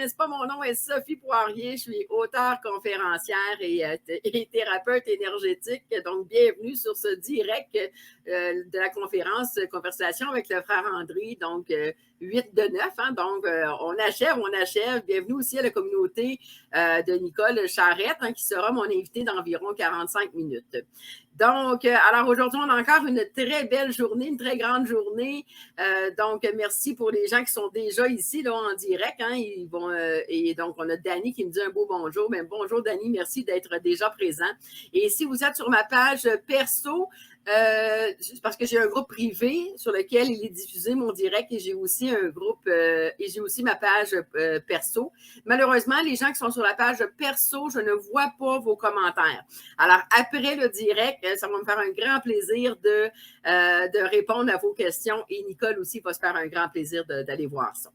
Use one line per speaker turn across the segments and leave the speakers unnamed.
connaissent pas, mon nom est Sophie Poirier. Je suis auteure, conférencière et thérapeute énergétique. Donc, bienvenue sur ce direct de la conférence Conversation avec le frère André. Donc, 8 de 9. Hein, donc, on achève. Bienvenue aussi à la communauté de Nicole Charrette, qui sera mon invitée d'environ 45 minutes. Donc, alors aujourd'hui, on a encore une très belle journée, une très grande journée. Donc, merci pour les gens qui sont déjà ici là, en direct. Hein, et donc, on a Dani qui me dit un beau bonjour. Mais bonjour Dani, merci d'être déjà présent. Et si vous êtes sur ma page perso, parce que j'ai un groupe privé sur lequel il est diffusé mon direct et j'ai aussi un groupe et j'ai aussi ma page perso. Malheureusement, les gens qui sont sur la page perso, je ne vois pas vos commentaires. Alors, après le direct, ça va me faire un grand plaisir de répondre à vos questions et Nicole aussi va se faire un grand plaisir d'aller voir ça.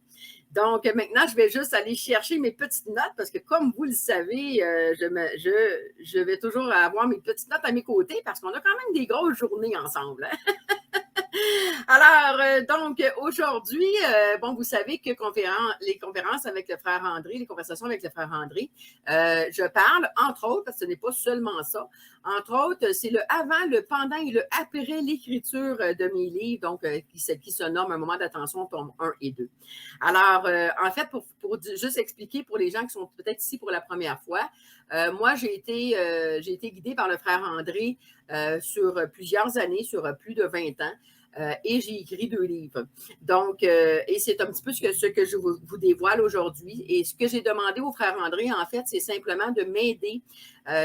Donc, maintenant, je vais juste aller chercher mes petites notes parce que, comme vous le savez, je vais toujours avoir mes petites notes à mes côtés parce qu'on a quand même des grosses journées ensemble. Hein? Alors, donc, aujourd'hui, bon, vous savez que les conférences avec le frère André, les conversations avec le frère André, je parle, entre autres, parce que ce n'est pas seulement ça, entre autres, c'est le avant, le pendant et le après l'écriture de mes livres, donc, qui se nomme Un moment d'attention, tome 1 et 2. Alors, en fait, pour juste expliquer pour les gens qui sont peut-être ici pour la première fois, moi, j'ai été guidée par le frère André sur plusieurs années, sur plus de 20 ans. Et j'ai écrit 2 livres. Donc, et c'est un petit peu ce que je vous dévoile aujourd'hui. Et ce que j'ai demandé au frère André, en fait, c'est simplement de m'aider.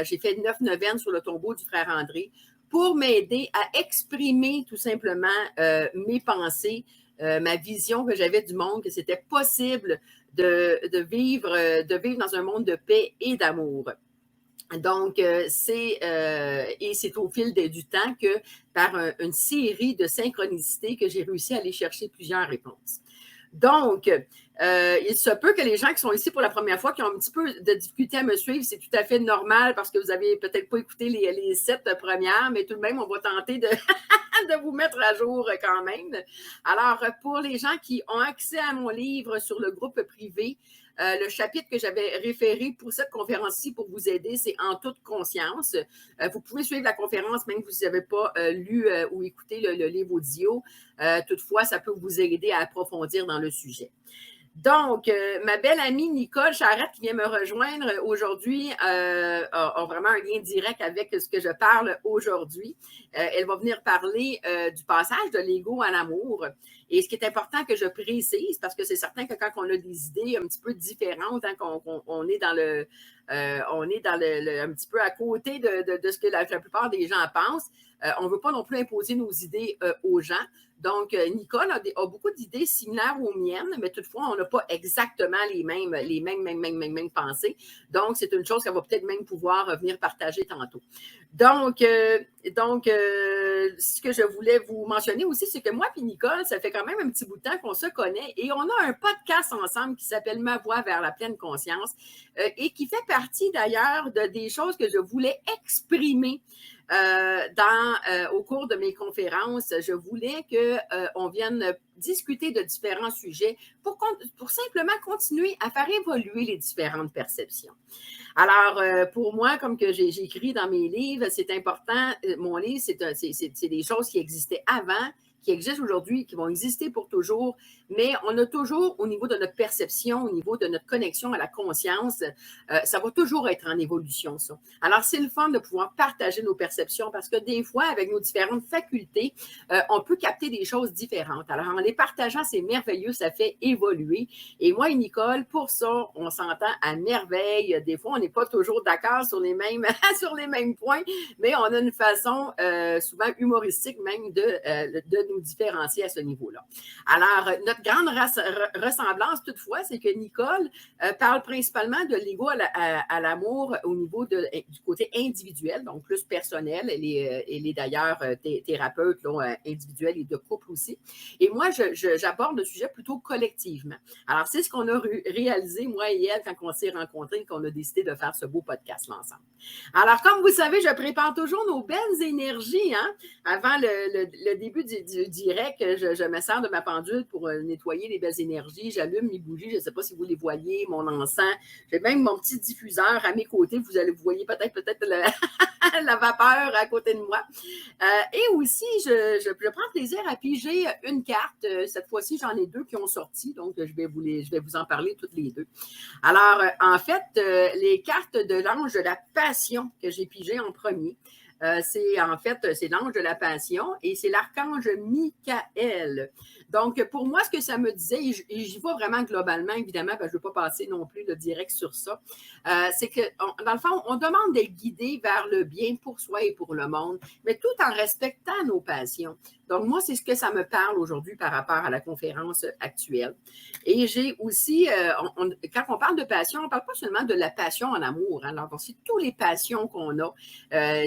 J'ai fait 9 neuvaines sur le tombeau du frère André pour m'aider à exprimer tout simplement mes pensées, ma vision que j'avais du monde, que c'était possible de vivre dans un monde de paix et d'amour. Donc, c'est au fil du temps que par une série de synchronicités que j'ai réussi à aller chercher plusieurs réponses. Donc, il se peut que les gens qui sont ici pour la première fois, qui ont un petit peu de difficulté à me suivre, c'est tout à fait normal parce que vous avez peut-être pas écouté les 7 premières, mais tout de même, on va tenter de vous mettre à jour quand même. Alors, pour les gens qui ont accès à mon livre sur le groupe privé, le chapitre que j'avais référé pour cette conférence-ci pour vous aider, c'est En toute conscience. Vous pouvez suivre la conférence même si vous n'avez pas lu ou écouté le livre audio. Toutefois, ça peut vous aider à approfondir dans le sujet. Donc, ma belle amie Nicole Charrette qui vient me rejoindre aujourd'hui a vraiment un lien direct avec ce que je parle aujourd'hui. Elle va venir parler du passage de l'ego à l'amour. Et ce qui est important que je précise, parce que c'est certain que quand on a des idées un petit peu différentes, hein, on est dans un petit peu à côté de ce que la plupart des gens pensent, on ne veut pas non plus imposer nos idées aux gens. Donc, Nicole a beaucoup d'idées similaires aux miennes, mais toutefois, on n'a pas exactement les mêmes pensées. Donc, c'est une chose qu'elle va peut-être même pouvoir venir partager tantôt. Donc, ce que je voulais vous mentionner aussi, c'est que moi et Nicole, ça fait quand même un petit bout de temps qu'on se connaît et on a un podcast ensemble qui s'appelle Ma voie vers la pleine conscience et qui fait partie d'ailleurs des choses que je voulais exprimer au cours de mes conférences. Je voulais qu'on vienne discuter de différents sujets pour simplement continuer à faire évoluer les différentes perceptions. Alors, pour moi, comme que j'ai écrit dans mes livres, c'est important. Mon livre, c'est des choses qui existaient avant, qui existent aujourd'hui, qui vont exister pour toujours, mais on a toujours, au niveau de notre perception, au niveau de notre connexion à la conscience, ça va toujours être en évolution, ça. Alors, c'est le fun de pouvoir partager nos perceptions parce que des fois, avec nos différentes facultés, on peut capter des choses différentes. Alors, en les partageant, c'est merveilleux, ça fait évoluer. Et moi et Nicole, pour ça, on s'entend à merveille. Des fois, on n'est pas toujours d'accord sur les mêmes points, mais on a une façon souvent humoristique même de nous différencier à ce niveau-là. Alors, notre grande ressemblance, toutefois, c'est que Nicole parle principalement de l'ego à l'amour au niveau du côté individuel, donc plus personnel. Elle est d'ailleurs thérapeute individuelle et de couple aussi. Et moi, j'aborde le sujet plutôt collectivement. Alors, c'est ce qu'on a réalisé, moi et elle, quand on s'est rencontrés et qu'on a décidé de faire ce beau podcast ensemble. Alors, comme vous savez, je prépare toujours nos belles énergies avant le début du je dirais que je me sers de ma pendule pour nettoyer les belles énergies. J'allume mes bougies. Je ne sais pas si vous les voyez, mon encens. J'ai même mon petit diffuseur à mes côtés. Vous voyez peut-être la vapeur à côté de moi. Et aussi, je prends plaisir à piger une carte. Cette fois-ci, j'en ai deux qui ont sorti, donc je vais vous en parler toutes les deux. Alors, en fait, les cartes de l'ange de la passion que j'ai pigé en premier, c'est l'ange de la passion et c'est l'archange Michael. Donc, pour moi, ce que ça me disait, et j'y vais vraiment globalement, évidemment, parce que je ne veux pas passer non plus le direct sur ça, c'est que, dans le fond, on demande d'être guidé vers le bien pour soi et pour le monde, mais tout en respectant nos passions. Donc, moi, c'est ce que ça me parle aujourd'hui par rapport à la conférence actuelle. Et j'ai aussi, quand on parle de passion, on ne parle pas seulement de la passion en amour. Hein. Alors, c'est toutes les passions qu'on a.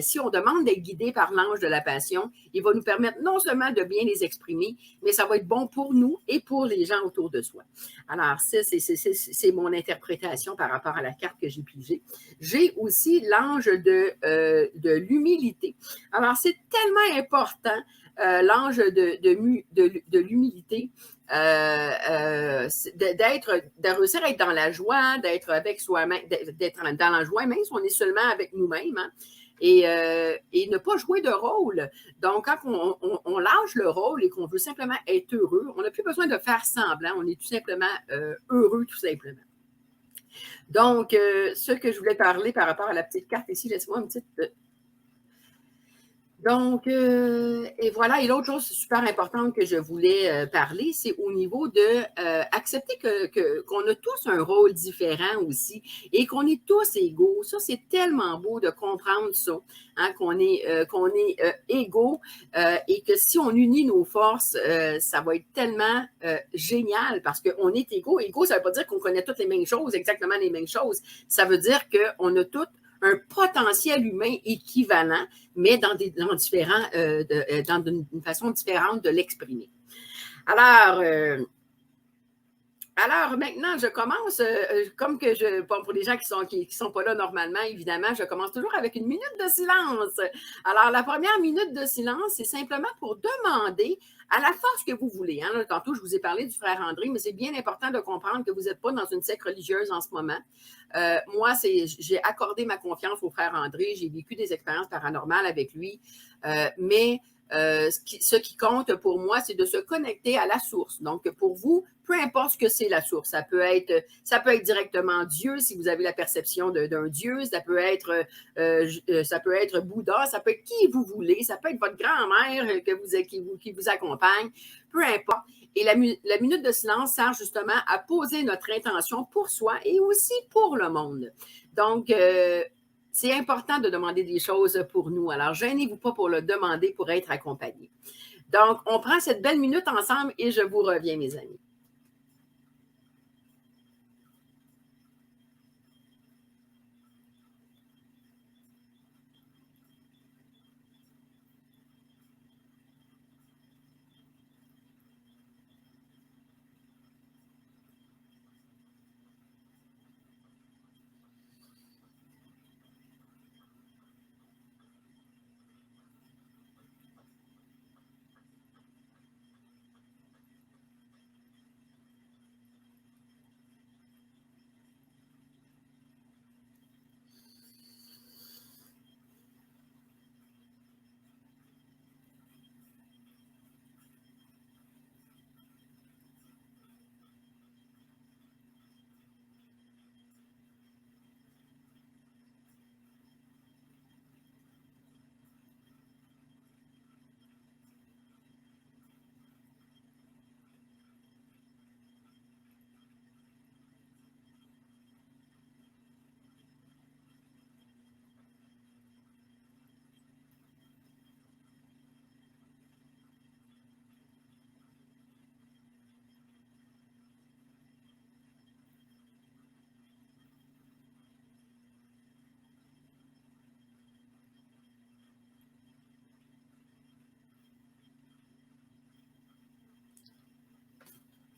Si on demande d'être guidé par l'ange de la passion, il va nous permettre non seulement de bien les exprimer, mais ça va être bon pour nous et pour les gens autour de soi. Alors, ça, c'est mon interprétation par rapport à la carte que j'ai pigée. J'ai aussi l'ange de l'humilité. Alors, c'est tellement important, l'ange de l'humilité, de réussir à être dans la joie, d'être avec soi-même, d'être dans la joie, même si on est seulement avec nous-mêmes, hein, et ne pas jouer de rôle. Donc, quand on lâche le rôle et qu'on veut simplement être heureux, on n'a plus besoin de faire semblant, on est tout simplement heureux, tout simplement. Donc, ce que je voulais parler par rapport à la petite carte ici, laisse-moi une petite... Donc, et voilà. Et l'autre chose super importante que je voulais parler, c'est au niveau de accepter qu'on a tous un rôle différent aussi et qu'on est tous égaux. Ça, c'est tellement beau de comprendre ça, hein, qu'on est égaux et que si on unit nos forces, ça va être tellement génial parce qu'on est égaux. Égaux, ça ne veut pas dire qu'on connaît toutes les mêmes choses, exactement les mêmes choses. Ça veut dire qu'on a toutes un potentiel humain équivalent, mais dans une façon différente de l'exprimer. Alors maintenant, je commence, comme que pour les gens qui sont pas là normalement, évidemment, je commence toujours avec une minute de silence. Alors, la première minute de silence, c'est simplement pour demander à la force que vous voulez. Hein. Tantôt, je vous ai parlé du frère André, mais c'est bien important de comprendre que vous n'êtes pas dans une secte religieuse en ce moment. Moi, j'ai accordé ma confiance au frère André, j'ai vécu des expériences paranormales avec lui, mais ce qui compte pour moi, c'est de se connecter à la source. Donc, pour vous, peu importe ce que c'est la source, ça peut être directement Dieu si vous avez la perception d'un Dieu, ça peut être Bouddha, ça peut être qui vous voulez, ça peut être votre grand-mère qui vous accompagne, peu importe. Et la minute de silence sert justement à poser notre intention pour soi et aussi pour le monde. Donc, c'est important de demander des choses pour nous. Alors, gênez-vous pas pour le demander, pour être accompagné. Donc, on prend cette belle minute ensemble et je vous reviens, mes amis.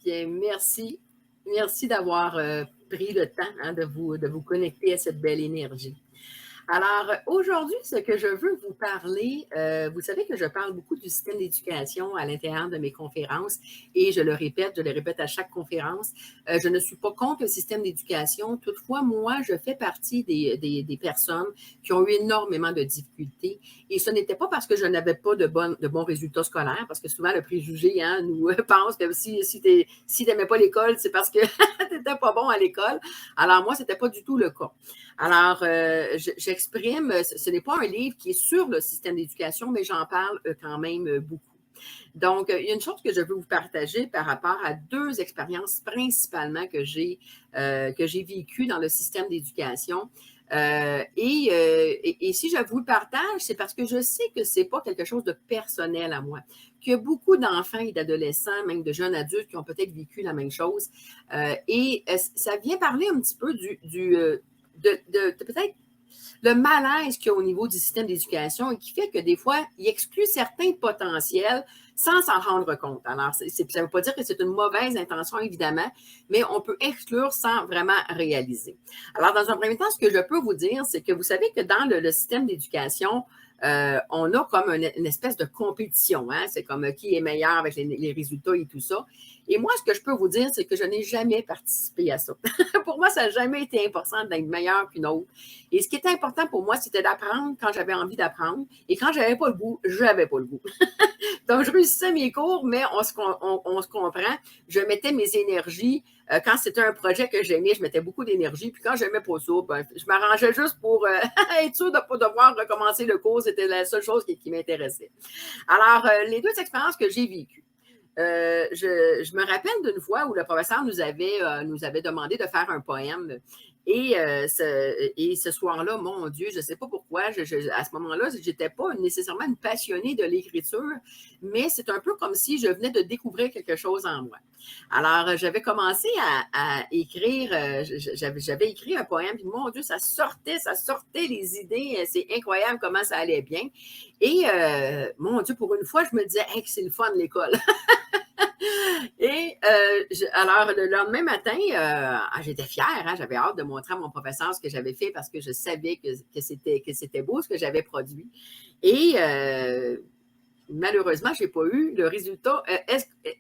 Bien, merci. Merci d'avoir pris le temps, hein, de vous connecter à cette belle énergie. Alors, aujourd'hui, ce que je veux vous parler, vous savez que je parle beaucoup du système d'éducation à l'intérieur de mes conférences et je le répète à chaque conférence, je ne suis pas contre le système d'éducation. Toutefois, moi, je fais partie des personnes qui ont eu énormément de difficultés et ce n'était pas parce que je n'avais pas de bons résultats scolaires, parce que souvent le préjugé nous pense que si tu n'aimais pas l'école, c'est parce que tu n'étais pas bon à l'école. Alors, moi, ce n'était pas du tout le cas. Alors, j'exprime, ce n'est pas un livre qui est sur le système d'éducation, mais j'en parle quand même beaucoup. Donc, il y a une chose que je veux vous partager par rapport à deux expériences principalement que j'ai vécues dans le système d'éducation. Et si je vous le partage, c'est parce que je sais que ce n'est pas quelque chose de personnel à moi, qu'il y a beaucoup d'enfants et d'adolescents, même de jeunes adultes, qui ont peut-être vécu la même chose. Ça vient parler un petit peu de peut-être le malaise qu'il y a au niveau du système d'éducation et qui fait que des fois, il exclut certains potentiels sans s'en rendre compte. Alors, ça ne veut pas dire que c'est une mauvaise intention, évidemment, mais on peut exclure sans vraiment réaliser. Alors, dans un premier temps, ce que je peux vous dire, c'est que vous savez que dans le système d'éducation, on a comme une espèce de compétition. Hein? C'est comme qui est meilleur avec les résultats et tout ça. Et moi, ce que je peux vous dire, c'est que je n'ai jamais participé à ça. Pour moi, ça n'a jamais été important d'être meilleur qu'une autre. Et ce qui était important pour moi, c'était d'apprendre quand j'avais envie d'apprendre. Et quand je n'avais pas le goût, je n'avais pas le goût. Donc, je réussissais mes cours, mais on se comprend. Je mettais mes énergies. Quand c'était un projet que j'aimais, je mettais beaucoup d'énergie. Puis quand je n'aimais pas ça, ben, je m'arrangeais juste pour être sûr de ne pas devoir recommencer le cours. C'était la seule chose qui m'intéressait. Alors, les deux expériences que j'ai vécues. Je me rappelle d'une fois où le professeur nous avait demandé de faire un poème. Et ce soir-là, mon Dieu, je ne sais pas pourquoi, à ce moment-là, je n'étais pas nécessairement une passionnée de l'écriture, mais c'est un peu comme si je venais de découvrir quelque chose en moi. Alors, j'avais commencé à écrire, j'avais écrit un poème, puis mon Dieu, ça sortait les idées, c'est incroyable comment ça allait bien. Et mon Dieu, pour une fois, je me disais, hey, c'est le fun, l'école. Et alors, le lendemain matin, j'étais fière, hein, j'avais hâte de montrer à mon professeur ce que j'avais fait parce que je savais que c'était beau ce que j'avais produit. Et malheureusement, je n'ai pas eu le résultat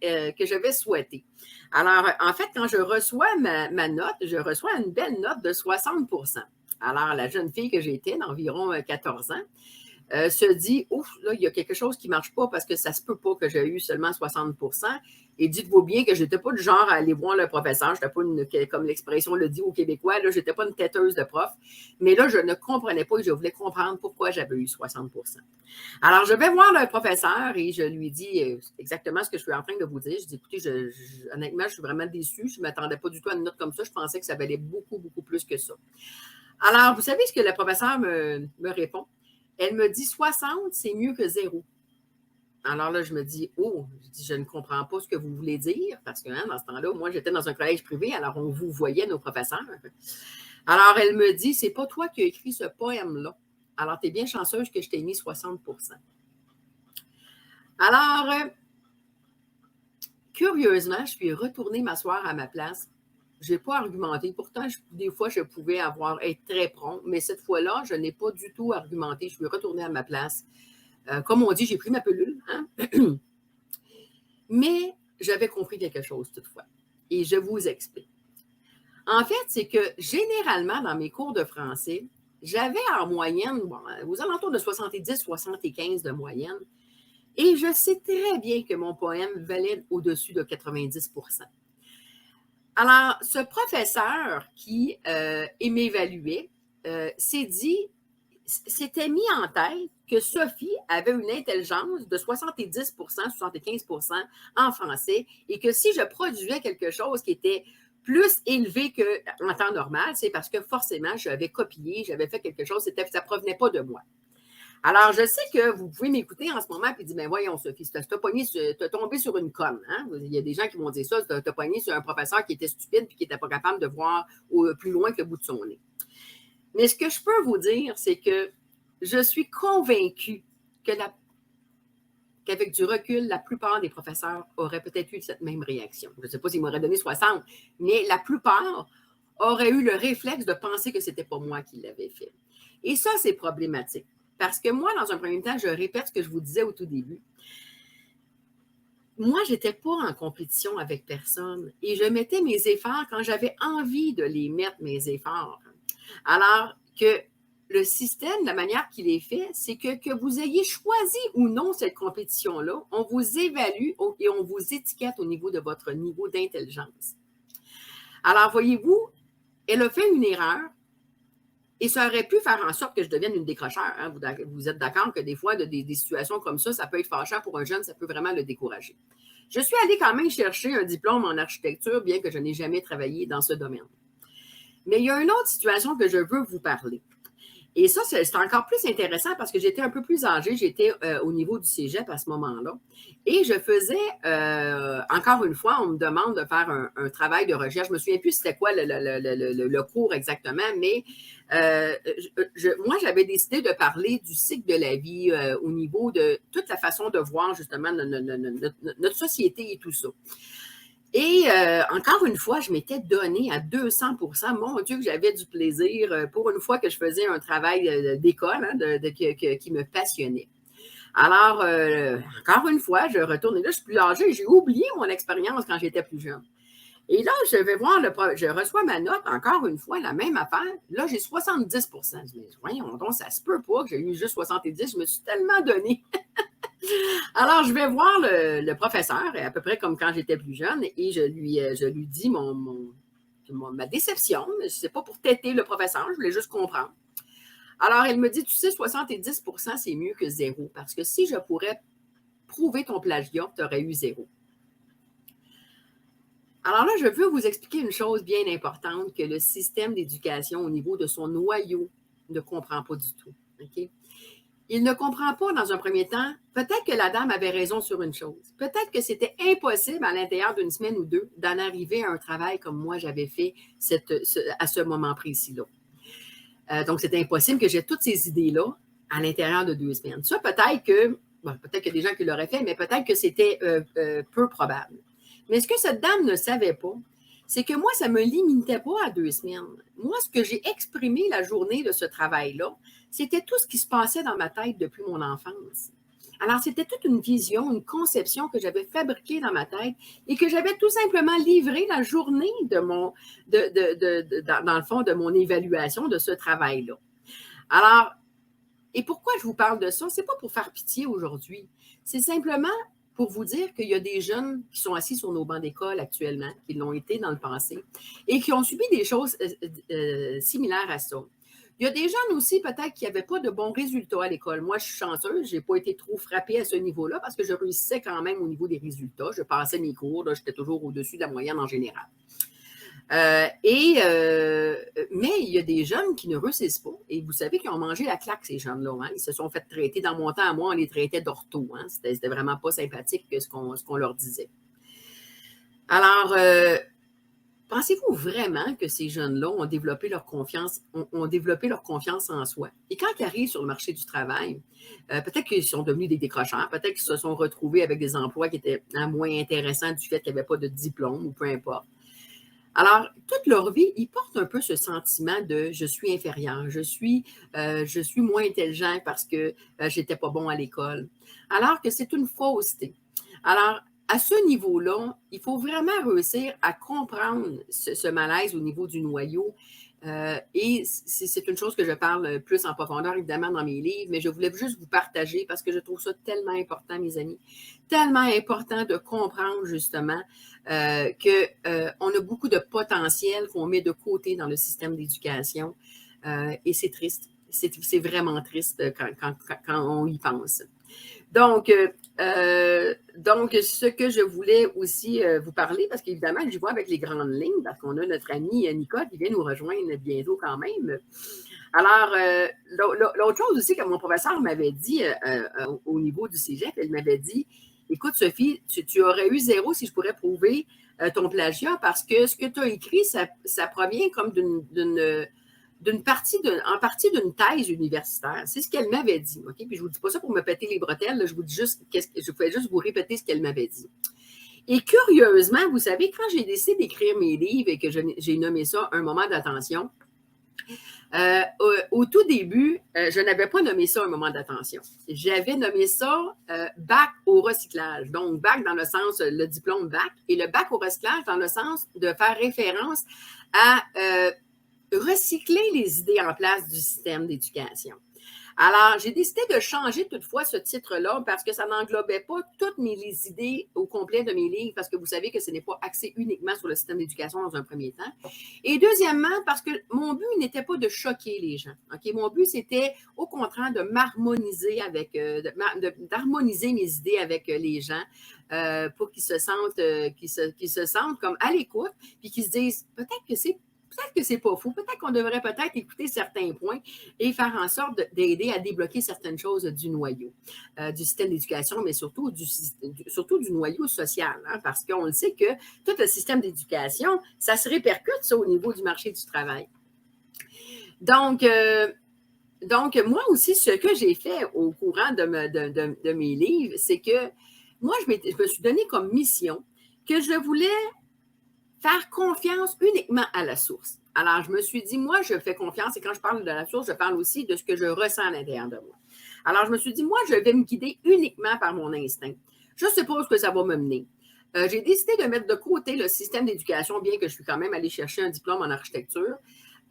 que j'avais souhaité. Alors, en fait, quand je reçois ma note, je reçois une belle note de 60 %. Alors, la jeune fille que j'étais, d'environ 14 ans, se dit, ouf, là, il y a quelque chose qui ne marche pas parce que ça ne se peut pas que j'ai eu seulement 60 %. Et dites-vous bien que je n'étais pas du genre à aller voir le professeur. Je n'étais pas comme l'expression le dit aux Québécois, je n'étais pas une têteuse de prof. Mais là, je ne comprenais pas et je voulais comprendre pourquoi j'avais eu 60 %. Alors, je vais voir le professeur et je lui dis exactement ce que je suis en train de vous dire. Je dis, écoutez, honnêtement, je suis vraiment déçue. Je ne m'attendais pas du tout à une note comme ça. Je pensais que ça valait beaucoup, beaucoup plus que ça. Alors, vous savez ce que le professeur me répond? Elle me dit 60, c'est mieux que 0. Alors là, je me dis, oh, je ne comprends pas ce que vous voulez dire, parce que dans ce temps-là, moi, j'étais dans un collège privé, alors on vous voyait, nos professeurs. Alors, elle me dit, c'est pas toi qui as écrit ce poème-là. Alors, tu es bien chanceuse que je t'ai mis 60 %. Alors, curieusement, je suis retournée m'asseoir à ma place. Je n'ai pas argumenté. Pourtant, des fois, je pouvais être très prompt, mais cette fois-là, je n'ai pas du tout argumenté. Je suis retournée à ma place. Comme on dit, j'ai pris ma pilule. Hein? Mais j'avais compris quelque chose toutefois. Et je vous explique. En fait, c'est que généralement, dans mes cours de français, j'avais en moyenne, aux alentours de 70-75 de moyenne. Et je sais très bien que mon poème valait au-dessus de 90 %. Alors, ce professeur qui m'évaluait s'était mis en tête que Sophie avait une intelligence de 70 %, 75 % en français et que si je produisais quelque chose qui était plus élevé qu'en temps normal, c'est parce que forcément, j'avais copié, j'avais fait quelque chose, ça ne provenait pas de moi. Alors, je sais que vous pouvez m'écouter en ce moment et dire, ben voyons, Sophie, tu as tombé sur une conne. Hein? Il y a des gens qui vont dire ça, tu as pogné sur un professeur qui était stupide et qui n'était pas capable de voir plus loin que le bout de son nez. Mais ce que je peux vous dire, c'est que je suis convaincue qu'avec du recul, la plupart des professeurs auraient peut-être eu cette même réaction. Je ne sais pas s'ils m'auraient donné 60, mais la plupart auraient eu le réflexe de penser que ce n'était pas moi qui l'avais fait. Et ça, c'est problématique. Parce que moi, dans un premier temps, je répète ce que je vous disais au tout début. Moi, je n'étais pas en compétition avec personne et je mettais mes efforts quand j'avais envie de les mettre, mes efforts. Alors que le système, la manière qu'il est fait, c'est que vous ayez choisi ou non cette compétition-là, on vous évalue et on vous étiquette au niveau de votre niveau d'intelligence. Alors, voyez-vous, elle a fait une erreur et ça aurait pu faire en sorte que je devienne une décrocheur. Hein. Vous êtes d'accord que des fois, des situations comme ça peut être fâchant pour un jeune, ça peut vraiment le décourager. Je suis allée quand même chercher un diplôme en architecture, bien que je n'ai jamais travaillé dans ce domaine. Mais il y a une autre situation que je veux vous parler. Et ça, c'est encore plus intéressant parce que j'étais un peu plus âgée. J'étais au niveau du cégep à ce moment-là. Et je faisais, encore une fois, on me demande de faire un travail de recherche. Je me souviens plus c'était quoi le cours exactement, mais moi, j'avais décidé de parler du cycle de la vie au niveau de toute la façon de voir justement notre société et tout ça. Et encore une fois, je m'étais donnée à 200%. Mon Dieu, que j'avais du plaisir pour une fois que je faisais un travail d'école hein, qui me passionnait. Alors, encore une fois, je retourne. Et là, je suis plus âgée. J'ai oublié mon expérience quand j'étais plus jeune. Et là, je vais voir, je reçois ma note, encore une fois, la même affaire. Là, j'ai 70%. Je me dis, voyons donc, ça se peut pas que j'ai eu juste 70. Je me suis tellement donnée. Alors, je vais voir le professeur, à peu près comme quand j'étais plus jeune, et je lui dis ma déception. Je ne sais pas pour têter le professeur, je voulais juste comprendre. Alors, elle me dit, tu sais, 70%, c'est mieux que zéro, parce que si je pourrais prouver ton plagiat, tu aurais eu zéro. Alors là, je veux vous expliquer une chose bien importante que le système d'éducation au niveau de son noyau ne comprend pas du tout. OK? Il ne comprend pas dans un premier temps, peut-être que la dame avait raison sur une chose. Peut-être que c'était impossible à l'intérieur d'une semaine ou deux d'en arriver à un travail comme moi j'avais fait à ce moment précis-là. Donc, c'était impossible que j'ai toutes ces idées-là à l'intérieur de 2 semaines. Ça, peut-être que y a des gens qui l'auraient fait, mais peut-être que c'était peu probable. Mais ce que cette dame ne savait pas, c'est que moi, ça ne me limitait pas à 2 semaines. Moi, ce que j'ai exprimé la journée de ce travail-là, c'était tout ce qui se passait dans ma tête depuis mon enfance. Alors, c'était toute une vision, une conception que j'avais fabriquée dans ma tête et que j'avais tout simplement livré la journée dans le fond, de mon évaluation de ce travail-là. Alors, et pourquoi je vous parle de ça? C'est pas pour faire pitié aujourd'hui. C'est simplement pour vous dire qu'il y a des jeunes qui sont assis sur nos bancs d'école actuellement, qui l'ont été dans le passé, et qui ont subi des choses similaires à ça. Il y a des jeunes aussi, peut-être, qui n'avaient pas de bons résultats à l'école. Moi, je suis chanceuse, je n'ai pas été trop frappée à ce niveau-là parce que je réussissais quand même au niveau des résultats. Je passais mes cours, j'étais toujours au-dessus de la moyenne en général. Mais il y a des jeunes qui ne réussissent pas. Et vous savez qu'ils ont mangé la claque, ces jeunes-là. Hein? Ils se sont fait traiter. Dans mon temps, à moi, on les traitait d'ortho. Hein? C'était vraiment pas sympathique ce qu'on leur disait. Alors, pensez-vous vraiment que ces jeunes-là ont développé leur confiance en soi? Et quand ils arrivent sur le marché du travail, peut-être qu'ils sont devenus des décrocheurs, peut-être qu'ils se sont retrouvés avec des emplois qui étaient moins intéressants du fait qu'il n'y avait pas de diplôme ou peu importe. Alors, toute leur vie, ils portent un peu ce sentiment de je suis inférieur, je suis moins intelligent parce que j'étais pas bon à l'école. Alors que c'est une fausseté. Alors, à ce niveau-là, il faut vraiment réussir à comprendre ce malaise au niveau du noyau. Et c'est une chose que je parle plus en profondeur, évidemment, dans mes livres, mais je voulais juste vous partager parce que je trouve ça tellement important, mes amis, tellement important de comprendre justement qu'on a beaucoup de potentiel qu'on met de côté dans le système d'éducation et c'est triste. C'est vraiment triste quand on y pense. Donc, ce que je voulais aussi vous parler, parce qu'évidemment, je vois avec les grandes lignes, parce qu'on a notre amie Nicole qui vient nous rejoindre bientôt quand même. Alors, l'autre chose aussi que mon professeur m'avait dit au niveau du cégep, elle m'avait dit, écoute Sophie, tu aurais eu zéro si je pourrais prouver ton plagiat parce que ce que tu as écrit, ça provient comme en partie d'une thèse universitaire. C'est ce qu'elle m'avait dit. Okay? Puis je ne vous dis pas ça pour me péter les bretelles. Là, je vous dis je pouvais juste vous répéter ce qu'elle m'avait dit. Et curieusement, vous savez, quand j'ai décidé d'écrire mes livres et que j'ai nommé ça Un moment d'attention, Au tout début, je n'avais pas nommé ça un moment d'attention. J'avais nommé ça bac au recyclage. Donc, bac dans le sens, le diplôme bac, et le bac au recyclage dans le sens de faire référence à recycler les idées en place du système d'éducation. Alors, j'ai décidé de changer toutefois ce titre-là parce que ça n'englobait pas toutes mes idées au complet de mes livres, parce que vous savez que ce n'est pas axé uniquement sur le système d'éducation dans un premier temps. Et deuxièmement, parce que mon but n'était pas de choquer les gens. Okay? Mon but, c'était au contraire de m'harmoniser avec, d'harmoniser mes idées avec les gens pour qu'ils se sentent comme à l'écoute, puis qu'ils se disent peut-être que c'est pas fou. Peut-être qu'on devrait peut-être écouter certains points et faire en sorte d'aider à débloquer certaines choses du noyau, du système d'éducation, mais surtout du noyau social, hein, parce qu'on le sait que tout le système d'éducation, ça se répercute ça, au niveau du marché du travail. Donc, moi aussi, ce que j'ai fait au courant de mes livres, c'est que moi, je me suis donné comme mission que je voulais faire confiance uniquement à la source. Alors, je me suis dit, moi, je fais confiance, et quand je parle de la source, je parle aussi de ce que je ressens à l'intérieur de moi. Alors, je me suis dit, moi, je vais me guider uniquement par mon instinct. Je suppose que ça va me mener. J'ai décidé de mettre de côté le système d'éducation, bien que je suis quand même allée chercher un diplôme en architecture,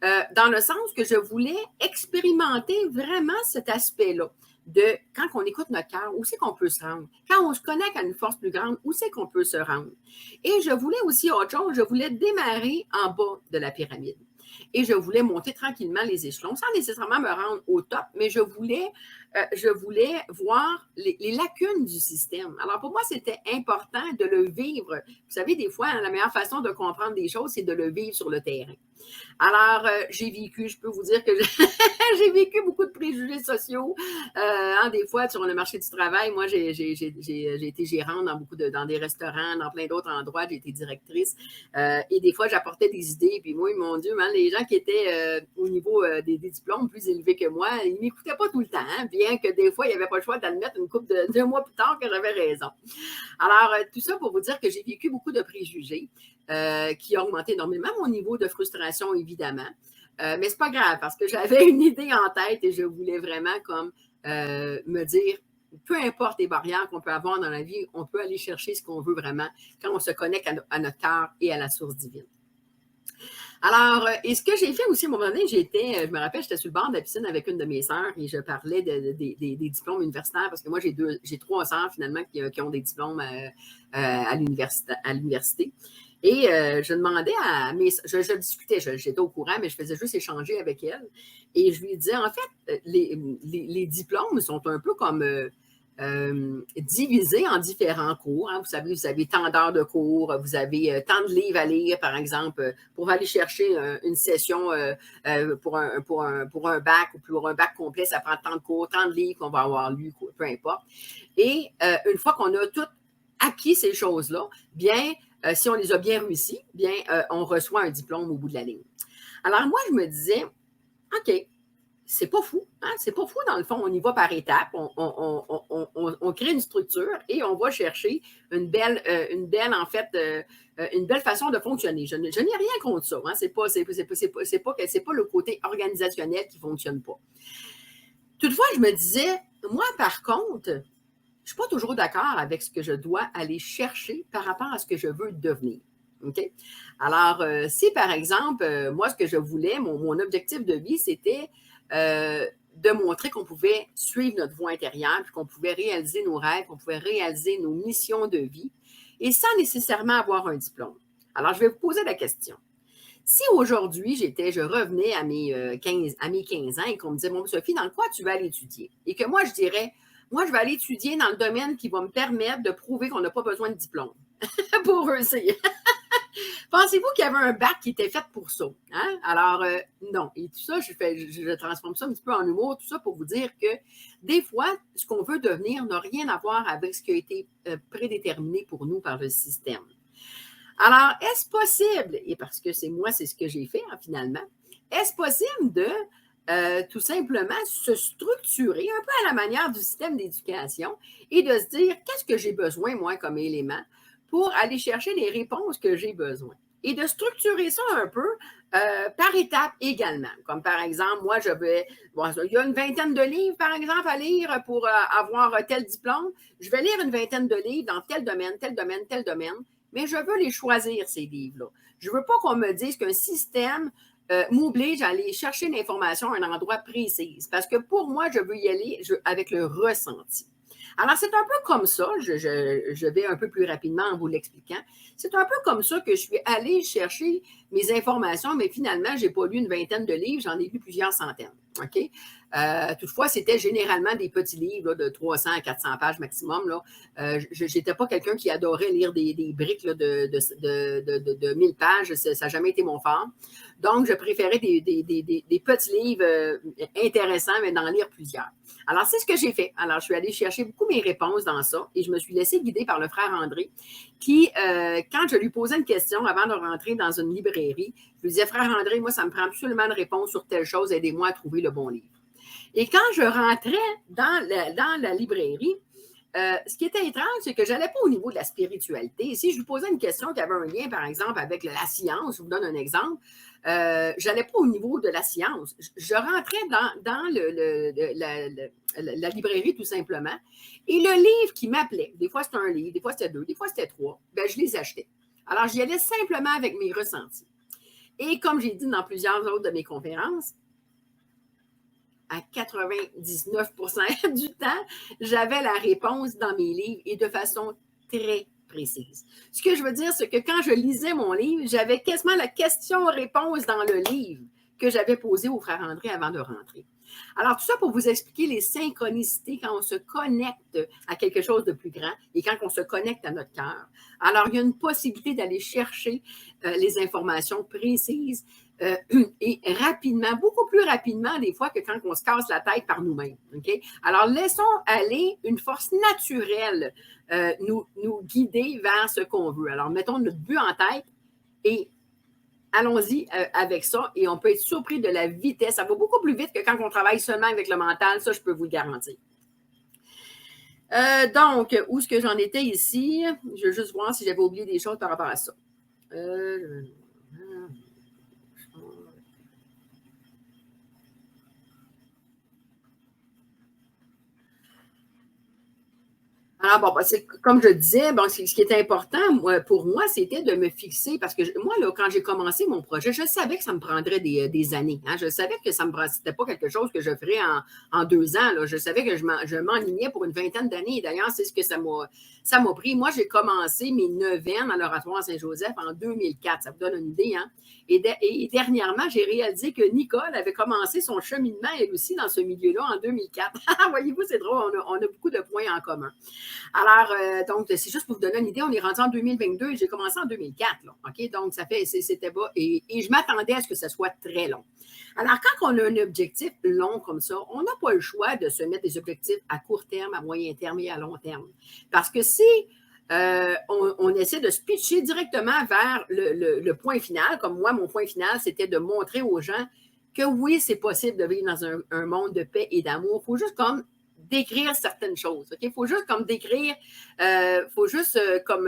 dans le sens que je voulais expérimenter vraiment cet aspect-là de quand on écoute notre cœur, où c'est qu'on peut se rendre? Quand on se connecte à une force plus grande, où c'est qu'on peut se rendre? Et je voulais aussi autre chose, je voulais démarrer en bas de la pyramide. Et je voulais monter tranquillement les échelons, sans nécessairement me rendre au top, mais je voulais voir les lacunes du système. Alors, pour moi, c'était important de le vivre. Vous savez, des fois, la meilleure façon de comprendre des choses, c'est de le vivre sur le terrain. Alors, j'ai vécu, je peux vous dire que j'ai vécu beaucoup de préjugés sociaux. Des fois, sur le marché du travail, moi, j'ai été gérante dans des restaurants, dans plein d'autres endroits. J'ai été directrice. Et des fois, j'apportais des idées. Puis moi, mon Dieu, les gens qui étaient au niveau des diplômes plus élevés que moi, ils ne m'écoutaient pas tout le temps. Hein, bien que des fois, il n'y avait pas le choix d'admettre une couple de 2 mois plus tard que j'avais raison. Alors, tout ça pour vous dire que j'ai vécu beaucoup de préjugés qui ont augmenté énormément mon niveau de frustration, évidemment. Mais c'est pas grave parce que j'avais une idée en tête et je voulais vraiment comme me dire, peu importe les barrières qu'on peut avoir dans la vie, on peut aller chercher ce qu'on veut vraiment quand on se connecte à notre cœur et à la source divine. Alors, et ce que j'ai fait aussi à un moment donné, je me rappelle, j'étais sur le bord de la piscine avec une de mes sœurs et je parlais des diplômes universitaires parce que moi, j'ai 3 sœurs finalement qui ont des diplômes à l'université. Et je demandais à mes... Je discutais, j'étais au courant, mais je faisais juste échanger avec elles. Et je lui disais, en fait, les diplômes sont un peu comme divisés en différents cours. Hein. Vous savez, vous avez tant d'heures de cours, vous avez tant de livres à lire, par exemple, pour aller chercher une session pour un bac ou pour un bac complet, ça prend tant de cours, tant de livres qu'on va avoir lu, peu importe. Et une fois qu'on a tout acquis ces choses-là, bien... si on les a bien réussis, bien, on reçoit un diplôme au bout de la ligne. Alors, moi, je me disais, OK, c'est pas fou. Hein? C'est pas fou, dans le fond. On y va par étapes. On crée une structure et on va chercher une belle façon de fonctionner. Je n'ai rien contre ça. Hein? C'est pas le côté organisationnel qui ne fonctionne pas. Toutefois, je me disais, moi, par contre, je ne suis pas toujours d'accord avec ce que je dois aller chercher par rapport à ce que je veux devenir. Okay? Alors, si par exemple, moi, ce que je voulais, mon objectif de vie, c'était de montrer qu'on pouvait suivre notre voie intérieure, puis qu'on pouvait réaliser nos rêves, qu'on pouvait réaliser nos missions de vie, et sans nécessairement avoir un diplôme. Alors, je vais vous poser la question. Si aujourd'hui, je revenais à mes 15 ans et qu'on me disait, bon, Sophie, dans quoi tu vas aller étudier? Et que moi, je dirais, moi, je vais aller étudier dans le domaine qui va me permettre de prouver qu'on n'a pas besoin de diplôme pour réussir. Pensez-vous qu'il y avait un bac qui était fait pour ça? Hein? Alors, non. Et tout ça, je transforme ça un petit peu en humour, tout ça pour vous dire que des fois, ce qu'on veut devenir n'a rien à voir avec ce qui a été prédéterminé pour nous par le système. Alors, est-ce possible, et parce que c'est ce que j'ai fait finalement, est-ce possible de tout simplement se structurer un peu à la manière du système d'éducation et de se dire qu'est-ce que j'ai besoin, moi, comme élément pour aller chercher les réponses que j'ai besoin? et de structurer ça un peu par étapes également. Comme par exemple, moi, il y a une vingtaine de livres, par exemple, à lire pour avoir tel diplôme. Je vais lire une vingtaine de livres dans tel domaine, tel domaine, tel domaine, mais je veux les choisir, ces livres-là. Je ne veux pas qu'on me dise qu'un système m'oblige à aller chercher l'information à un endroit précis. Parce que pour moi, je veux y aller avec le ressenti. Alors, c'est un peu comme ça, je vais un peu plus rapidement en vous l'expliquant. C'est un peu comme ça que je suis allée chercher mes informations, mais finalement, je n'ai pas lu une vingtaine de livres, j'en ai lu plusieurs centaines. OK? Toutefois, c'était généralement des petits livres là, de 300 à 400 pages maximum. Je n'étais pas quelqu'un qui adorait lire des briques là, de 1000 pages. Ça n'a jamais été mon fort. Donc, je préférais des petits livres intéressants, mais d'en lire plusieurs. Alors, c'est ce que j'ai fait. Alors, je suis allée chercher beaucoup mes réponses dans ça et je me suis laissée guider par le frère André qui, quand je lui posais une question avant de rentrer dans une librairie, je lui disais, frère André, moi, ça me prend absolument une réponse sur telle chose, aidez-moi à trouver le bon livre. Et quand je rentrais dans la librairie, ce qui était étrange, c'est que je n'allais pas au niveau de la spiritualité. Si je lui posais une question qui avait un lien, par exemple, avec la science, je vous donne un exemple, je n'allais pas au niveau de la science. Je rentrais dans la librairie tout simplement. Et le livre qui m'appelait, des fois c'était un livre, des fois c'était deux, des fois c'était trois, ben, je les achetais. Alors, j'y allais simplement avec mes ressentis. Et comme j'ai dit dans plusieurs autres de mes conférences, à 99% du temps, j'avais la réponse dans mes livres et de façon très précise. Ce que je veux dire, c'est que quand je lisais mon livre, j'avais quasiment la question-réponse dans le livre que j'avais posé au frère André avant de rentrer. Alors, tout ça pour vous expliquer les synchronicités quand on se connecte à quelque chose de plus grand et quand on se connecte à notre cœur. Alors, il y a une possibilité d'aller chercher les informations précises et rapidement, beaucoup plus rapidement des fois que quand on se casse la tête par nous-mêmes. Okay? Alors, laissons aller une force naturelle nous guider vers ce qu'on veut. Alors, mettons notre but en tête et allons-y avec ça et on peut être surpris de la vitesse. Ça va beaucoup plus vite que quand on travaille seulement avec le mental, ça, je peux vous le garantir. Donc, où est-ce que j'en étais ici? Je veux juste voir si j'avais oublié des choses par rapport à ça. Alors, bon, ben, comme je disais, bon, ce qui était important pour moi, c'était de me fixer parce que moi, là, quand j'ai commencé mon projet, je savais que ça me prendrait des années. Hein. Je savais que c'était pas quelque chose que je ferais en 2 ans. Là. Je savais que je m'enlignais pour une vingtaine d'années. D'ailleurs, c'est ce que ça m'a pris. Moi, j'ai commencé mes neuvaines à l'Oratoire Saint-Joseph en 2004. Ça vous donne une idée. Hein? Et dernièrement, j'ai réalisé que Nicole avait commencé son cheminement, elle aussi, dans ce milieu-là en 2004. Voyez-vous, c'est drôle, on a beaucoup de points en commun. Alors, donc, c'est juste pour vous donner une idée, on est rendu en 2022 et j'ai commencé en 2004. Là, OK? Donc, c'était bas et je m'attendais à ce que ce soit très long. Alors, quand on a un objectif long comme ça, on n'a pas le choix de se mettre des objectifs à court terme, à moyen terme et à long terme. Parce que si on essaie de se pitcher directement vers le point final, comme moi, mon point final, c'était de montrer aux gens que oui, c'est possible de vivre dans un monde de paix et d'amour. Il faut juste comme décrire certaines choses. Il faut juste comme décrire, faut juste comme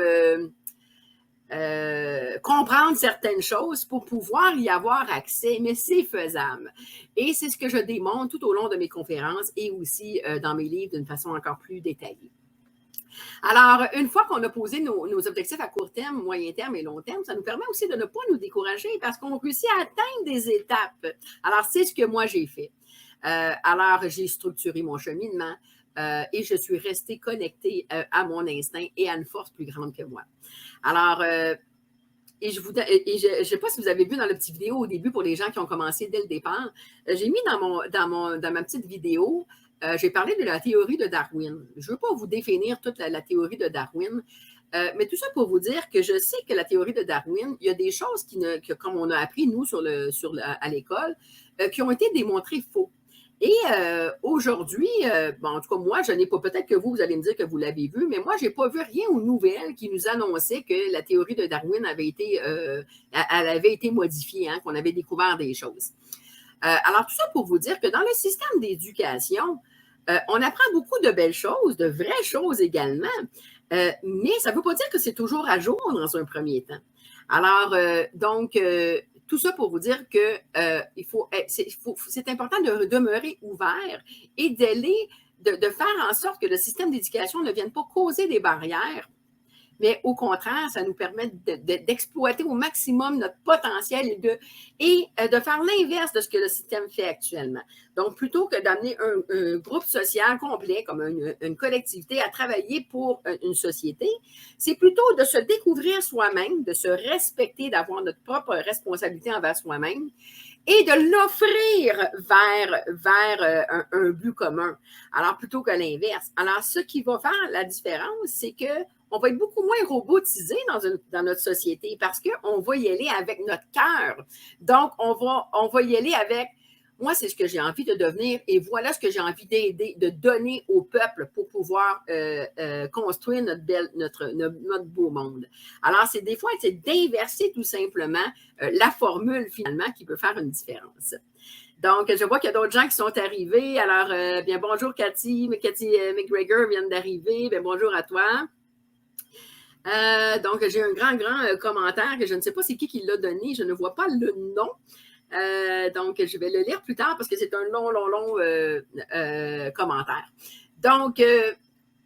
comprendre certaines choses pour pouvoir y avoir accès, mais c'est faisable. Et c'est ce que je démontre tout au long de mes conférences et aussi dans mes livres d'une façon encore plus détaillée. Alors, une fois qu'on a posé nos objectifs à court terme, moyen terme et long terme, ça nous permet aussi de ne pas nous décourager parce qu'on réussit à atteindre des étapes. Alors, c'est ce que moi j'ai fait. Alors, j'ai structuré mon cheminement et je suis restée connectée à mon instinct et à une force plus grande que moi. Alors, et je ne sais pas si vous avez vu dans la petite vidéo au début pour les gens qui ont commencé dès le départ, j'ai mis dans ma petite vidéo, j'ai parlé de la théorie de Darwin. Je ne veux pas vous définir toute la théorie de Darwin, mais tout ça pour vous dire que je sais que la théorie de Darwin, il y a des choses comme on a appris, nous, à l'école, qui ont été démontrées faux. Et aujourd'hui, bon, en tout cas, moi, je n'ai pas, peut-être que vous allez me dire que vous l'avez vu, mais moi, je n'ai pas vu rien aux nouvelles qui nous annonçait que la théorie de Darwin elle avait été modifiée, hein, qu'on avait découvert des choses. Alors, tout ça pour vous dire que dans le système d'éducation, on apprend beaucoup de belles choses, de vraies choses également, mais ça ne veut pas dire que c'est toujours à jour dans un premier temps. Alors, tout ça pour vous dire que c'est important de demeurer ouvert et de faire en sorte que le système d'éducation ne vienne pas causer des barrières, mais au contraire, ça nous permet d'exploiter au maximum notre potentiel et de faire l'inverse de ce que le système fait actuellement. Donc, plutôt que d'amener un groupe social complet, comme une collectivité, à travailler pour une société, c'est plutôt de se découvrir soi-même, de se respecter, d'avoir notre propre responsabilité envers soi-même et de l'offrir vers un but commun. Alors, plutôt que l'inverse. Alors, ce qui va faire la différence, c'est que on va être beaucoup moins robotisé dans notre société parce qu'on va y aller avec notre cœur. Donc, on va y aller avec moi, c'est ce que j'ai envie de devenir et voilà ce que j'ai envie d'aider, de donner au peuple pour pouvoir construire notre beau monde. Alors, c'est des fois, c'est d'inverser tout simplement la formule finalement qui peut faire une différence. Donc, je vois qu'il y a d'autres gens qui sont arrivés. Alors, bien, bonjour Cathy McGregor vient d'arriver. Bien, bonjour à toi. Donc, j'ai un grand commentaire que je ne sais pas c'est qui l'a donné. Je ne vois pas le nom. Donc, je vais le lire plus tard parce que c'est un long commentaire. Donc,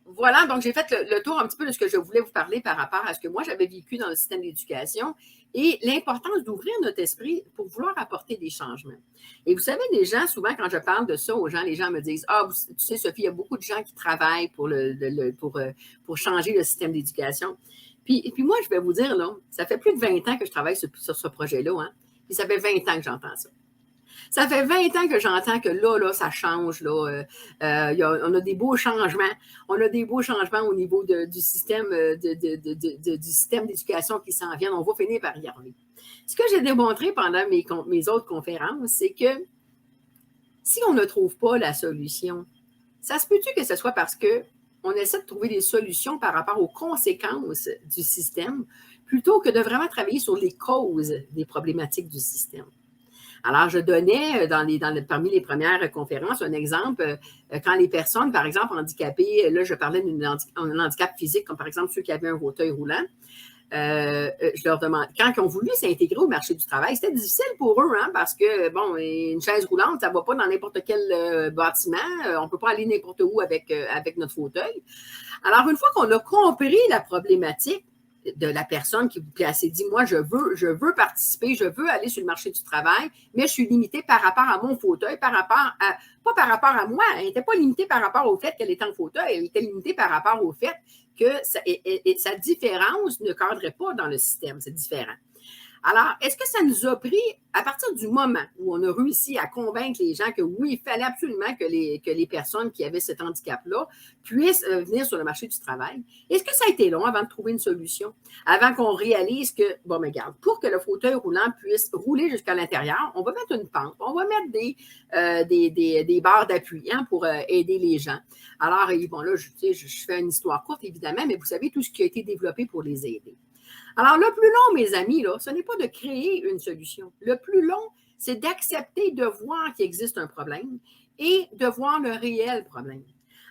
voilà, donc j'ai fait le tour un petit peu de ce que je voulais vous parler par rapport à ce que moi j'avais vécu dans le système d'éducation et l'importance d'ouvrir notre esprit pour vouloir apporter des changements. Et vous savez, les gens, souvent quand je parle de ça aux gens, les gens me disent « Ah, tu sais, Sophie, il y a beaucoup de gens qui travaillent pour changer le système d'éducation. » Puis moi, je vais vous dire, là, ça fait plus de 20 ans que je travaille sur ce projet-là, hein, puis ça fait 20 ans que j'entends ça. Ça fait 20 ans que j'entends que là, ça change. Là, on a des beaux changements. On a des beaux changements au niveau du système du système d'éducation qui s'en vient. On va finir par y arriver. Ce que j'ai démontré pendant mes autres conférences, c'est que si on ne trouve pas la solution, ça se peut-tu que ce soit parce qu'on essaie de trouver des solutions par rapport aux conséquences du système plutôt que de vraiment travailler sur les causes des problématiques du système. Alors, je donnais parmi les premières conférences un exemple, quand les personnes, par exemple, handicapées, là, je parlais d'un handicap physique, comme par exemple ceux qui avaient un fauteuil roulant, je leur demande, quand ils ont voulu s'intégrer au marché du travail, c'était difficile pour eux, hein, parce que, bon, une chaise roulante, ça ne va pas dans n'importe quel bâtiment, on ne peut pas aller n'importe où avec notre fauteuil. Alors, une fois qu'on a compris la problématique, de la personne qui s'est dit, moi, je veux participer, je veux aller sur le marché du travail, mais je suis limitée par rapport à mon fauteuil, pas par rapport à moi. Elle n'était pas limitée par rapport au fait qu'elle était en fauteuil, elle était limitée par rapport au fait que sa différence ne cadrait pas dans le système, c'est différent. Alors, est-ce que ça nous a pris, à partir du moment où on a réussi à convaincre les gens que oui, il fallait absolument que les personnes qui avaient cet handicap-là puissent venir sur le marché du travail, est-ce que ça a été long avant de trouver une solution? Avant qu'on réalise que, bon, mais regarde, pour que le fauteuil roulant puisse rouler jusqu'à l'intérieur, on va mettre une pente, on va mettre des barres d'appui pour aider les gens. Alors, bon, là, je fais une histoire courte, évidemment, mais vous savez tout ce qui a été développé pour les aider. Alors, le plus long, mes amis, là, ce n'est pas de créer une solution. Le plus long, c'est d'accepter de voir qu'il existe un problème et de voir le réel problème.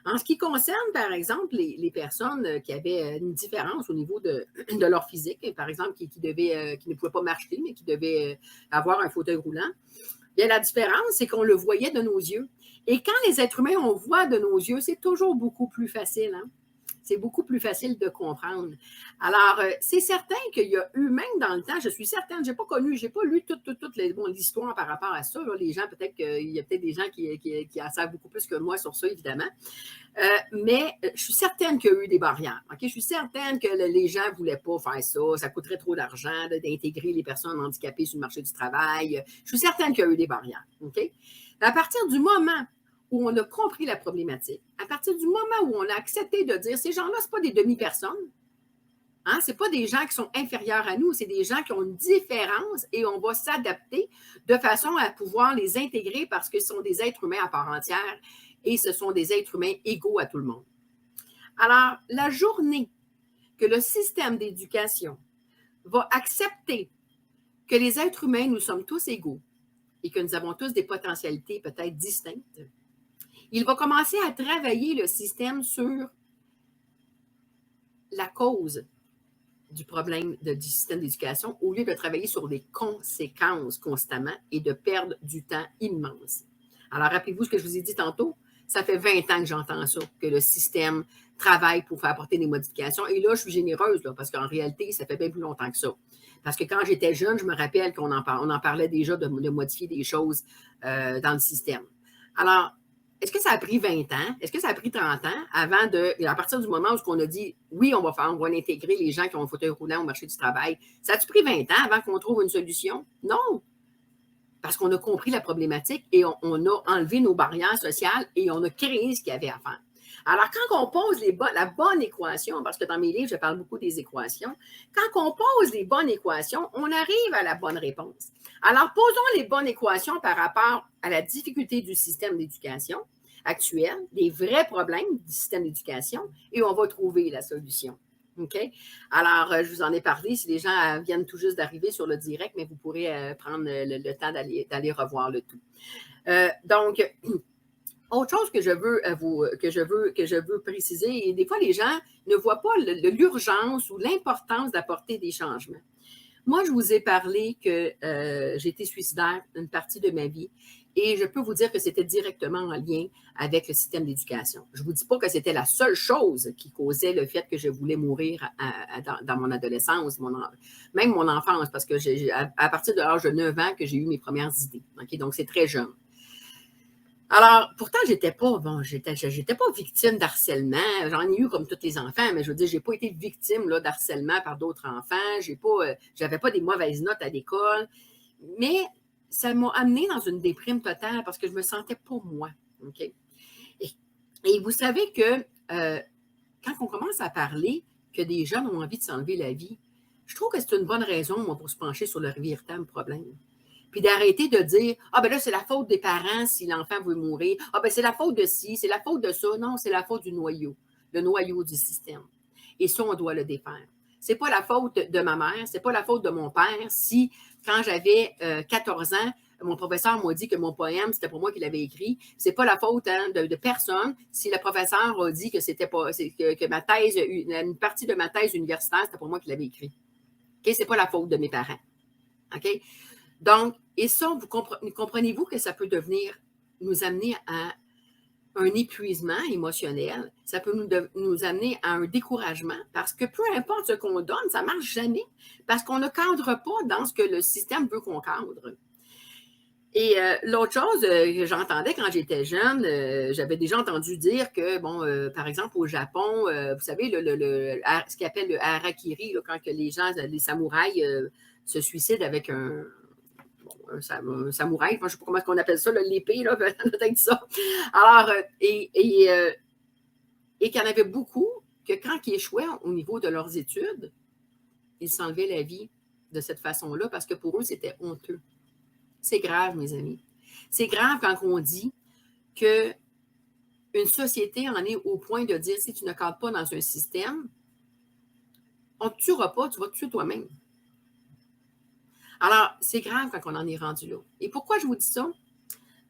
En ce qui concerne, par exemple, les personnes qui avaient une différence au niveau de leur physique, par exemple, qui ne pouvaient pas marcher, mais qui devaient avoir un fauteuil roulant, bien, la différence, c'est qu'on le voyait de nos yeux. Et quand les êtres humains, on voit de nos yeux, c'est toujours beaucoup plus facile, hein? C'est beaucoup plus facile de comprendre. Alors, c'est certain qu'il y a eu, même dans le temps, je suis certaine, je n'ai pas lu toute l'histoire par rapport à ça. Là. Les gens, peut-être qu'il y a peut-être des gens qui en savent beaucoup plus que moi sur ça, évidemment. Mais je suis certaine qu'il y a eu des barrières. Okay? Je suis certaine que les gens ne voulaient pas faire ça. Ça coûterait trop d'argent d'intégrer les personnes handicapées sur le marché du travail. Je suis certaine qu'il y a eu des barrières. Okay? À partir du moment où on a compris la problématique, à partir du moment où on a accepté de dire ces gens-là, ce ne sont pas des demi-personnes, hein, ce ne sont pas des gens qui sont inférieurs à nous, c'est des gens qui ont une différence et on va s'adapter de façon à pouvoir les intégrer parce que ce sont des êtres humains à part entière et ce sont des êtres humains égaux à tout le monde. Alors, la journée que le système d'éducation va accepter que les êtres humains, nous sommes tous égaux et que nous avons tous des potentialités peut-être distinctes, il va commencer à travailler le système sur la cause du problème du système d'éducation au lieu de travailler sur les conséquences constamment et de perdre du temps immense. Alors, rappelez-vous ce que je vous ai dit tantôt. Ça fait 20 ans que j'entends ça, que le système travaille pour faire apporter des modifications. Et là, je suis généreuse, là, parce qu'en réalité, ça fait bien plus longtemps que ça. Parce que quand j'étais jeune, je me rappelle qu'on en parlait déjà de modifier des choses dans le système. Alors, est-ce que ça a pris 20 ans? Est-ce que ça a pris 30 ans avant à partir du moment où on a dit, oui, on va intégrer les gens qui ont un fauteuil roulant au marché du travail, ça a-tu pris 20 ans avant qu'on trouve une solution? Non! Parce qu'on a compris la problématique et on a enlevé nos barrières sociales et on a créé ce qu'il y avait à faire. Alors, quand on pose la bonne équation, parce que dans mes livres, je parle beaucoup des équations, quand on pose les bonnes équations, on arrive à la bonne réponse. Alors, posons les bonnes équations par rapport à la difficulté du système d'éducation actuel, les vrais problèmes du système d'éducation, et on va trouver la solution. OK? Alors, je vous en ai parlé. Si les gens viennent tout juste d'arriver sur le direct, mais vous pourrez prendre le temps d'aller revoir le tout. Donc, autre chose que je veux préciser, et des fois, les gens ne voient pas l'urgence ou l'importance d'apporter des changements. Moi, je vous ai parlé que j'ai été suicidaire une partie de ma vie et je peux vous dire que c'était directement en lien avec le système d'éducation. Je ne vous dis pas que c'était la seule chose qui causait le fait que je voulais mourir dans mon adolescence, même mon enfance, parce que à partir de l'âge de 9 ans que j'ai eu mes premières idées. Okay? Donc, c'est très jeune. Alors, pourtant, j'étais pas victime d'harcèlement. J'en ai eu comme tous les enfants, mais je veux dire, j'ai pas été victime là, d'harcèlement par d'autres enfants. J'avais pas des mauvaises notes à l'école. Mais ça m'a amenée dans une déprime totale parce que je me sentais pas moi. Okay? Et vous savez que quand on commence à parler que des jeunes ont envie de s'enlever la vie, je trouve que c'est une bonne raison, moi, pour se pencher sur le véritable problème. Puis d'arrêter de dire « Ah, ben là, c'est la faute des parents si l'enfant veut mourir. Ah, ben c'est la faute de ci, c'est la faute de ça. » Non, c'est la faute du noyau, le noyau du système. Et ça, on doit le défaire. C'est pas la faute de ma mère, c'est pas la faute de mon père si, quand j'avais 14 ans, mon professeur m'a dit que mon poème, c'était pour moi qu'il l'avait écrit. C'est pas la faute de personne si le professeur a dit que c'était pas que ma thèse, une partie de ma thèse universitaire, c'était pour moi qu'il l'avait écrit. OK? C'est pas la faute de mes parents. OK? Donc, et ça, comprenez-vous que ça peut nous amener à un épuisement émotionnel, ça peut nous amener à un découragement parce que peu importe ce qu'on donne, ça ne marche jamais parce qu'on ne cadre pas dans ce que le système veut qu'on cadre. Et l'autre chose que j'entendais quand j'étais jeune, j'avais déjà entendu dire que, bon, par exemple, au Japon, vous savez, ce qu'ils appelle le harakiri, là, quand que les samouraïs se suicident avec un samouraï, je ne sais pas comment on appelle ça, l'épée, là, peut-être ça. Alors, et qu'il y en avait beaucoup que quand ils échouaient au niveau de leurs études, ils s'enlevaient la vie de cette façon-là parce que pour eux, c'était honteux. C'est grave, mes amis. C'est grave quand on dit qu'une société en est au point de dire si tu ne cadres pas dans un système, on ne te tuera pas, tu vas te tuer toi-même. Alors, c'est grave quand on en est rendu là. Et pourquoi je vous dis ça?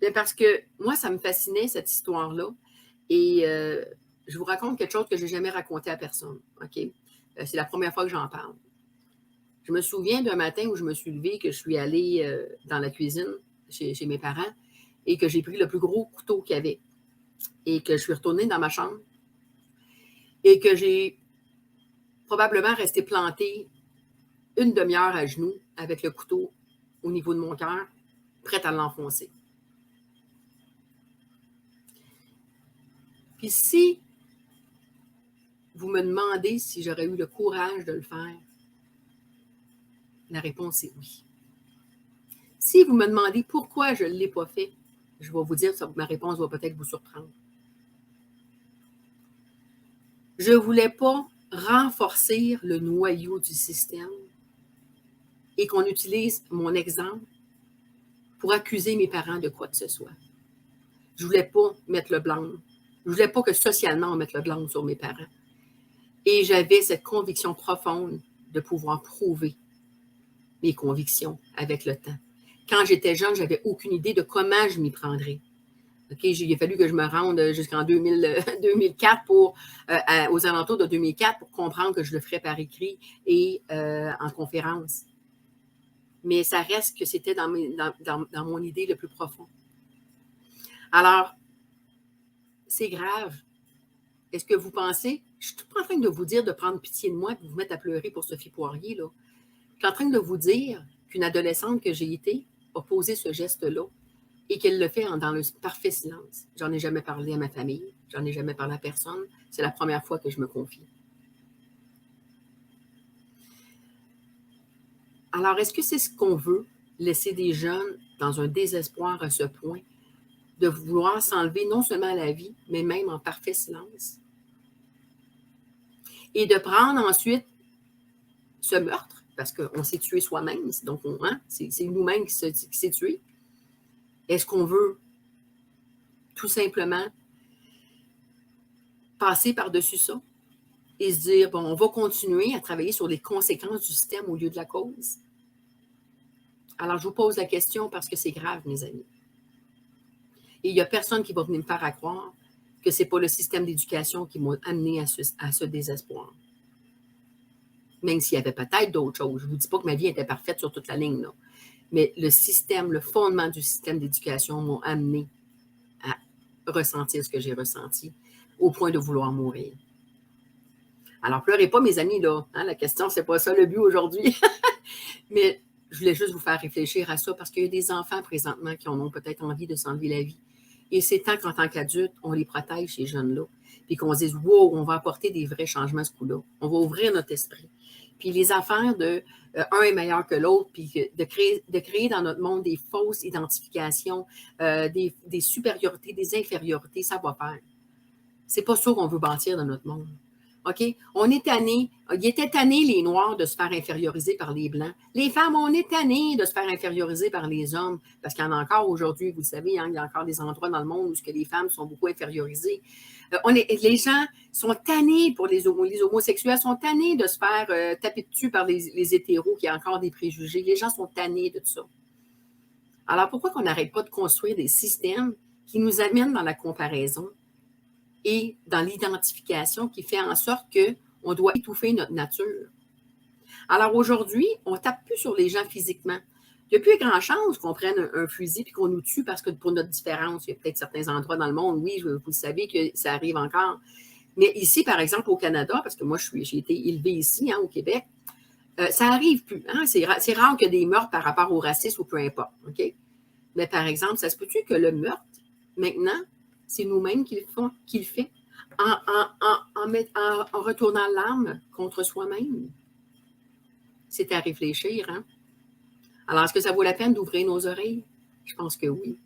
Bien parce que moi, ça me fascinait, cette histoire-là. Et je vous raconte quelque chose que je n'ai jamais raconté à personne. OK? C'est la première fois que j'en parle. Je me souviens d'un matin où je me suis levée, que je suis allée dans la cuisine chez mes parents et que j'ai pris le plus gros couteau qu'il y avait et que je suis retournée dans ma chambre et que j'ai probablement resté plantée une demi-heure à genoux avec le couteau au niveau de mon cœur, prête à l'enfoncer. Puis si vous me demandez si j'aurais eu le courage de le faire, la réponse est oui. Si vous me demandez pourquoi je ne l'ai pas fait, je vais vous dire, ma réponse va peut-être vous surprendre. Je ne voulais pas renforcer le noyau du système et qu'on utilise mon exemple pour accuser mes parents de quoi que ce soit. Je ne voulais pas mettre le blanc. Je ne voulais pas que socialement on mette le blanc sur mes parents. Et j'avais cette conviction profonde de pouvoir prouver mes convictions avec le temps. Quand j'étais jeune, je n'avais aucune idée de comment je m'y prendrais. OK, il a fallu que je me rende jusqu'en 2004 aux alentours de 2004 pour comprendre que je le ferais par écrit et en conférence. Mais ça reste que c'était dans mon idée le plus profond. Alors, c'est grave. Est-ce que vous pensez, je ne suis pas en train de vous dire de prendre pitié de moi et de vous mettre à pleurer pour Sophie Poirier, là. Je suis en train de vous dire qu'une adolescente que j'ai été a posé ce geste-là et qu'elle le fait dans le parfait silence. J'en ai jamais parlé à ma famille, j'en ai jamais parlé à personne. C'est la première fois que je me confie. Alors, est-ce que c'est ce qu'on veut, laisser des jeunes dans un désespoir à ce point, de vouloir s'enlever non seulement la vie, mais même en parfait silence? Et de prendre ensuite ce meurtre, parce qu'on s'est tué soi-même, donc c'est nous-mêmes qui s'est tué. Est-ce qu'on veut tout simplement passer par-dessus ça et se dire, bon, on va continuer à travailler sur les conséquences du système au lieu de la cause? Alors, je vous pose la question parce que c'est grave, mes amis. Et il n'y a personne qui va venir me faire à croire que ce n'est pas le système d'éducation qui m'a amené à ce désespoir. Même s'il y avait peut-être d'autres choses. Je ne vous dis pas que ma vie était parfaite sur toute la ligne, là. Mais le système, le fondement du système d'éducation m'a amené à ressentir ce que j'ai ressenti au point de vouloir mourir. Alors, pleurez pas, mes amis, là. La question, c'est pas ça le but aujourd'hui. Mais je voulais juste vous faire réfléchir à ça parce qu'il y a des enfants présentement qui en ont peut-être envie de s'enlever la vie. Et c'est temps qu'en tant qu'adultes, on les protège, ces jeunes-là. Puis qu'on se dise, wow, on va apporter des vrais changements à ce coup-là. On va ouvrir notre esprit. Puis les affaires de un est meilleur que l'autre, puis de créer dans notre monde des fausses identifications, des supériorités, des infériorités, ça va faire. C'est pas ça qu'on veut bâtir dans notre monde. OK? On est tanné. Il était tanné, les Noirs, de se faire inférioriser par les Blancs. Les femmes, on est tanné de se faire inférioriser par les hommes. Parce qu'il y en a encore aujourd'hui, vous le savez, il y a encore des endroits dans le monde où les femmes sont beaucoup infériorisées. Les gens sont tannés pour les homosexuels sont tannés de se faire taper dessus par les hétéros, qui ont encore des préjugés. Les gens sont tannés de tout ça. Alors, pourquoi qu'on n'arrête pas de construire des systèmes qui nous amènent dans la comparaison et dans l'identification qui fait en sorte qu'on doit étouffer notre nature? Alors aujourd'hui, on ne tape plus sur les gens physiquement. Il n'y a plus grand chance qu'on prenne un fusil et qu'on nous tue parce que pour notre différence, il y a peut-être certains endroits dans le monde, oui, vous savez que ça arrive encore. Mais ici, par exemple, au Canada, parce que moi, j'ai été élevée ici, au Québec, ça n'arrive plus. C'est rare qu'il y ait des meurtres par rapport au racisme ou peu importe. OK? Mais par exemple, ça se peut-tu que le meurtre, maintenant, c'est nous-mêmes qui le fait en retournant l'arme contre soi-même? C'est à réfléchir, hein? Alors, est-ce que ça vaut la peine d'ouvrir nos oreilles? Je pense que oui.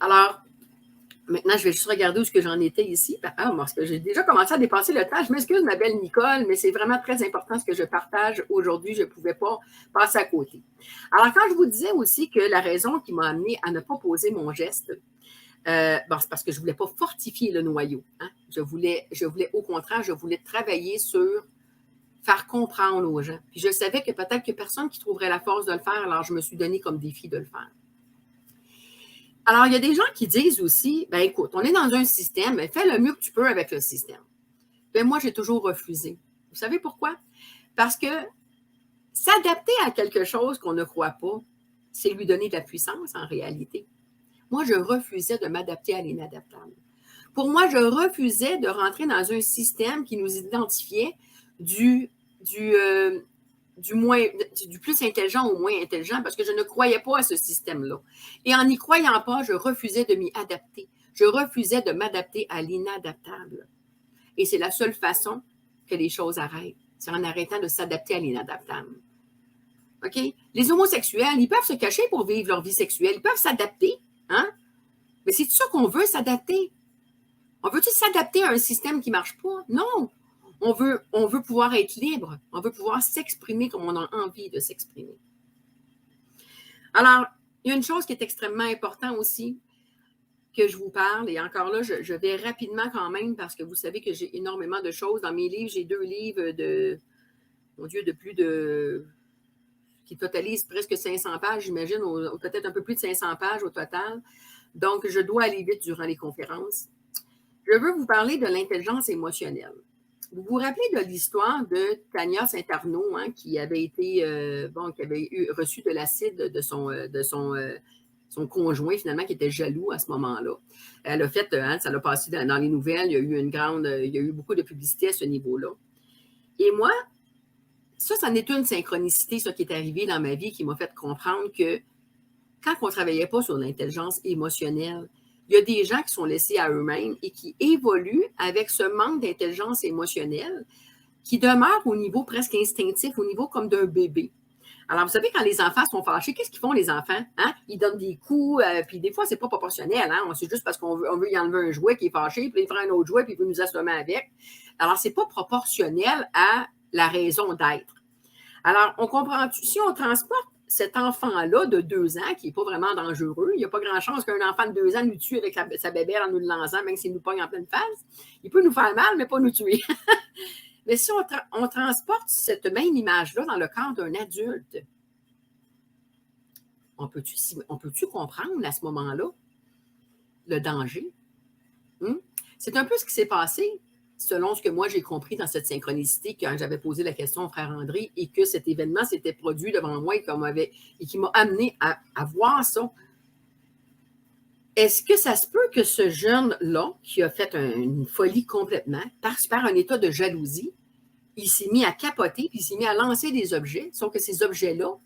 Alors, maintenant, je vais juste regarder où est-ce que j'en étais ici. Parce que j'ai déjà commencé à dépasser le temps. Je m'excuse, ma belle Nicole, mais c'est vraiment très important ce que je partage aujourd'hui. Je ne pouvais pas passer à côté. Alors, quand je vous disais aussi que la raison qui m'a amenée à ne pas poser mon geste, c'est parce que je ne voulais pas fortifier le noyau. Je voulais, au contraire, je voulais travailler sur faire comprendre aux gens. Puis je savais que peut-être qu'il n'y a personne qui trouverait la force de le faire, alors je me suis donné comme défi de le faire. Alors, il y a des gens qui disent aussi, ben écoute, on est dans un système, mais fais le mieux que tu peux avec le système. Ben moi, j'ai toujours refusé. Vous savez pourquoi? Parce que s'adapter à quelque chose qu'on ne croit pas, c'est lui donner de la puissance en réalité. Moi, je refusais de m'adapter à l'inadaptable. Pour moi, je refusais de rentrer dans un système qui nous identifiait du plus intelligent au moins intelligent parce que je ne croyais pas à ce système-là. Et en n'y croyant pas, je refusais de m'y adapter. Je refusais de m'adapter à l'inadaptable. Et c'est la seule façon que les choses arrêtent. C'est en arrêtant de s'adapter à l'inadaptable. OK? Les homosexuels, ils peuvent se cacher pour vivre leur vie sexuelle. Ils peuvent s'adapter. Mais c'est ça qu'on veut, s'adapter. On veut-tu s'adapter à un système qui ne marche pas? Non. On veut pouvoir être libre. On veut pouvoir s'exprimer comme on a envie de s'exprimer. Alors, il y a une chose qui est extrêmement importante aussi que je vous parle, et encore là, je vais rapidement quand même parce que vous savez que j'ai énormément de choses. Dans mes livres, j'ai 2 livres de plus de qui totalise presque 500 pages, j'imagine, peut-être un peu plus de 500 pages au total. Donc, je dois aller vite durant les conférences. Je veux vous parler de l'intelligence émotionnelle. Vous vous rappelez de l'histoire de Tania Saint-Arnaud, hein, qui avait été, qui avait reçu de l'acide de son conjoint, finalement, qui était jaloux à ce moment-là. Elle a fait, ça l'a passé dans les nouvelles, il y a eu beaucoup de publicité à ce niveau-là. Et moi, ça en est une synchronicité, ça qui est arrivé dans ma vie, qui m'a fait comprendre que quand on ne travaillait pas sur l'intelligence émotionnelle, il y a des gens qui sont laissés à eux-mêmes et qui évoluent avec ce manque d'intelligence émotionnelle qui demeure au niveau presque instinctif, au niveau comme d'un bébé. Alors, vous savez, quand les enfants sont fâchés, qu'est-ce qu'ils font, les enfants? Hein? Ils donnent des coups, puis des fois, c'est pas proportionnel. Hein? C'est juste parce qu'on veut y enlever un jouet qui est fâché, puis il prend un autre jouet, puis il veut nous assommer avec. Alors, c'est pas proportionnel à la raison d'être. Alors, on comprend, si on transporte cet enfant-là de 2 ans, qui n'est pas vraiment dangereux, il n'y a pas grand chance qu'un enfant de 2 ans nous tue avec sa bébelle en nous le lançant, même s'il nous pogne en pleine face. Il peut nous faire mal, mais pas nous tuer. Mais si on transporte cette même image-là dans le corps d'un adulte, on peut-tu comprendre à ce moment-là le danger? C'est un peu ce qui s'est passé, selon ce que moi j'ai compris dans cette synchronicité, quand j'avais posé la question au frère André et que cet événement s'était produit devant moi et qui m'a amené à voir ça. Est-ce que ça se peut que ce jeune-là, qui a fait une folie complètement, par un état de jalousie, il s'est mis à capoter, puis il s'est mis à lancer des objets, sauf que ces objets-là,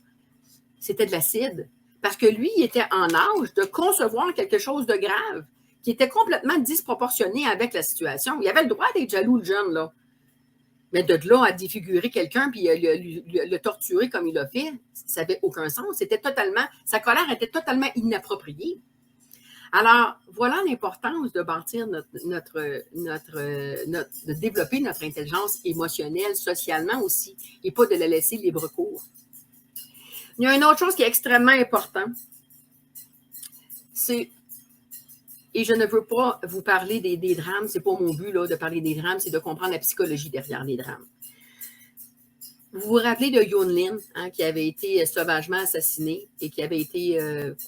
c'était de l'acide. Parce que lui, il était en âge de concevoir quelque chose de grave, qui était complètement disproportionné avec la situation. Il avait le droit d'être jaloux, le jeune, là. Mais de là à défigurer quelqu'un, puis le torturer comme il l'a fait, ça n'avait aucun sens. Sa colère était totalement inappropriée. Alors, voilà l'importance de bâtir de développer notre intelligence émotionnelle, socialement aussi, et pas de la laisser libre cours. Il y a une autre chose qui est extrêmement importante, et je ne veux pas vous parler des drames, c'est pas mon but là, de parler des drames, c'est de comprendre la psychologie derrière les drames. Vous vous rappelez de Yun Lin, hein, qui avait été sauvagement assassiné et qui avait été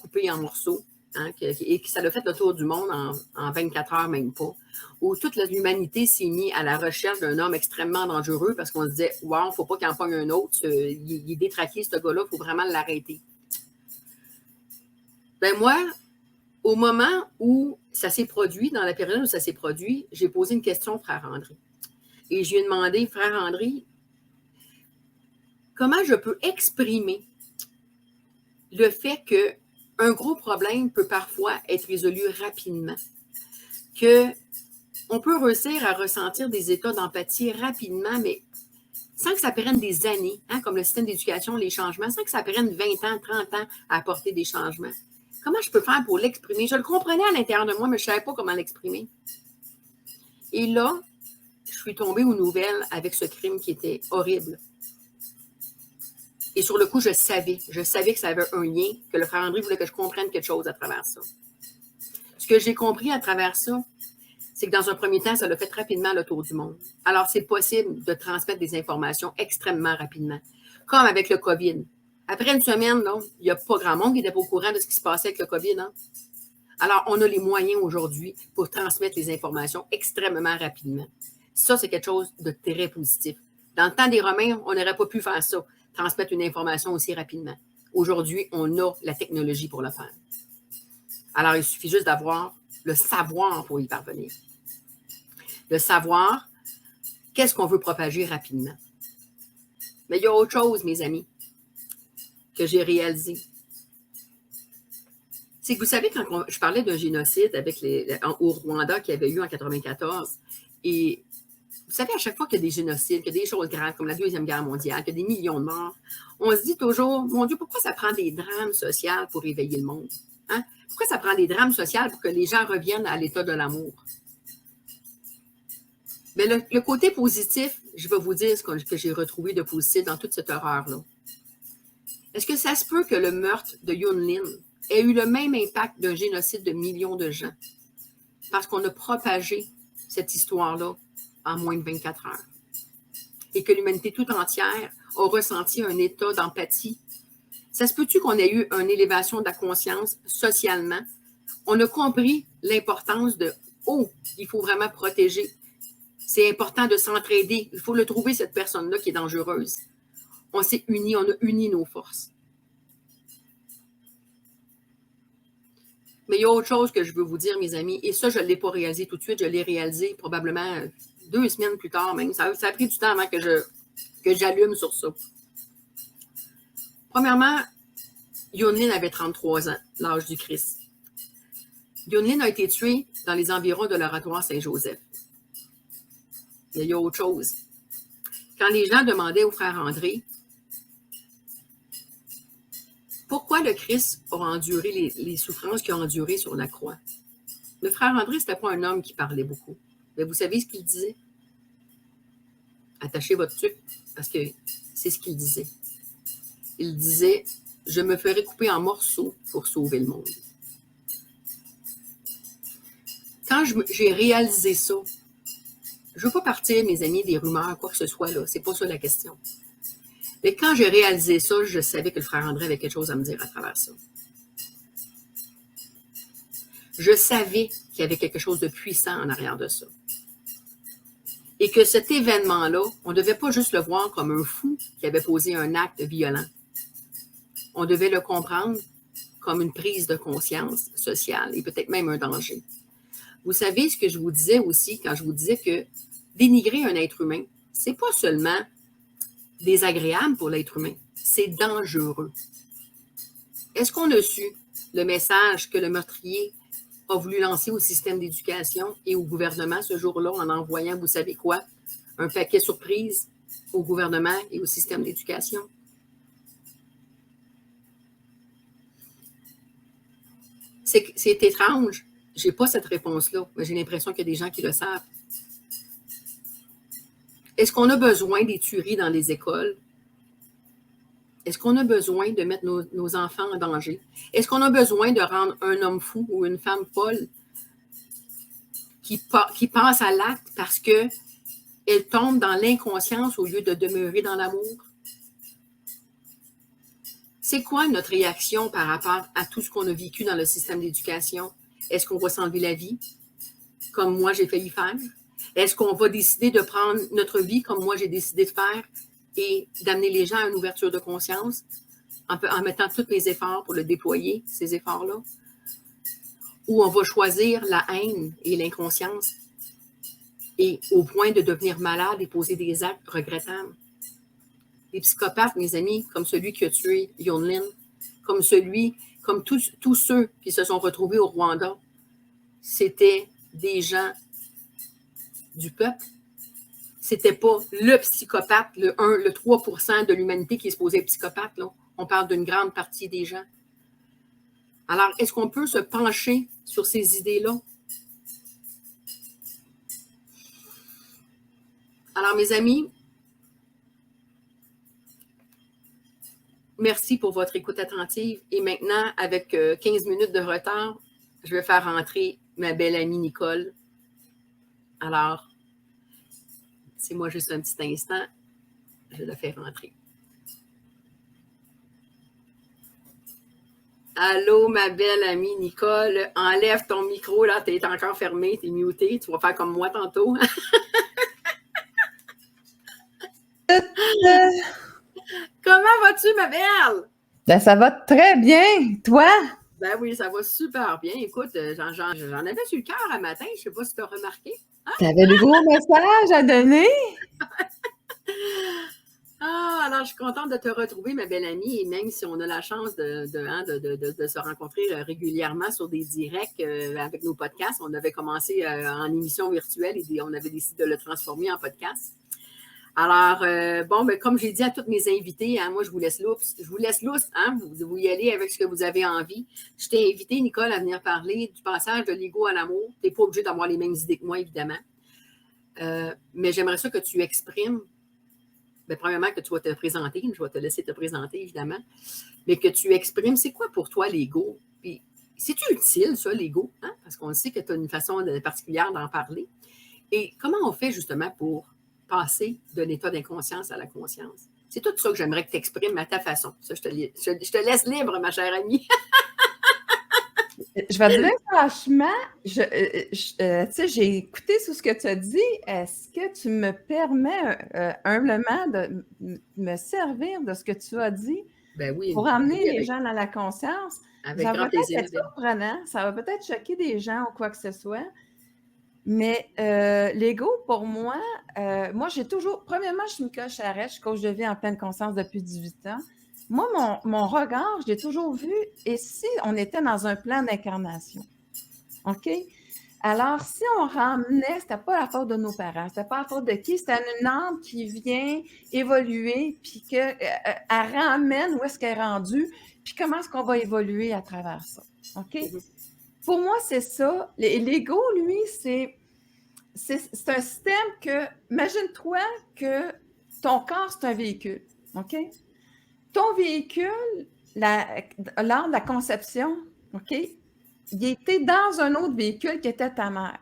coupé en morceaux. Hein, et ça l'a fait le tour du monde en 24 heures, même pas, où toute l'humanité s'est mise à la recherche d'un homme extrêmement dangereux parce qu'on se disait « Wow, il ne faut pas qu'il en pogne un autre, il est détraqué, ce gars-là, il faut vraiment l'arrêter. » Ben moi, au moment où ça s'est produit, dans la période où ça s'est produit, j'ai posé une question au frère André. Et je lui ai demandé « Frère André, comment je peux exprimer le fait que un gros problème peut parfois être résolu rapidement, qu'on peut réussir à ressentir des états d'empathie rapidement, mais sans que ça prenne des années, hein, comme le système d'éducation, les changements, sans que ça prenne 20 ans, 30 ans à apporter des changements. Comment je peux faire pour l'exprimer? Je le comprenais à l'intérieur de moi, mais je ne savais pas comment l'exprimer. Et là, je suis tombée aux nouvelles avec ce crime qui était horrible. Et sur le coup, je savais que ça avait un lien, que le frère André voulait que je comprenne quelque chose à travers ça. Ce que j'ai compris à travers ça, c'est que dans un premier temps, ça l'a fait rapidement le tour du monde. Alors, c'est possible de transmettre des informations extrêmement rapidement, comme avec le COVID. Après une semaine, là, il n'y a pas grand monde qui n'était pas au courant de ce qui se passait avec le COVID. Hein? Alors, on a les moyens aujourd'hui pour transmettre les informations extrêmement rapidement. Ça, c'est quelque chose de très positif. Dans le temps des Romains, on n'aurait pas pu faire ça, transmettre une information aussi rapidement. Aujourd'hui, on a la technologie pour le faire. Alors, il suffit juste d'avoir le savoir pour y parvenir. Le savoir, qu'est-ce qu'on veut propager rapidement. Mais il y a autre chose, mes amis, que j'ai réalisé. C'est que vous savez, quand je parlais d'un génocide au Rwanda qu'il y avait eu en 1994, et vous savez, à chaque fois qu'il y a des génocides, qu'il y a des choses graves comme la Deuxième Guerre mondiale, qu'il y a des millions de morts, on se dit toujours, mon Dieu, pourquoi ça prend des drames sociaux pour éveiller le monde? Hein? Pourquoi ça prend des drames sociaux pour que les gens reviennent à l'état de l'amour? Mais le côté positif, je vais vous dire ce que j'ai retrouvé de positif dans toute cette horreur-là. Est-ce que ça se peut que le meurtre de Yun Lin ait eu le même impact d'un génocide de millions de gens? Parce qu'on a propagé cette histoire-là en moins de 24 heures. Et que l'humanité tout entière a ressenti un état d'empathie Ça se peut-tu qu'on ait eu une élévation de la conscience socialement? On a compris l'importance de « Oh, il faut vraiment protéger. C'est important de s'entraider. Il faut le trouver, cette personne-là qui est dangereuse. » On s'est unis, on a uni nos forces. Mais il y a autre chose que je veux vous dire, mes amis, et ça, je ne l'ai pas réalisé tout de suite, je l'ai réalisé probablement 2 semaines plus tard même. Ça a pris du temps avant que j'allume sur ça. Premièrement, Yunlin avait 33 ans, l'âge du Christ. Yunlin a été tué dans les environs de l'oratoire Saint-Joseph. Il y a autre chose. Quand les gens demandaient au frère André pourquoi le Christ a enduré les souffrances qu'il a endurées sur la croix, le frère André, ce n'était pas un homme qui parlait beaucoup. Mais vous savez ce qu'il disait? Attachez votre tuque, parce que c'est ce qu'il disait. Il disait, je me ferai couper en morceaux pour sauver le monde. Quand j'ai réalisé ça, je ne veux pas partir, mes amis, des rumeurs, quoi que ce soit, là. C'est pas ça la question. Mais quand j'ai réalisé ça, je savais que le frère André avait quelque chose à me dire à travers ça. Je savais qu'il y avait quelque chose de puissant en arrière de ça. Et que cet événement-là, on ne devait pas juste le voir comme un fou qui avait posé un acte violent. On devait le comprendre comme une prise de conscience sociale et peut-être même un danger. Vous savez ce que je vous disais aussi quand je vous disais que dénigrer un être humain, c'est pas seulement désagréable pour l'être humain, c'est dangereux. Est-ce qu'on a su le message que le meurtrier a voulu lancer au système d'éducation et au gouvernement ce jour-là en envoyant, vous savez quoi, un paquet surprise au gouvernement et au système d'éducation? C'est étrange. Je n'ai pas cette réponse-là, mais j'ai l'impression qu'il y a des gens qui le savent. Est-ce qu'on a besoin des tueries dans les écoles? Est-ce qu'on a besoin de mettre nos enfants en danger? Est-ce qu'on a besoin de rendre un homme fou ou une femme folle qui passe à l'acte parce qu'elle tombe dans l'inconscience au lieu de demeurer dans l'amour? C'est quoi notre réaction par rapport à tout ce qu'on a vécu dans le système d'éducation? Est-ce qu'on va s'enlever la vie, comme moi j'ai failli faire? Est-ce qu'on va décider de prendre notre vie, comme moi j'ai décidé de faire, et d'amener les gens à une ouverture de conscience en mettant tous mes efforts pour le déployer, ces efforts-là? Ou on va choisir la haine et l'inconscience et au point de devenir malade et poser des actes regrettables? Les psychopathes, mes amis, comme celui qui a tué Yunlin, comme tous ceux qui se sont retrouvés au Rwanda, c'était des gens du peuple. C'était pas le psychopathe, le 3% de l'humanité qui est supposé être psychopathe. Là. On parle d'une grande partie des gens. Alors, est-ce qu'on peut se pencher sur ces idées-là? Alors, mes amis, merci pour votre écoute attentive. Et maintenant, avec 15 minutes de retard, je vais faire rentrer ma belle amie Nicole. Alors, c'est moi juste un petit instant, je la fais rentrer. Allô, ma belle amie Nicole. Enlève ton micro, là, t'es encore fermé, t'es muté. Tu vas faire comme moi tantôt. Comment vas-tu, ma belle?
Ben, ça va très bien. Toi?
Ben oui, ça va super bien. Écoute, j'en avais sur le cœur un matin. Je ne sais pas si tu as remarqué.
Hein? Tu avais des gros messages à donner?
Alors, je suis contente de te retrouver, ma belle amie. Et même si on a la chance de se rencontrer régulièrement sur des directs avec nos podcasts, on avait commencé en émission virtuelle et on avait décidé de le transformer en podcast. Alors, comme j'ai dit à toutes mes invités, hein, moi, je vous laisse lousse, hein, vous y allez avec ce que vous avez envie. Je t'ai invité, Nicole, à venir parler du passage de l'ego à l'amour. Tu n'es pas obligé d'avoir les mêmes idées que moi, évidemment. Mais j'aimerais ça que tu exprimes, premièrement, que tu vas te présenter, je vais te laisser te présenter, évidemment, mais que tu exprimes, c'est quoi pour toi l'ego? Puis, c'est-tu utile, ça, l'ego? Hein? Parce qu'on sait que tu as une façon particulière d'en parler. Et comment on fait, justement, pour passer de l'état d'inconscience à la conscience? C'est tout ça que j'aimerais que tu exprimes à ta façon. Ça, je te laisse libre, ma chère amie.
Je vais te dire franchement, tu sais, j'ai écouté tout ce que tu as dit. Est-ce que tu me permets humblement de me servir de ce que tu as dit
Ben oui,
pour amener les
avec,
gens dans la conscience?
avec
Ça
grand
va peut-être
plaisir.
être surprenant, ça va peut-être choquer des gens ou quoi que ce soit, mais l'ego, pour moi, j'ai toujours, premièrement, je suis Mika Charette, je suis coach de vie en pleine conscience depuis 18 ans. Moi, mon regard, je l'ai toujours vu, et si on était dans un plan d'incarnation, OK? Alors, si on ramenait, c'était pas la faute de nos parents, c'était pas la faute de qui, c'était une âme qui vient évoluer, puis qu'elle ramène où est-ce qu'elle est rendue, puis comment est-ce qu'on va évoluer à travers ça, OK? Pour moi, c'est ça. L'ego, lui, c'est un système que, imagine-toi que ton corps, c'est un véhicule, OK? Ton véhicule, lors de la conception, OK, il était dans un autre véhicule qui était ta mère.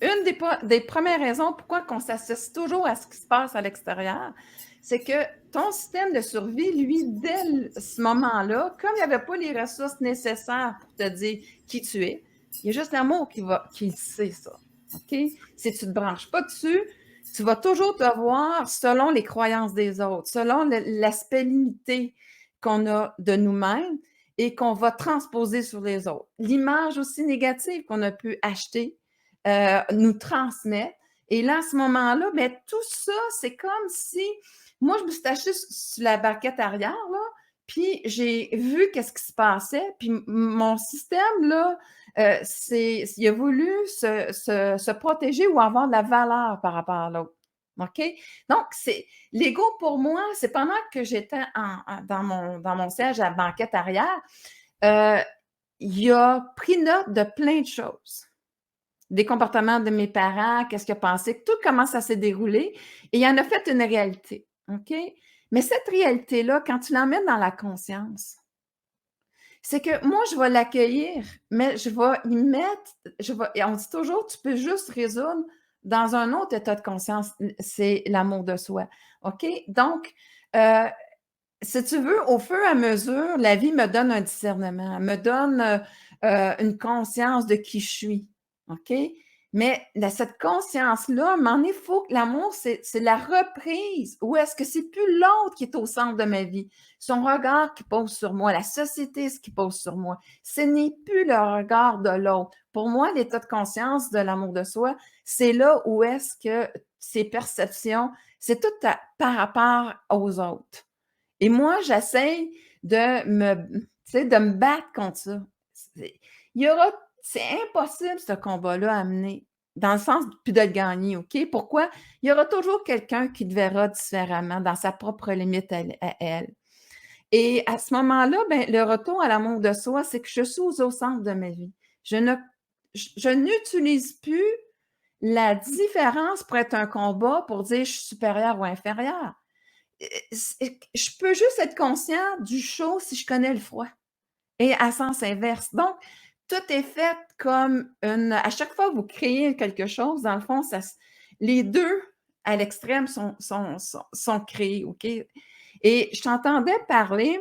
Une des premières raisons pourquoi on s'associe toujours à ce qui se passe à l'extérieur, c'est que ton système de survie, lui, dès ce moment-là, comme il n'y avait pas les ressources nécessaires pour te dire qui tu es, il y a juste l'amour qui sait ça. OK? Si tu ne te branches pas dessus, tu vas toujours te voir selon les croyances des autres, selon l'aspect limité qu'on a de nous-mêmes et qu'on va transposer sur les autres. L'image aussi négative qu'on a pu acheter nous transmettre. Et là, à ce moment-là, bien, tout ça, c'est comme si moi, je me suis attachée sur la banquette arrière, là, puis j'ai vu qu'est-ce qui se passait, puis mon système, là, il a voulu se protéger ou avoir de la valeur par rapport à l'autre. OK? Donc, l'ego, pour moi, c'est pendant que j'étais dans mon siège à la banquette arrière, il a pris note de plein de choses. Des comportements de mes parents, qu'est-ce qu'il a pensé, tout comment ça s'est déroulé, et il en a fait une réalité, OK? Mais cette réalité-là, quand tu l'emmènes dans la conscience, c'est que moi, je vais l'accueillir, mais je vais y mettre, et on dit toujours, tu peux juste résoudre dans un autre état de conscience, c'est l'amour de soi, OK? Donc, si tu veux, au fur et à mesure, la vie me donne un discernement, me donne une conscience de qui je suis, OK? Mais cette conscience-là, il faut que l'amour, c'est la reprise. Ou est-ce que c'est plus l'autre qui est au centre de ma vie? Son regard qui pose sur moi, la société, ce qui pose sur moi. Ce n'est plus le regard de l'autre. Pour moi, l'état de conscience de l'amour de soi, c'est là où est-ce que ces perceptions, c'est tout par rapport aux autres. Et moi, j'essaie de me battre contre ça. C'est impossible, ce combat-là, à mener, dans le sens, puis de le gagner, OK? Pourquoi? Il y aura toujours quelqu'un qui te verra différemment, dans sa propre limite à elle. Et à ce moment-là, ben, le retour à l'amour de soi, c'est que je suis au centre de ma vie. Je n'utilise plus la différence pour être un combat, pour dire je suis supérieur ou inférieur. Je peux juste être conscient du chaud si je connais le froid. Et à sens inverse. Donc, tout est fait comme à chaque fois que vous créez quelque chose, dans le fond, les deux à l'extrême sont créés, OK? Et je t'entendais parler,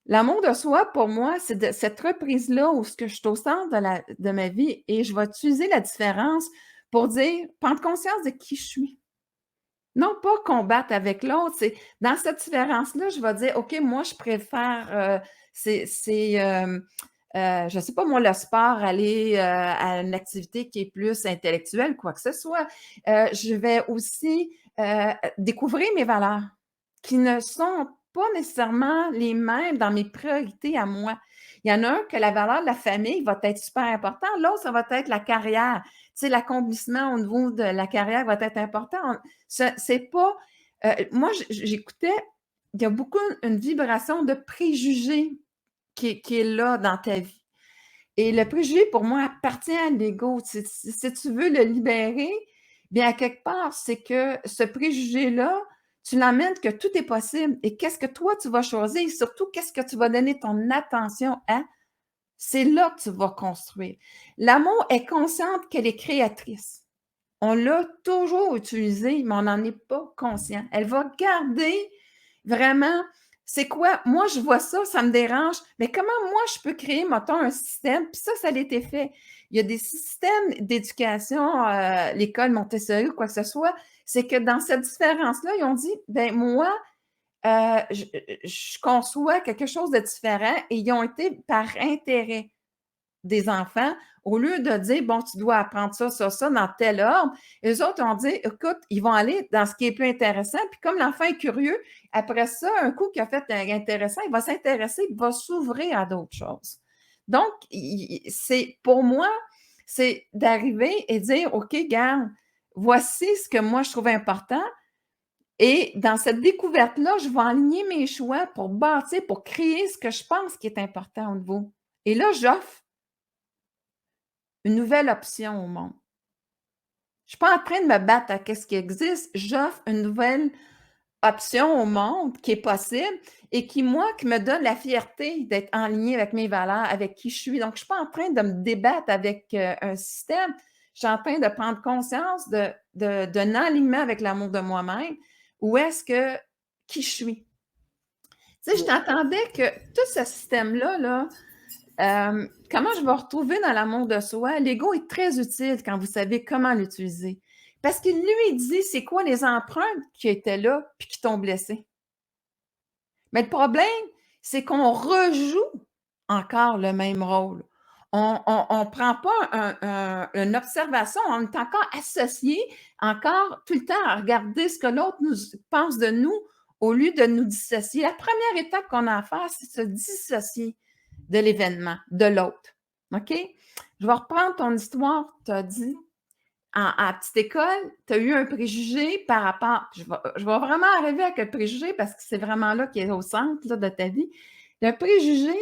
l'amour de soi, pour moi, c'est cette reprise-là où je suis au centre de ma vie et je vais utiliser la différence pour dire, prendre conscience de qui je suis. Non pas combattre avec l'autre, c'est dans cette différence-là, je vais dire: «OK, moi, je préfère, je sais pas moi, le sport, aller, à une activité qui est plus intellectuelle, quoi que ce soit». Je vais aussi, découvrir mes valeurs qui ne sont pas nécessairement les mêmes dans mes priorités à moi. Il y en a un que la valeur de la famille va être super important, l'autre, ça va être la carrière. Tu sais, l'accomplissement au niveau de la carrière va être important. C'est pas. Moi, j'écoutais, il y a beaucoup une vibration de préjugés qui est là dans ta vie. Et le préjugé, pour moi, appartient à l'ego. Si tu veux le libérer, bien, à quelque part, c'est que ce préjugé-là, tu l'emmènes que tout est possible. Et qu'est-ce que toi, tu vas choisir? Et surtout, qu'est-ce que tu vas donner ton attention à? C'est là que tu vas construire. L'amour est consciente qu'elle est créatrice. On l'a toujours utilisé, mais on n'en est pas conscient. Elle va garder Vraiment, c'est quoi? Moi, je vois ça, ça me dérange, mais comment moi, je peux créer, mettons, un système? Puis ça a été fait. Il y a des systèmes d'éducation, l'école Montessori ou quoi que ce soit, c'est que dans cette différence-là, ils ont dit, ben moi, je conçois quelque chose de différent et ils ont été par intérêt des enfants, au lieu de dire, bon, tu dois apprendre ça dans tel ordre, les autres ont dit, écoute, ils vont aller dans ce qui est plus intéressant, puis comme l'enfant est curieux, après ça, un coup qu'il a fait intéressant, il va s'intéresser, il va s'ouvrir à d'autres choses. Donc, c'est pour moi, c'est d'arriver et dire, OK, garde, voici ce que moi je trouve important, et dans cette découverte-là, je vais aligner mes choix pour bâtir, pour créer ce que je pense qui est important au niveau. Et là, j'offre une nouvelle option au monde. Je ne suis pas en train de me battre à ce qui existe, j'offre une nouvelle option au monde qui est possible et qui, moi, qui me donne la fierté d'être en ligne avec mes valeurs, avec qui je suis. Donc, je ne suis pas en train de me débattre avec un système. Je suis en train de prendre conscience d'un alignement avec l'amour de moi-même. Où est-ce que, qui je suis? Tu sais, je t'entendais que tout ce système-là, là, comment je vais retrouver dans l'amour de soi? L'ego est très utile quand vous savez comment l'utiliser. Parce qu'il lui dit c'est quoi les empreintes qui étaient là puis qui t'ont blessé. Mais le problème, c'est qu'on rejoue encore le même rôle. On ne prend pas une observation, on est encore associé, encore tout le temps à regarder ce que l'autre nous pense de nous au lieu de nous dissocier. La première étape qu'on a à faire, c'est de se dissocier de l'événement, de l'autre. OK? Je vais reprendre ton histoire. Tu as dit, à petite école, tu as eu un préjugé par rapport. Je vais vraiment arriver avec un préjugé parce que c'est vraiment là qui est au centre là, de ta vie. Un préjugé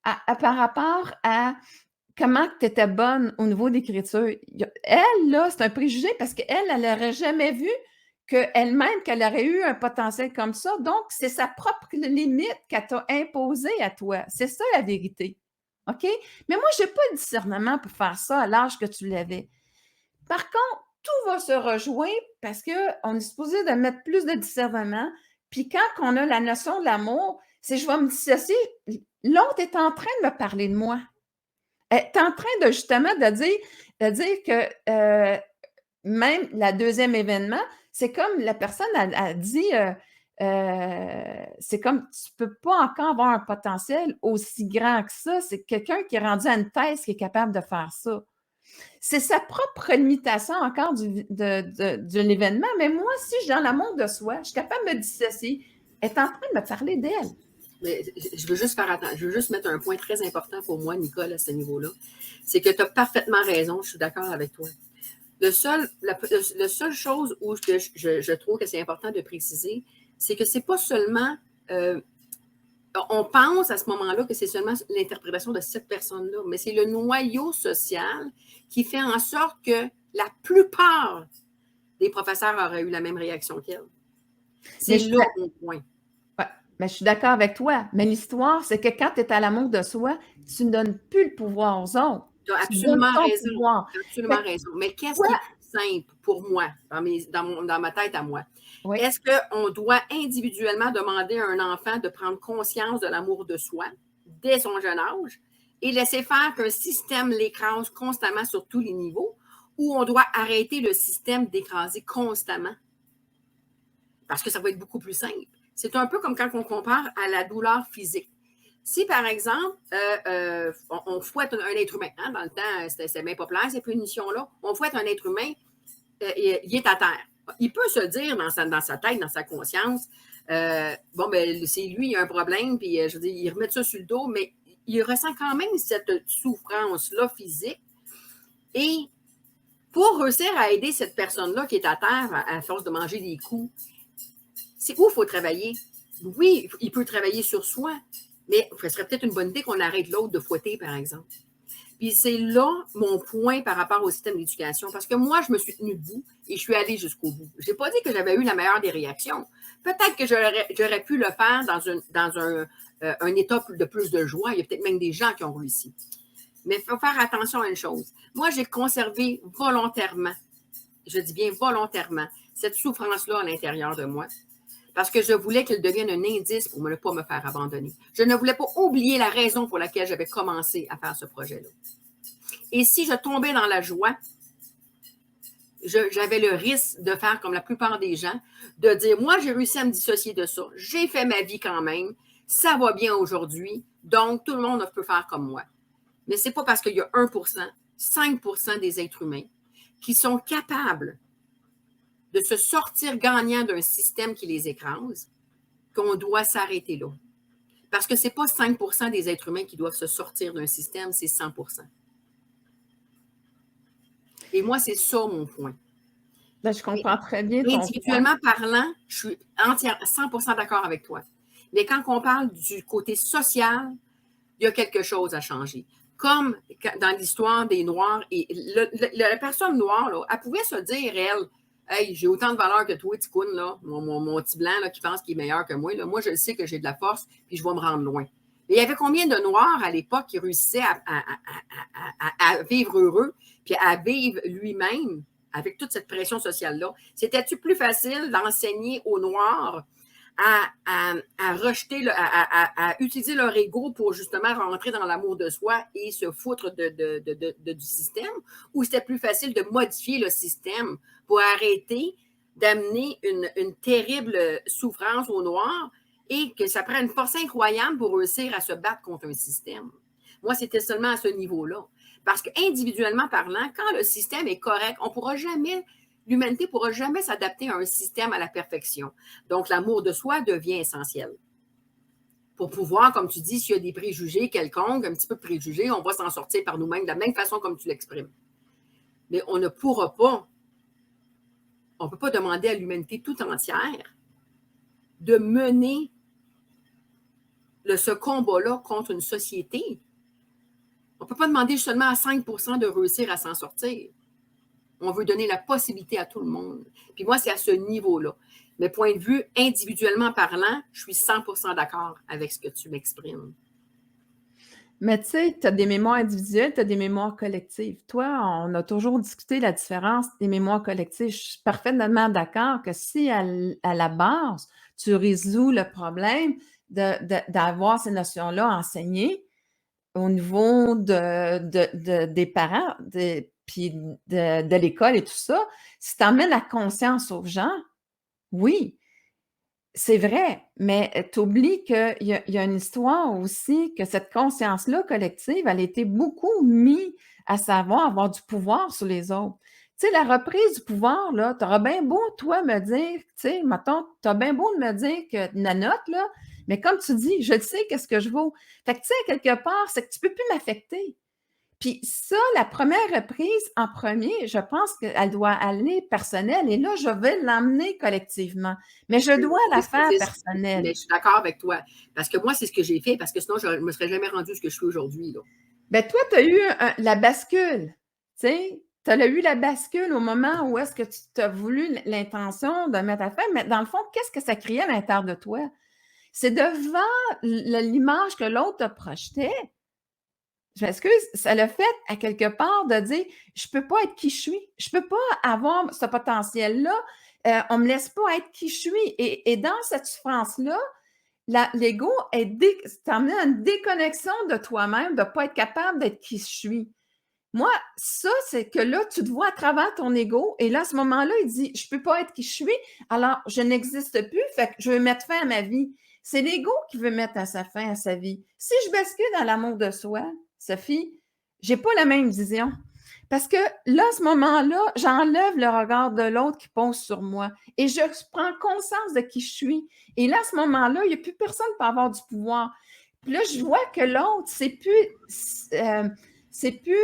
par rapport à comment tu étais bonne au niveau d'écriture. Elle, là, c'est un préjugé parce qu'elle, elle n'aurait jamais vu qu'elle-même, qu'elle aurait eu un potentiel comme ça. Donc, c'est sa propre limite qu'elle t'a imposée à toi. C'est ça la vérité. OK? Mais moi, je n'ai pas le discernement pour faire ça à l'âge que tu l'avais. Par contre, tout va se rejoindre parce qu'on est supposé de mettre plus de discernement. Puis quand on a la notion de l'amour, c'est je vais me dissocier. L'autre est en train de me parler de moi. Elle est en train de justement de dire que même le deuxième événement, c'est comme la personne a dit, c'est comme tu ne peux pas encore avoir un potentiel aussi grand que ça. C'est quelqu'un qui est rendu à une thèse qui est capable de faire ça. C'est sa propre limitation encore de l'événement. Mais moi, si je suis dans l'amour de soi, je suis capable de me dissocier. Elle est en train de me parler d'elle.
Mais je veux juste faire attention. Je veux juste mettre un point très important pour moi, Nicole, à ce niveau-là. C'est que tu as parfaitement raison. Je suis d'accord avec toi. La seule chose où je trouve que c'est important de préciser, c'est que c'est pas seulement. On pense à ce moment-là que c'est seulement l'interprétation de cette personne-là, mais c'est le noyau social qui fait en sorte que la plupart des professeurs auraient eu la même réaction qu'elle. C'est là mon point.
Ouais, mais je suis d'accord avec toi. Mais l'histoire, c'est que quand tu es à l'amour de soi, tu ne donnes plus le pouvoir aux autres.
Tu as absolument raison.
Pouvoir.
Absolument raison. Mais qu'est-ce qui est plus simple pour moi, dans ma tête à moi? Oui. Est-ce qu'on doit individuellement demander à un enfant de prendre conscience de l'amour de soi dès son jeune âge et laisser faire qu'un système l'écrase constamment sur tous les niveaux, ou on doit arrêter le système d'écraser constamment? Parce que ça va être beaucoup plus simple. C'est un peu comme quand on compare à la douleur physique. Si, par exemple, on fouette un être humain, hein, dans le temps, c'était bien populaire, ces punitions-là, on fouette un être humain, il est à terre. Il peut se dire dans sa tête, dans sa conscience, bon, ben c'est lui, il a un problème, puis je veux dire, il remet ça sur le dos, mais il ressent quand même cette souffrance-là physique. Et pour réussir à aider cette personne-là qui est à terre à force de manger des coups, c'est où il faut travailler? Oui, il peut travailler sur soi, mais ce serait peut-être une bonne idée qu'on arrête l'autre de fouetter, par exemple. Puis c'est là mon point par rapport au système d'éducation, parce que moi, je me suis tenue debout et je suis allée jusqu'au bout. Je n'ai pas dit que j'avais eu la meilleure des réactions. Peut-être que j'aurais pu le faire dans un état de plus de joie. Il y a peut-être même des gens qui ont réussi. Mais il faut faire attention à une chose. Moi, j'ai conservé volontairement, je dis bien volontairement, cette souffrance-là à l'intérieur de moi. parce que je voulais qu'il devienne un indice pour ne pas me faire abandonner. Je ne voulais pas oublier la raison pour laquelle j'avais commencé à faire ce projet-là. Et si je tombais dans la joie, j'avais le risque de faire comme la plupart des gens, de dire, moi, j'ai réussi à me dissocier de ça. J'ai fait ma vie quand même. Ça va bien aujourd'hui. Donc, tout le monde peut faire comme moi. Mais ce n'est pas parce qu'il y a 1%, 5% des êtres humains qui sont capables de se sortir gagnant d'un système qui les écrase qu'on doit s'arrêter là. Parce que ce n'est pas 5% des êtres humains qui doivent se sortir d'un système, c'est 100%. Et moi, c'est ça mon point.
Ben, je comprends très bien ton point.
Individuellement parlant, je suis 100% d'accord avec toi. Mais quand on parle du côté social, il y a quelque chose à changer. Comme dans l'histoire des Noirs, et la personne noire, là, elle pouvait se dire, elle, hey, j'ai autant de valeur que toi, Ticoune, là, mon petit blanc là, qui pense qu'il est meilleur que moi. Là. Moi, je sais que j'ai de la force, puis je vais me rendre loin. Mais il y avait combien de Noirs à l'époque qui réussissaient à vivre heureux, puis à vivre lui-même avec toute cette pression sociale-là? C'était-tu plus facile d'enseigner aux Noirs à rejeter, à utiliser leur ego pour justement rentrer dans l'amour de soi et se foutre du système, ou c'était plus facile de modifier le système pour arrêter d'amener une terrible souffrance aux Noirs et que ça prend une force incroyable pour réussir à se battre contre un système? Moi, c'était seulement à ce niveau-là. Parce qu'individuellement parlant, quand le système est correct, on ne pourra jamais... L'humanité ne pourra jamais s'adapter à un système à la perfection. Donc, l'amour de soi devient essentiel. Pour pouvoir, comme tu dis, s'il y a des préjugés quelconques, un petit peu de préjugés, on va s'en sortir par nous-mêmes de la même façon comme tu l'exprimes. Mais on ne pourra pas, on ne peut pas demander à l'humanité tout entière de mener ce combat-là contre une société. On ne peut pas demander seulement à 5% de réussir à s'en sortir. On veut donner la possibilité à tout le monde. Puis moi, c'est à ce niveau-là. Mais point de vue, individuellement parlant, je suis 100% d'accord avec ce que tu m'exprimes.
Mais tu sais, tu as des mémoires individuelles, tu as des mémoires collectives. Toi, on a toujours discuté la différence des mémoires collectives. Je suis parfaitement d'accord que si à la base, tu résous le problème d'avoir ces notions-là enseignées au niveau des parents, puis de l'école et tout ça, si tu emmènes la conscience aux gens, oui, c'est vrai, mais tu oublies qu'il y a une histoire aussi, que cette conscience-là collective, elle a été beaucoup mise à savoir avoir du pouvoir sur les autres. Tu sais, la reprise du pouvoir, là, tu auras bien beau, toi, me dire, tu sais, mettons, tu as bien beau de me dire que la note, là, mais comme tu dis, je le sais, qu'est-ce que je vaux. Fait que, tu sais, quelque part, c'est que tu ne peux plus m'affecter. Puis ça, la première reprise en premier, je pense qu'elle doit aller personnelle. Et là, je vais l'emmener collectivement. Mais je dois la faire personnelle.
Mais je suis d'accord avec toi. Parce que moi, c'est ce que j'ai fait, parce que sinon, je ne me serais jamais rendue ce que je suis aujourd'hui.
Bien, toi, tu as eu la bascule. Tu sais, tu as eu la bascule au moment où est-ce que tu as voulu l'intention de mettre à faire. Mais dans le fond, qu'est-ce que ça criait à l'intérieur de toi? C'est devant l'image que l'autre te projetait. Je m'excuse, ça le fait à quelque part de dire je ne peux pas être qui je suis, je ne peux pas avoir ce potentiel-là, on ne me laisse pas être qui je suis. Et dans cette souffrance-là, l'ego t'emmène à une déconnexion de toi-même, de ne pas être capable d'être qui je suis. Moi, ça, c'est que là, tu te vois à travers ton ego, et là, à ce moment-là, il dit je ne peux pas être qui je suis, alors je n'existe plus, fait que je vais mettre fin à ma vie. C'est l'ego qui veut mettre fin à sa vie. Si je bascule dans l'amour de soi, Sophie, je n'ai pas la même vision. Parce que là, à ce moment-là, j'enlève le regard de l'autre qui pose sur moi et je prends conscience de qui je suis. Et là, à ce moment-là, il n'y a plus personne qui peut avoir du pouvoir. Puis là, je vois que l'autre, c'est plus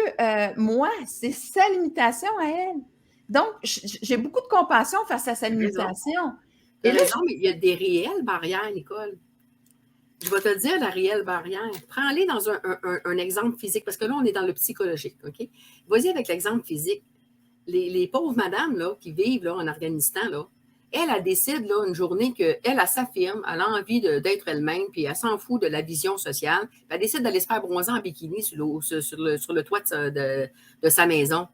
moi, c'est sa limitation à elle. Donc, j'ai beaucoup de compassion face à sa limitation.
Et là, mais il y a des réelles barrières, Nicole. Je vais te dire la réelle barrière. Prends-les dans un exemple physique, parce que là, on est dans le psychologique, OK? Vas-y avec l'exemple physique. Les pauvres madames là, qui vivent là, en Afghanistan, là, elle décide là, une journée qu'elle s'affirme, elle a envie d'être elle-même, puis elle s'en fout de la vision sociale. Puis elle décide d'aller se faire bronzer en bikini sur le toit de sa maison.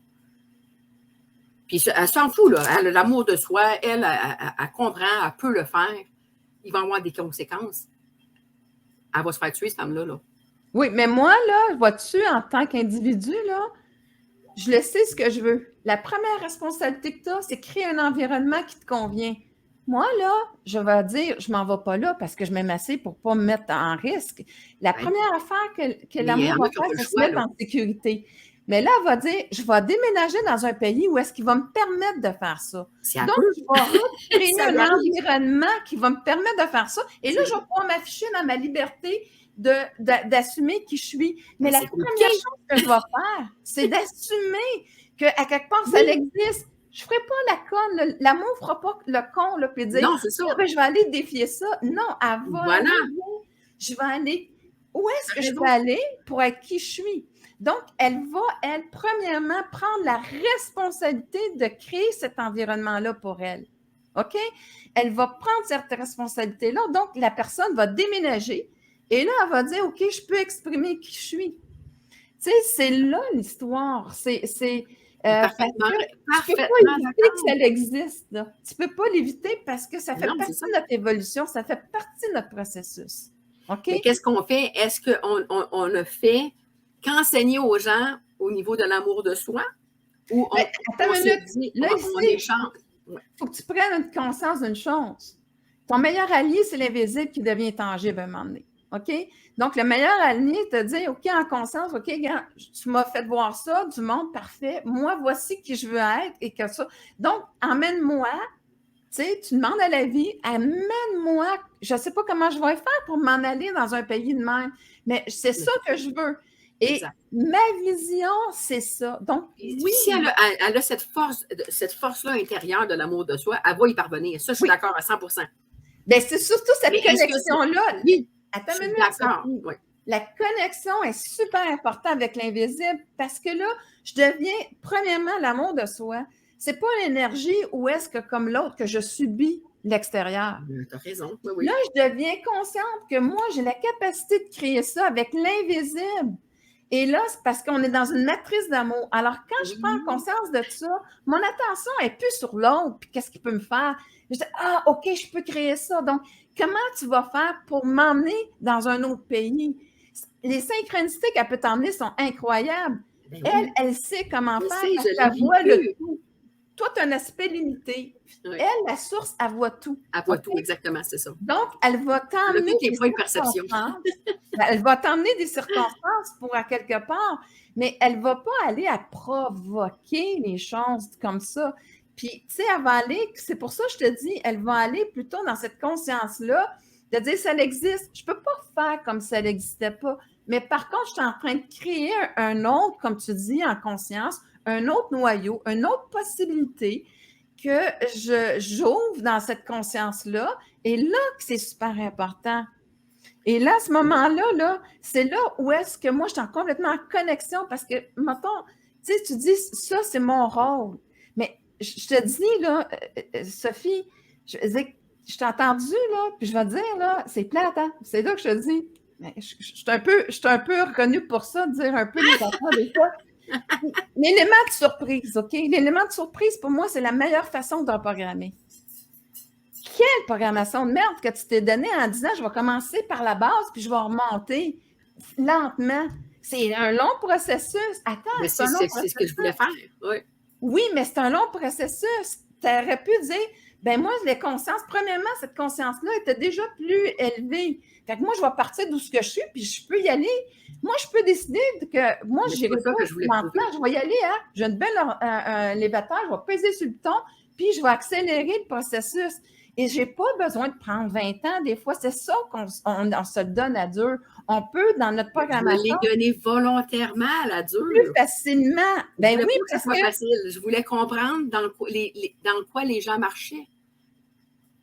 Puis elle s'en fout, là. Elle a l'amour de soi, elle comprend, elle peut le faire. il va avoir des conséquences. Elle va se faire tuer, cette femme-là. Là.
Oui, mais moi, là, vois-tu, en tant qu'individu, là, je le sais ce que je veux. La première responsabilité que tu as, c'est créer un environnement qui te convient. Moi, là, je vais dire, je m'en vais pas là parce que je m'aime assez pour pas me mettre en risque. La
Ouais.
première affaire que
Mais
l'amour
il y en
va
a qui ont
faire,
pas le
c'est se
choix,
mettre
là.
en sécurité. Mais là, elle va dire, je vais déménager dans un pays où est-ce qu'il va me permettre de faire ça.
Si elle
Donc,
peut,
je vais recréer
ça y
un
arrive.
environnement qui va me permettre de faire ça. Et là,
C'est
je vais
vrai.
pouvoir m'afficher dans ma liberté d'assumer qui je suis. Mais
Mais
la
c'est
première
compliqué.
chose que je vais faire, c'est d'assumer qu'à quelque part, ça
Oui.
existe. Je ne ferai pas la conne. L'amour ne fera pas le con, là, puis dire,
Non, c'est ça.
ah, ben, je vais aller défier ça. Non, elle va
Voilà.
aller, je vais aller. Où est-ce
T'as
que je
raison.
peux aller pour être qui je suis? Donc, elle va, elle, premièrement, prendre la responsabilité de créer cet environnement-là pour elle. OK? Elle va prendre cette responsabilité-là. Donc, la personne va déménager et là, elle va dire, OK, je peux exprimer qui je suis. Tu sais, c'est là l'histoire. Parce
Parfaitement,
que tu ne peux pas
parfaitement
éviter que
d'accord.
ça existe. Là. Tu ne peux pas l'éviter parce que ça fait
Non, c'est
partie
ça.
de notre évolution, ça fait partie de notre processus. OK?
Mais qu'est-ce qu'on fait? Est-ce qu'on le fait qu'enseigner aux gens au niveau de l'amour de soi ou
Mais attends
on
une
se
minute.
dit,
Là,
on
ici,
échange?
il faut que tu prennes conscience d'une chose. Ton meilleur allié, c'est l'invisible qui devient tangible à un moment donné. OK? Donc, le meilleur allié te dit, OK, en conscience, OK, gars, tu m'as fait voir ça, du monde, parfait. Moi, voici qui je veux être et que ça. Donc, emmène-moi. Tu sais, tu demandes à la vie, amène-moi. Je ne sais pas comment je vais faire pour m'en aller dans un pays de même, mais c'est ça que je veux. Et
Exact.
ma vision, c'est ça. Donc, oui.
Si elle a cette force-là intérieure de l'amour de soi, elle va y parvenir. Ça, je suis
Oui.
d'accord à 100%.
Bien, c'est surtout cette
Mais est-ce que
connexion-là.
Oui,
Attends
je
une
suis
minute,
d'accord.
Sophie.
Oui.
La connexion est super importante avec l'invisible parce que là, je deviens, premièrement, l'amour de soi. C'est pas l'énergie où est-ce que, comme l'autre, que je subis l'extérieur.
Tu as raison. Oui, oui.
Là, je deviens consciente que moi, j'ai la capacité de créer ça avec l'invisible. Et là, c'est parce qu'on est dans une matrice d'amour. Alors, quand je prends conscience de ça, mon attention est plus sur l'autre, puis qu'est-ce qu'il peut me faire? Je dis, ah, OK, je peux créer ça. Donc, comment tu vas faire pour m'emmener dans un autre pays? Les synchronicités qu'elle peut t'emmener sont incroyables.
Ben oui.
Elle sait comment
Je
faire
sais,
parce
je l'ai
qu'elle voit
vécu.
le tout. Toi, tu as un aspect limité.
Oui.
Elle, la source, elle voit tout.
Elle voit
OK?
tout, exactement, c'est ça.
Donc, elle va t'emmener
toutes les
des
points de perception.
circonstances. Elle va t'emmener des circonstances pour à quelque part, mais elle ne va pas aller à provoquer les choses comme ça. Puis, tu sais, elle va aller, c'est pour ça que je te dis, elle va aller plutôt dans cette conscience-là, de dire ça existe. Je ne peux pas faire comme si ça n'existait pas. Mais par contre, je suis en train de créer un autre, comme tu dis, en conscience, un autre noyau, une autre possibilité que j'ouvre dans cette conscience-là. Et là, que c'est super important. Et là, à ce moment-là, là, c'est là où est-ce que moi, je suis complètement en connexion parce que, mettons, tu sais, tu dis, ça, c'est mon rôle. Mais je te dis, là, Sophie, je t'ai entendu, là, puis je vais te dire, là, c'est plate, hein? C'est là que je te dis. Mais je suis un peu reconnue pour ça, de dire un peu les affaires des fois. L'élément de surprise, OK? L'élément de surprise, pour moi, c'est la meilleure façon de reprogrammer. Quelle programmation de merde que tu t'es donnée en disant je vais commencer par la base puis je vais remonter lentement. C'est un long processus. Attends,
Mais
c'est un long processus.
C'est ce que je voulais faire. Oui.
Oui, mais c'est un long processus. Tu aurais pu dire, ben moi, les consciences, premièrement, cette conscience-là était déjà plus élevée. Fait que moi, je vais partir d'où ce que je suis, puis je peux y aller. Moi, je peux décider que moi, je n'irai pas lentement. Je vais y aller, hein? J'ai une belle élévateur, je vais peser sur le bouton, puis je vais accélérer le processus. Et je n'ai pas besoin de prendre 20 ans. Des fois, c'est ça qu'on se donne à dur. On peut, dans notre programmation...
Je l'ai donné volontairement à la dure.
Plus facilement. Ben oui,
parce que ça soit facile. Je voulais comprendre dans quoi les gens marchaient.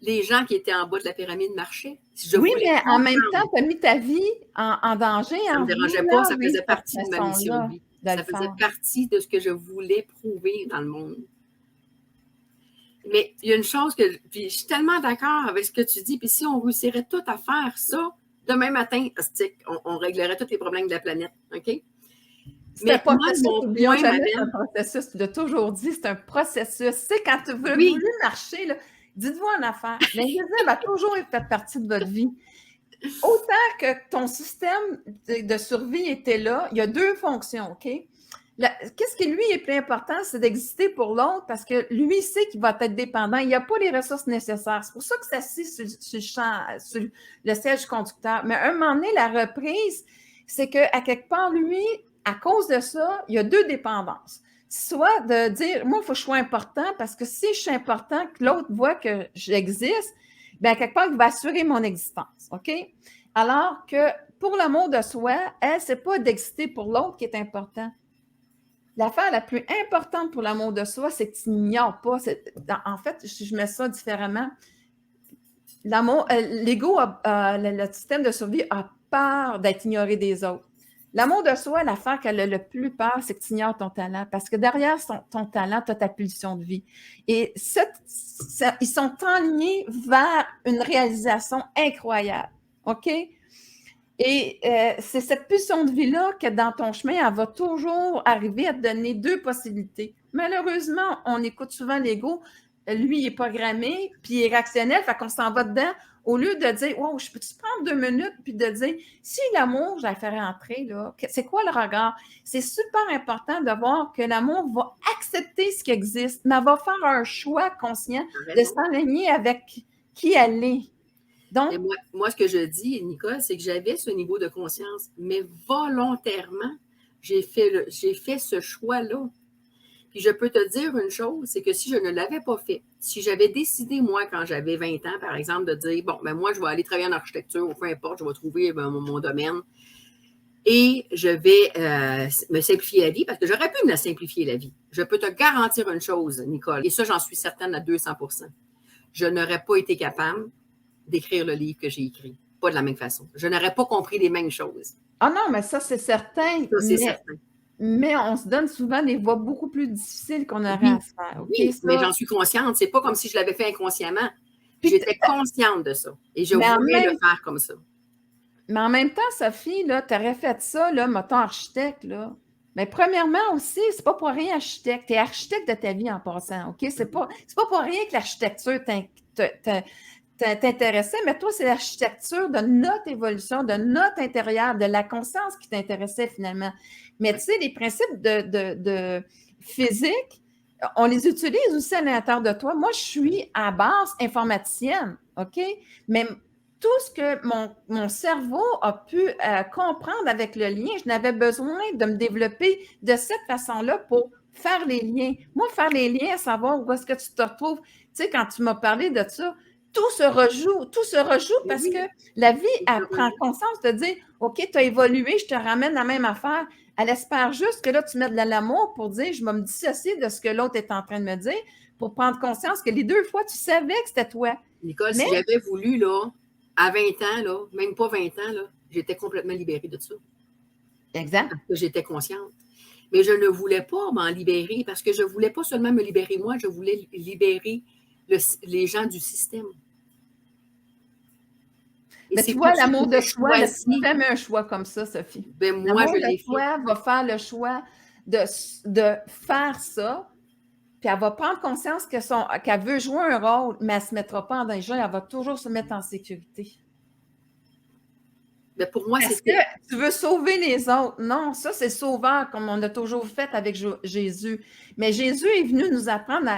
Les gens qui étaient en bas de la pyramide marchaient.
Oui, mais en même temps, tu as mis ta vie en danger.
Ça ne me dérangeait pas. Ça faisait partie de ma mission de vie. Ça faisait partie de ce que je voulais prouver dans le monde. Mais il y a une chose puis je suis tellement d'accord avec ce que tu dis, puis si on réussirait tout à faire ça, demain matin, on réglerait tous les problèmes de la planète, OK?
Mais pas un processus, tu l'as toujours dit, c'est un processus. Tu sais, quand tu veux voulu marcher, là, Dites-vous une affaire, l'invisible a toujours fait partie de votre vie. Autant que ton système de survie était là, il y a deux fonctions, OK? Qu'est-ce qui, lui, est plus important, c'est d'exister pour l'autre parce que lui sait qu'il va être dépendant. Il n'y a pas les ressources nécessaires. C'est pour ça que ça s'assit sur le siège conducteur. Mais à un moment donné, la reprise, c'est qu'à quelque part, lui, à cause de ça, il y a deux dépendances. Soit de dire, moi, il faut que je sois important parce que si je suis important, que l'autre voit que j'existe, bien, à quelque part, il va assurer mon existence, OK? Alors que pour l'amour de soi, elle, c'est pas d'exister pour l'autre qui est important. L'affaire la plus importante pour l'amour de soi, c'est que tu n'ignores pas. En fait, je mets ça différemment. L'amour, l'ego, le système de survie a peur d'être ignoré des autres. L'amour de soi, l'affaire qu'elle a le plus peur, c'est que tu ignores ton talent. Parce que derrière ton talent, tu as ta pulsion de vie. Et ils sont enlignés vers une réalisation incroyable. OK? Et c'est cette pulsion de vie-là que dans ton chemin, elle va toujours arriver à te donner deux possibilités. Malheureusement, on écoute souvent l'ego. Lui, il est programmé, puis il est rationnel, fait qu'on s'en va dedans. Au lieu de dire, wow, je peux-tu prendre 2 minutes, puis de dire, si l'amour, je la ferais entrer, là, c'est quoi le regard? C'est super important de voir que l'amour va accepter ce qui existe, mais elle va faire un choix conscient de s'aligner avec qui elle est. Donc,
moi, ce que je dis, Nicole, c'est que j'avais ce niveau de conscience, mais volontairement, j'ai fait ce choix-là. Puis je peux te dire une chose, c'est que si je ne l'avais pas fait, si j'avais décidé, moi, quand j'avais 20 ans, par exemple, de dire, bon, ben moi, je vais aller travailler en architecture, ou peu importe, je vais trouver mon domaine, et je vais me simplifier la vie, parce que j'aurais pu me la simplifier la vie. Je peux te garantir une chose, Nicole, et ça, j'en suis certaine à 200%. Je n'aurais pas été capable d'écrire le livre que j'ai écrit. Pas de la même façon. Je n'aurais pas compris les mêmes choses.
Ah non, mais ça, c'est certain.
Ça, c'est certain.
Mais on se donne souvent des voies beaucoup plus difficiles qu'on aurait à se faire. Okay?
Oui, mais j'en suis consciente. C'est pas comme si je l'avais fait inconsciemment. J'étais consciente de ça. Et je voulais le faire comme ça.
Mais en même temps, Sophie, tu aurais fait ça, là, mettons architecte, là. Mais premièrement aussi, c'est pas pour rien architecte. Tu es architecte de ta vie en passant, OK? C'est pas pour rien que l'architecture t'intéressait, mais toi, c'est l'architecture de notre évolution, de notre intérieur, de la conscience qui t'intéressait finalement. Mais tu sais, les principes de physique, on les utilise aussi à l'intérieur de toi. Moi, je suis à base informaticienne, OK? Mais tout ce que mon cerveau a pu comprendre avec le lien, je n'avais besoin de me développer de cette façon-là pour faire les liens. Moi, faire les liens, savoir où est-ce que tu te retrouves. Tu sais, quand tu m'as parlé de ça, tout se rejoue parce que la vie, elle prend conscience de dire, OK, tu as évolué, je te ramène la même affaire. Elle espère juste que là, tu mets de l'amour pour dire, je vais me dissocier de ce que l'autre est en train de me dire pour prendre conscience que les deux fois, tu savais que c'était toi.
Nicole, si j'avais voulu, là, à 20 ans, là, même pas 20 ans, là, j'étais complètement libérée de ça.
Exact.
Parce que j'étais consciente. Mais je ne voulais pas m'en libérer parce que je ne voulais pas seulement me libérer moi, je voulais libérer les gens du système.
Mais tu vois, l'amour de soi, tu fais un choix comme ça, Sophie.
Ben, moi,
l'amour de soi va faire le choix de faire ça, puis elle va prendre conscience qu'elle veut jouer un rôle, mais elle ne se mettra pas en danger, elle va toujours se mettre en sécurité.
Mais pour moi,
Parce que tu veux sauver les autres. Non, ça, c'est sauveur, comme on a toujours fait avec Jésus. Mais Jésus est venu nous apprendre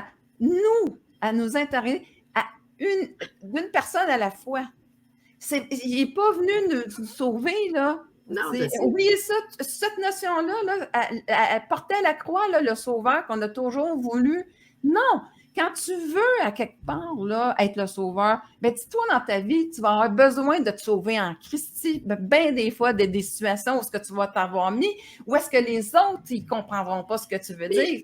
à nous intéresser à d'une personne à la fois. Il n'est pas venu nous sauver, là.
Non,
oubliez ça, cette notion-là, là, elle portait à la croix là, le sauveur qu'on a toujours voulu. Non, quand tu veux, à quelque part, là, être le sauveur, ben dis-toi dans ta vie, tu vas avoir besoin de te sauver en Christi. Bien des fois, des situations où est-ce que tu vas t'avoir mis, où est-ce que les autres, ils ne comprendront pas ce que tu veux dire.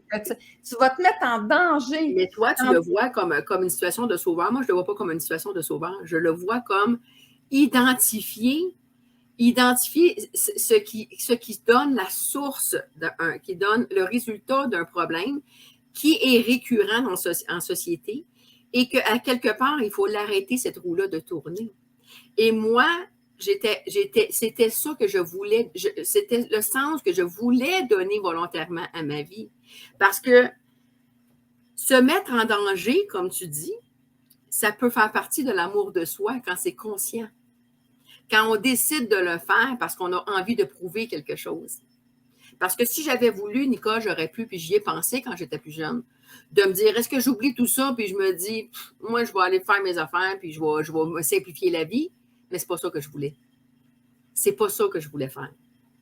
Tu vas te mettre en danger.
Mais toi, tu le vois comme une situation de sauveur. Moi, je ne le vois pas comme une situation de sauveur. Je le vois comme identifier ce qui donne la source, qui donne le résultat d'un problème qui est récurrent en société et qu'à quelque part, il faut l'arrêter, cette roue-là, de tourner. Et moi, c'était ça que je voulais, c'était le sens que je voulais donner volontairement à ma vie. Parce que se mettre en danger, comme tu dis, ça peut faire partie de l'amour de soi quand c'est conscient. Quand on décide de le faire parce qu'on a envie de prouver quelque chose. Parce que si j'avais voulu, Nicole, j'aurais pu, puis j'y ai pensé quand j'étais plus jeune, de me dire, est-ce que j'oublie tout ça, puis je me dis, moi, je vais aller faire mes affaires, puis je vais me simplifier la vie, mais c'est pas ça que je voulais. C'est pas ça que je voulais faire.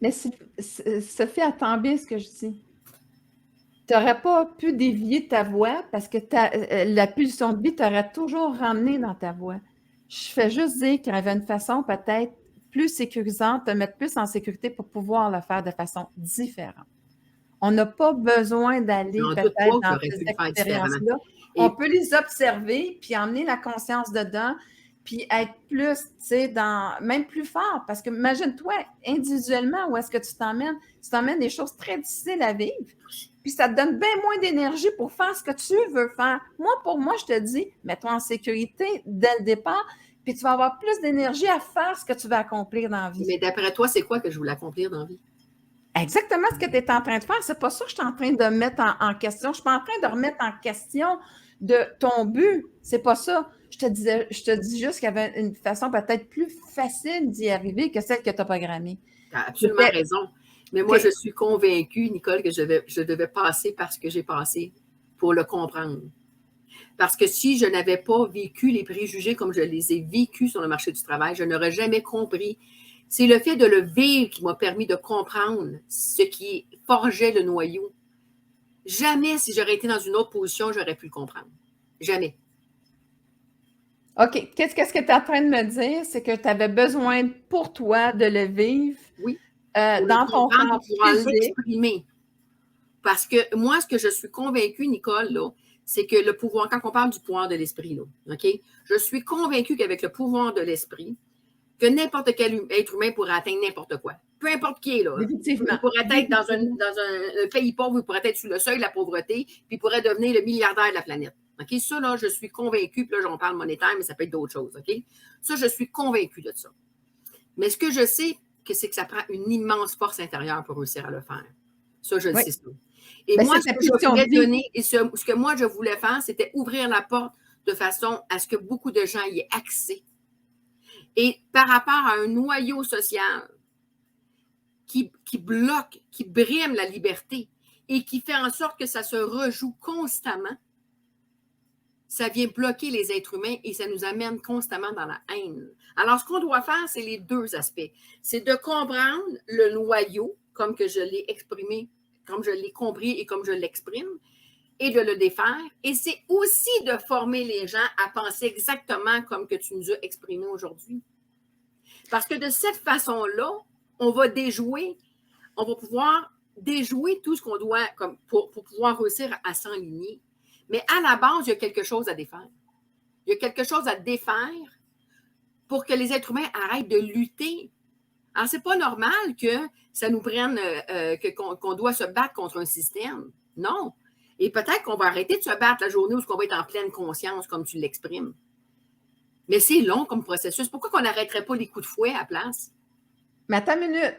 Mais Sophie, attends bien ce que je dis. Tu n'aurais pas pu dévier ta voix parce que la pulsion de vie t'aurait toujours ramené dans ta voix. Je fais juste dire qu'il y avait une façon peut-être plus sécurisante, de mettre plus en sécurité pour pouvoir le faire de façon différente. On n'a pas besoin d'aller peut-être dans ces expériences-là. On peut les observer, puis emmener la conscience dedans, puis être plus, tu sais, même plus fort. Parce que imagine-toi, individuellement, où est-ce que tu t'emmènes? Tu t'emmènes des choses très difficiles à vivre, puis ça te donne bien moins d'énergie pour faire ce que tu veux faire. Moi, pour moi, je te dis, mets-toi en sécurité dès le départ, puis tu vas avoir plus d'énergie à faire ce que tu veux accomplir dans la vie.
Mais d'après toi, c'est quoi que je voulais accomplir dans la vie?
Exactement ce que tu es en train de faire. C'est pas ça que je suis en train de mettre en question. Je suis pas en train de remettre en question de ton but. C'est pas ça. Je te dis juste qu'il y avait une façon peut-être plus facile d'y arriver que celle que tu as programmée.
Tu as absolument raison. Mais moi, je suis convaincue, Nicole, que je devais passer par ce que j'ai passé pour le comprendre. Parce que si je n'avais pas vécu les préjugés comme je les ai vécus sur le marché du travail, je n'aurais jamais compris. C'est le fait de le vivre qui m'a permis de comprendre ce qui forgeait le noyau. Jamais, si j'aurais été dans une autre position, j'aurais pu le comprendre. Jamais.
OK. Qu'est-ce que tu es en train de me dire? C'est que tu avais besoin pour toi de le vivre dans ton corps physique.
L'exprimer. Parce que moi, ce que je suis convaincue, Nicole, là, c'est que le pouvoir, quand on parle du pouvoir de l'esprit, là, OK? Je suis convaincue qu'avec le pouvoir de l'esprit, que n'importe quel être humain pourrait atteindre n'importe quoi. Peu importe qui est là.
Effectivement.
Il pourrait être dans un pays pauvre, il pourrait être sous le seuil de la pauvreté, puis il pourrait devenir le milliardaire de la planète. OK? Ça, là, je suis convaincue, puis là, j'en parle monétaire, mais ça peut être d'autres choses. OK? Ça, je suis convaincue de ça. Mais ce que je sais, c'est que ça prend une immense force intérieure pour réussir à le faire. Ça, je le sais. Et moi, ce que je voulais donner, et ce que moi, je voulais faire, c'était ouvrir la porte de façon à ce que beaucoup de gens y aient accès. Et par rapport à un noyau social qui bloque, qui brime la liberté et qui fait en sorte que ça se rejoue constamment, ça vient bloquer les êtres humains et ça nous amène constamment dans la haine. Alors, ce qu'on doit faire, c'est les deux aspects. C'est de comprendre le noyau, comme que je l'ai exprimé, comme je l'ai compris et comme je l'exprime, et de le défaire. Et c'est aussi de former les gens à penser exactement comme que tu nous as exprimé aujourd'hui. Parce que de cette façon-là, on va pouvoir déjouer tout ce qu'on doit pour pouvoir réussir à s'enligner. Mais à la base, il y a quelque chose à défaire. Il y a quelque chose à défaire pour que les êtres humains arrêtent de lutter. Alors, c'est pas normal que ça nous prenne, qu'on doit se battre contre un système. Non. Et peut-être qu'on va arrêter de se battre la journée où on va être en pleine conscience, comme tu l'exprimes. Mais c'est long comme processus. Pourquoi qu'on n'arrêterait pas les coups de fouet à la place?
Mais attends une minute.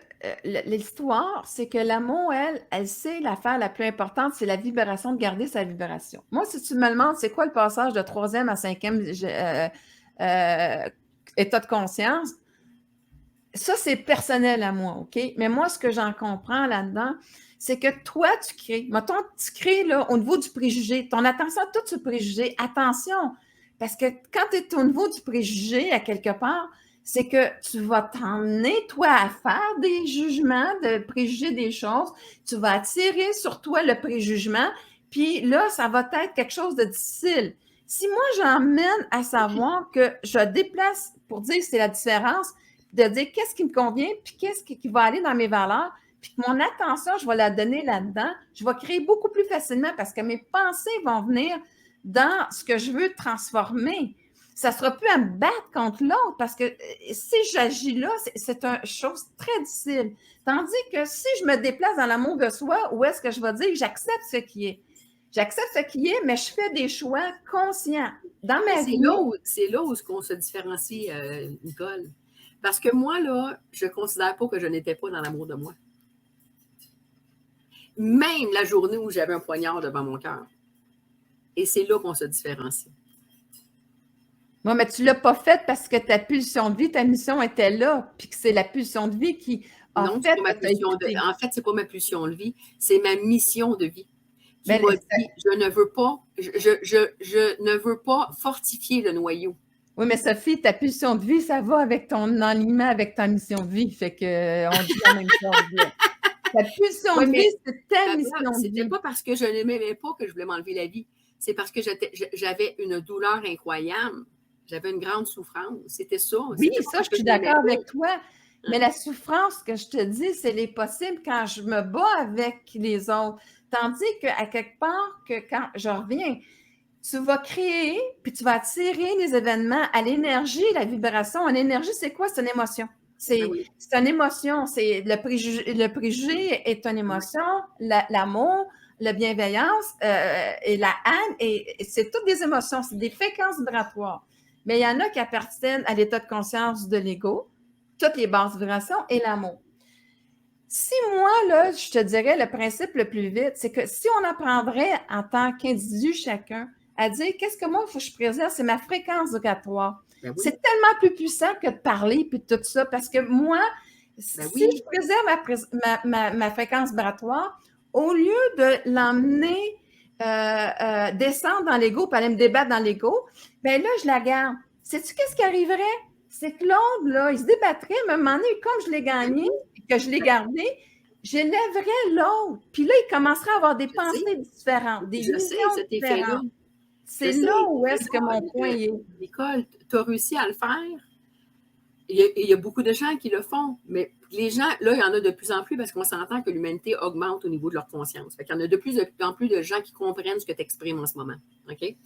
L'histoire, c'est que l'amour, elle sait l'affaire la plus importante, c'est la vibration, de garder sa vibration. Moi, si tu me demandes, c'est quoi le passage de 3e à 5e état de conscience, ça, c'est personnel à moi, OK? Mais moi, ce que j'en comprends là-dedans, c'est que toi, tu crées. Mettons, tu crées là, au niveau du préjugé. Ton attention à tout ce préjugé. Attention, parce que quand tu es au niveau du préjugé, à quelque part, c'est que tu vas t'emmener, toi, à faire des jugements, de préjuger des choses. Tu vas attirer sur toi le préjugement. Puis là, ça va être quelque chose de difficile. Si moi, j'emmène à savoir que je déplace, pour dire que c'est la différence, de dire qu'est-ce qui me convient, puis qu'est-ce qui va aller dans mes valeurs, puis que mon attention, je vais la donner là-dedans, je vais créer beaucoup plus facilement parce que mes pensées vont venir dans ce que je veux transformer. Ça ne sera plus à me battre contre l'autre parce que si j'agis là, c'est une chose très difficile. Tandis que si je me déplace dans l'amour de soi, où est-ce que je vais dire j'accepte ce qui est? J'accepte ce qui est, mais je fais des choix conscients. Dans ma vie.
C'est là où on se différencie, Nicole. Parce que moi, là, je ne considère pas que je n'étais pas dans l'amour de moi. Même la journée où j'avais un poignard devant mon cœur. Et c'est là qu'on se différencie.
Oui, mais tu ne l'as pas fait parce que ta pulsion de vie, ta mission était là, puis que c'est la pulsion de vie qui a
Non, c'est
fait
pas
que
ma
tu as
pulsion de
écouté.
en fait, c'est pas ma pulsion de vie, c'est ma mission de vie qui
Ben,
m'a dit: «Je ne veux pas je ne veux pas fortifier le noyau».
oui, mais Sophie, ta pulsion de vie, ça va avec ton alignement, avec ta mission de vie. Fait que on dit la même chose, là. Ta pulsion
Oui,
de vie,
mais
c'est ta
ma
mission de
c'était
vie.
pas parce que je ne m'aimais pas que je voulais m'enlever la vie. C'est parce que j'avais une douleur incroyable. J'avais une grande souffrance. C'était ça.
Oui,
C'était pas
ça,
parce
je
que
suis
je m'aimais
d'accord
pas.
avec toi. Mais
Hein?
la souffrance que je te dis, c'est les possibles quand je me bats avec les autres. Tandis qu'à quelque part, que quand je reviens, tu vas créer, puis tu vas attirer les événements à l'énergie, la vibration. L'énergie, c'est quoi? C'est une émotion.
Ben
C'est
oui.
une émotion. C'est le préjugé est une
Ouais.
émotion, l'amour, la bienveillance et la haine, et c'est toutes des émotions, c'est des fréquences vibratoires. Mais il y en a qui appartiennent à l'état de conscience de l'ego, toutes les bases vibrations et l'amour. Si moi, là, je te dirais le principe le plus vite, c'est que si on apprendrait en tant qu'individu chacun à dire qu'est-ce que moi, il faut que je préserve, c'est ma fréquence vibratoire.
Ben oui.
C'est tellement plus puissant que de parler puis tout ça, parce que moi,
Ben
si
oui.
je préserve ma fréquence vibratoire, au lieu de l'emmener descendre dans l'ego, puis aller me débattre dans l'ego, ben là, je la garde. Sais-tu qu'est-ce qui arriverait? C'est que l'autre, là, il se débattrait, mais à un moment donné, comme je l'ai
Ben
gagné,
oui.
que je l'ai gardé, j'élèverais l'autre. Puis là, il commencerait à avoir des
Je sais.
pensées différentes, des
Je sais
visions
cet effet-là.
différentes.
Je
C'est là
sais.
où est-ce que mon
Regarde,
point est.
Nicole, tu as réussi à le faire. Il y a beaucoup de gens qui le font, mais les gens, là, il y en a de plus en plus parce qu'on s'entend que l'humanité augmente au niveau de leur conscience. Fait qu'il y en a de plus en plus de gens qui comprennent ce que tu exprimes en ce moment. OK?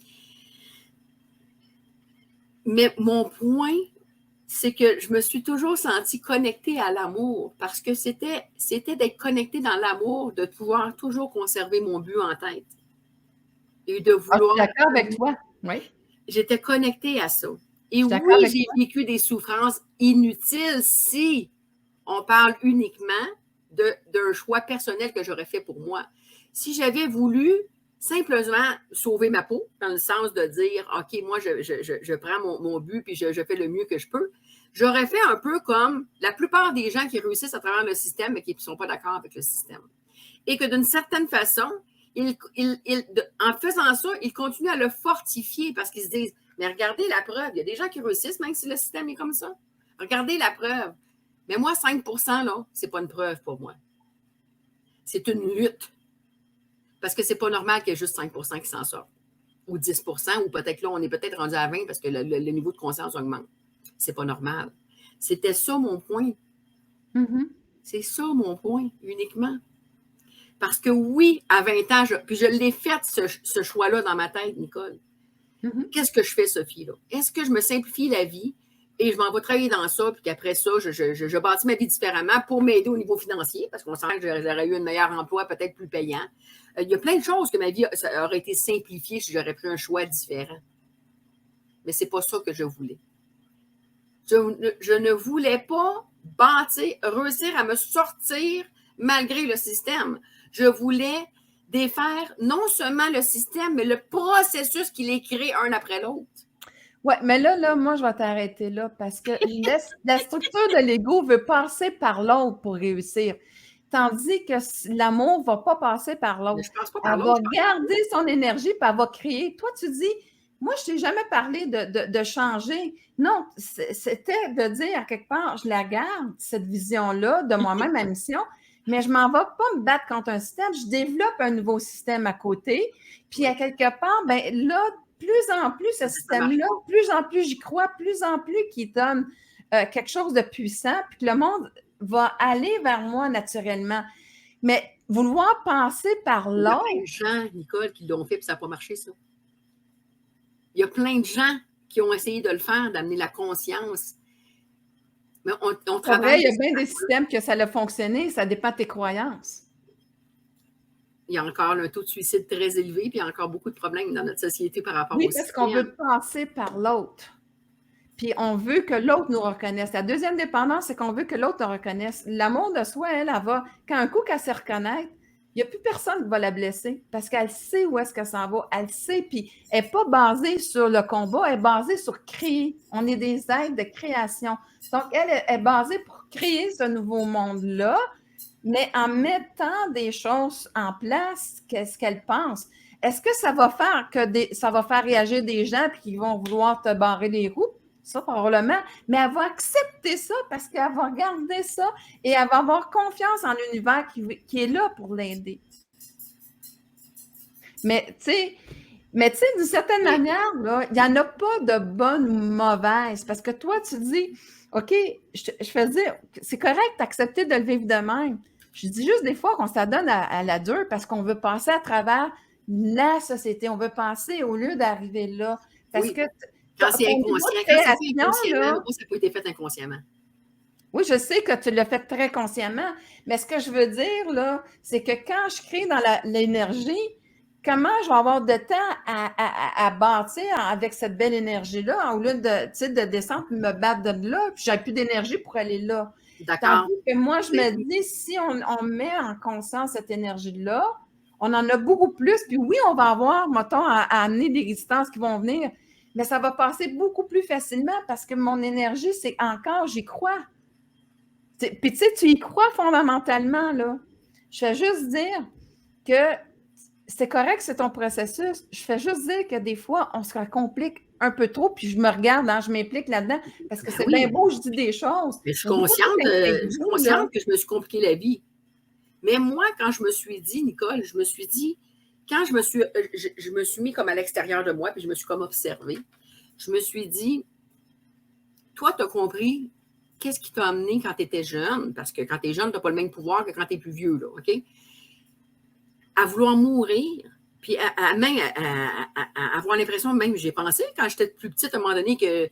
Mais mon point, c'est que je me suis toujours sentie connectée à l'amour parce que c'était d'être connectée dans l'amour, de pouvoir toujours conserver mon but en tête et de
Ah, je suis
vouloir.
d'accord avec toi. Oui,
J'étais connectée à ça.
je
Et
suis d'accord
oui,
avec
j'ai
toi.
vécu des souffrances inutiles si on parle uniquement d'un choix personnel que j'aurais fait pour moi. Si j'avais voulu simplement sauver ma peau, dans le sens de dire, OK, moi, je prends mon but puis je fais le mieux que je peux, j'aurais fait un peu comme la plupart des gens qui réussissent à travers le système mais qui ne sont pas d'accord avec le système. Et que d'une certaine façon, en faisant ça, ils continuent à le fortifier parce qu'ils se disent, mais regardez la preuve, il y a des gens qui réussissent même si le système est comme ça. Regardez la preuve. Mais moi, 5 là, c'est pas une preuve pour moi. C'est une lutte. Parce que c'est pas normal qu'il y ait juste 5 qui s'en sortent. Ou 10 ou peut-être là, on est peut-être rendu à 20 parce que le niveau de conscience augmente. C'est pas normal. C'était ça mon point.
Mhm.
C'est ça mon point, uniquement. Parce que oui, à 20 ans, puis je l'ai fait, ce choix-là dans ma tête, Nicole.
Mhm.
Qu'est-ce que je fais, Sophie, là? Est-ce que je me simplifie la vie et je m'en vais travailler dans ça, puis qu'après ça, je bâtis ma vie différemment pour m'aider au niveau financier, parce qu'on sent que j'aurais eu un meilleur emploi, peut-être plus payant. Il y a plein de choses que ma vie aurait été simplifiée si j'aurais pris un choix différent. Mais c'est pas ça que je voulais. Je ne voulais pas bâtir, réussir à me sortir malgré le système. Je voulais défaire non seulement le système, mais le processus qui les crée un après l'autre.
Oui, mais là, moi, je vais t'arrêter là parce que la structure de l'ego veut passer par l'autre pour réussir. Tandis que l'amour ne va pas passer par
Mais
l'autre.
je ne passe pas par
Elle
l'autre,
va
je passe par
garder son énergie, puis elle va créer. Toi, tu dis, moi, je ne t'ai jamais parlé de changer. Non, c'était de dire à quelque part, je la garde, cette vision-là de moi-même, ma mission, mais je ne m'en vais pas me battre contre un système. Je développe un nouveau système à côté. Puis, à quelque part, ben là, plus en plus, ce
ça marche
système-là,
pas.
plus en plus j'y crois, plus en plus qu'il donne quelque chose de puissant, puis que le monde va aller vers moi naturellement. Mais vouloir passer par
Il y a plein de
l'autre,
gens, Nicole, qui l'ont fait et ça n'a pas marché, ça. Il y a plein de gens qui ont essayé de le faire, d'amener la conscience. Mais on
c'est vrai, il
travaille.
y a bien des systèmes que ça a fonctionné, ça dépend de tes croyances.
Il y a encore un taux de suicide très élevé, puis il y a encore beaucoup de problèmes dans notre société par rapport
Oui,
au
parce qu'on
système.
veut passer par l'autre. Puis on veut que l'autre nous reconnaisse. La deuxième dépendance, c'est qu'on veut que l'autre nous reconnaisse. L'amour de soi, elle va, quand un coup qu'elle se reconnaît, il n'y a plus personne qui va la blesser parce qu'elle sait où est-ce que ça va. Elle sait, puis elle n'est pas basée sur le combat, elle est basée sur créer. On est des êtres de création. Donc, elle est basée pour créer ce nouveau monde-là, mais en mettant des choses en place, qu'est-ce qu'elle pense? Est-ce que ça va faire ça va faire réagir des gens puis qu'ils vont vouloir te barrer les roues? Ça, probablement. Mais elle va accepter ça parce qu'elle va regarder ça et elle va avoir confiance en l'univers qui est là pour l'aider. Mais tu sais, d'une certaine manière, il n'y en a pas de bonne ou mauvaise. Parce que toi, tu dis, OK, je fais dire, c'est correct d'accepter de le vivre de même. Je dis juste des fois qu'on s'adonne à la dure parce qu'on veut passer à travers la société. On veut passer au lieu d'arriver là. Parce que
quand c'est inconscient, quand c'est fait inconsciemment, moi, ça n'a pas été fait inconsciemment.
Oui, je sais que tu l'as fait très consciemment, mais ce que je veux dire, là, c'est que quand je crée dans l'énergie, comment je vais avoir de temps à bâtir avec cette belle énergie-là, au lieu de descendre et me battre de là, puis j'ai plus d'énergie pour aller là.
D'accord.
Tandis que moi, je me dis, si on met en conscience cette énergie-là, on en a beaucoup plus, puis oui, on va avoir, mettons, à amener des résistances qui vont venir, mais ça va passer beaucoup plus facilement parce que mon énergie, c'est encore, j'y crois. Puis tu sais, tu y crois fondamentalement, là. Je fais juste dire que c'est correct, c'est ton processus. Je fais juste dire que des fois, on se complique un peu trop, puis je me regarde, je m'implique là-dedans, parce que c'est bien beau, je dis des choses.
Mais je suis consciente que je me suis compliqué la vie. Mais moi, quand je me suis dit, Nicole, je me suis dit, quand je me suis mis comme à l'extérieur de moi, puis je me suis comme observée, je me suis dit, toi, tu as compris qu'est-ce qui t'a amené quand tu étais jeune, parce que quand tu es jeune, tu n'as pas le même pouvoir que quand tu es plus vieux, là, OK? À vouloir mourir, puis à avoir l'impression, même j'ai pensé quand j'étais plus petite à un moment donné que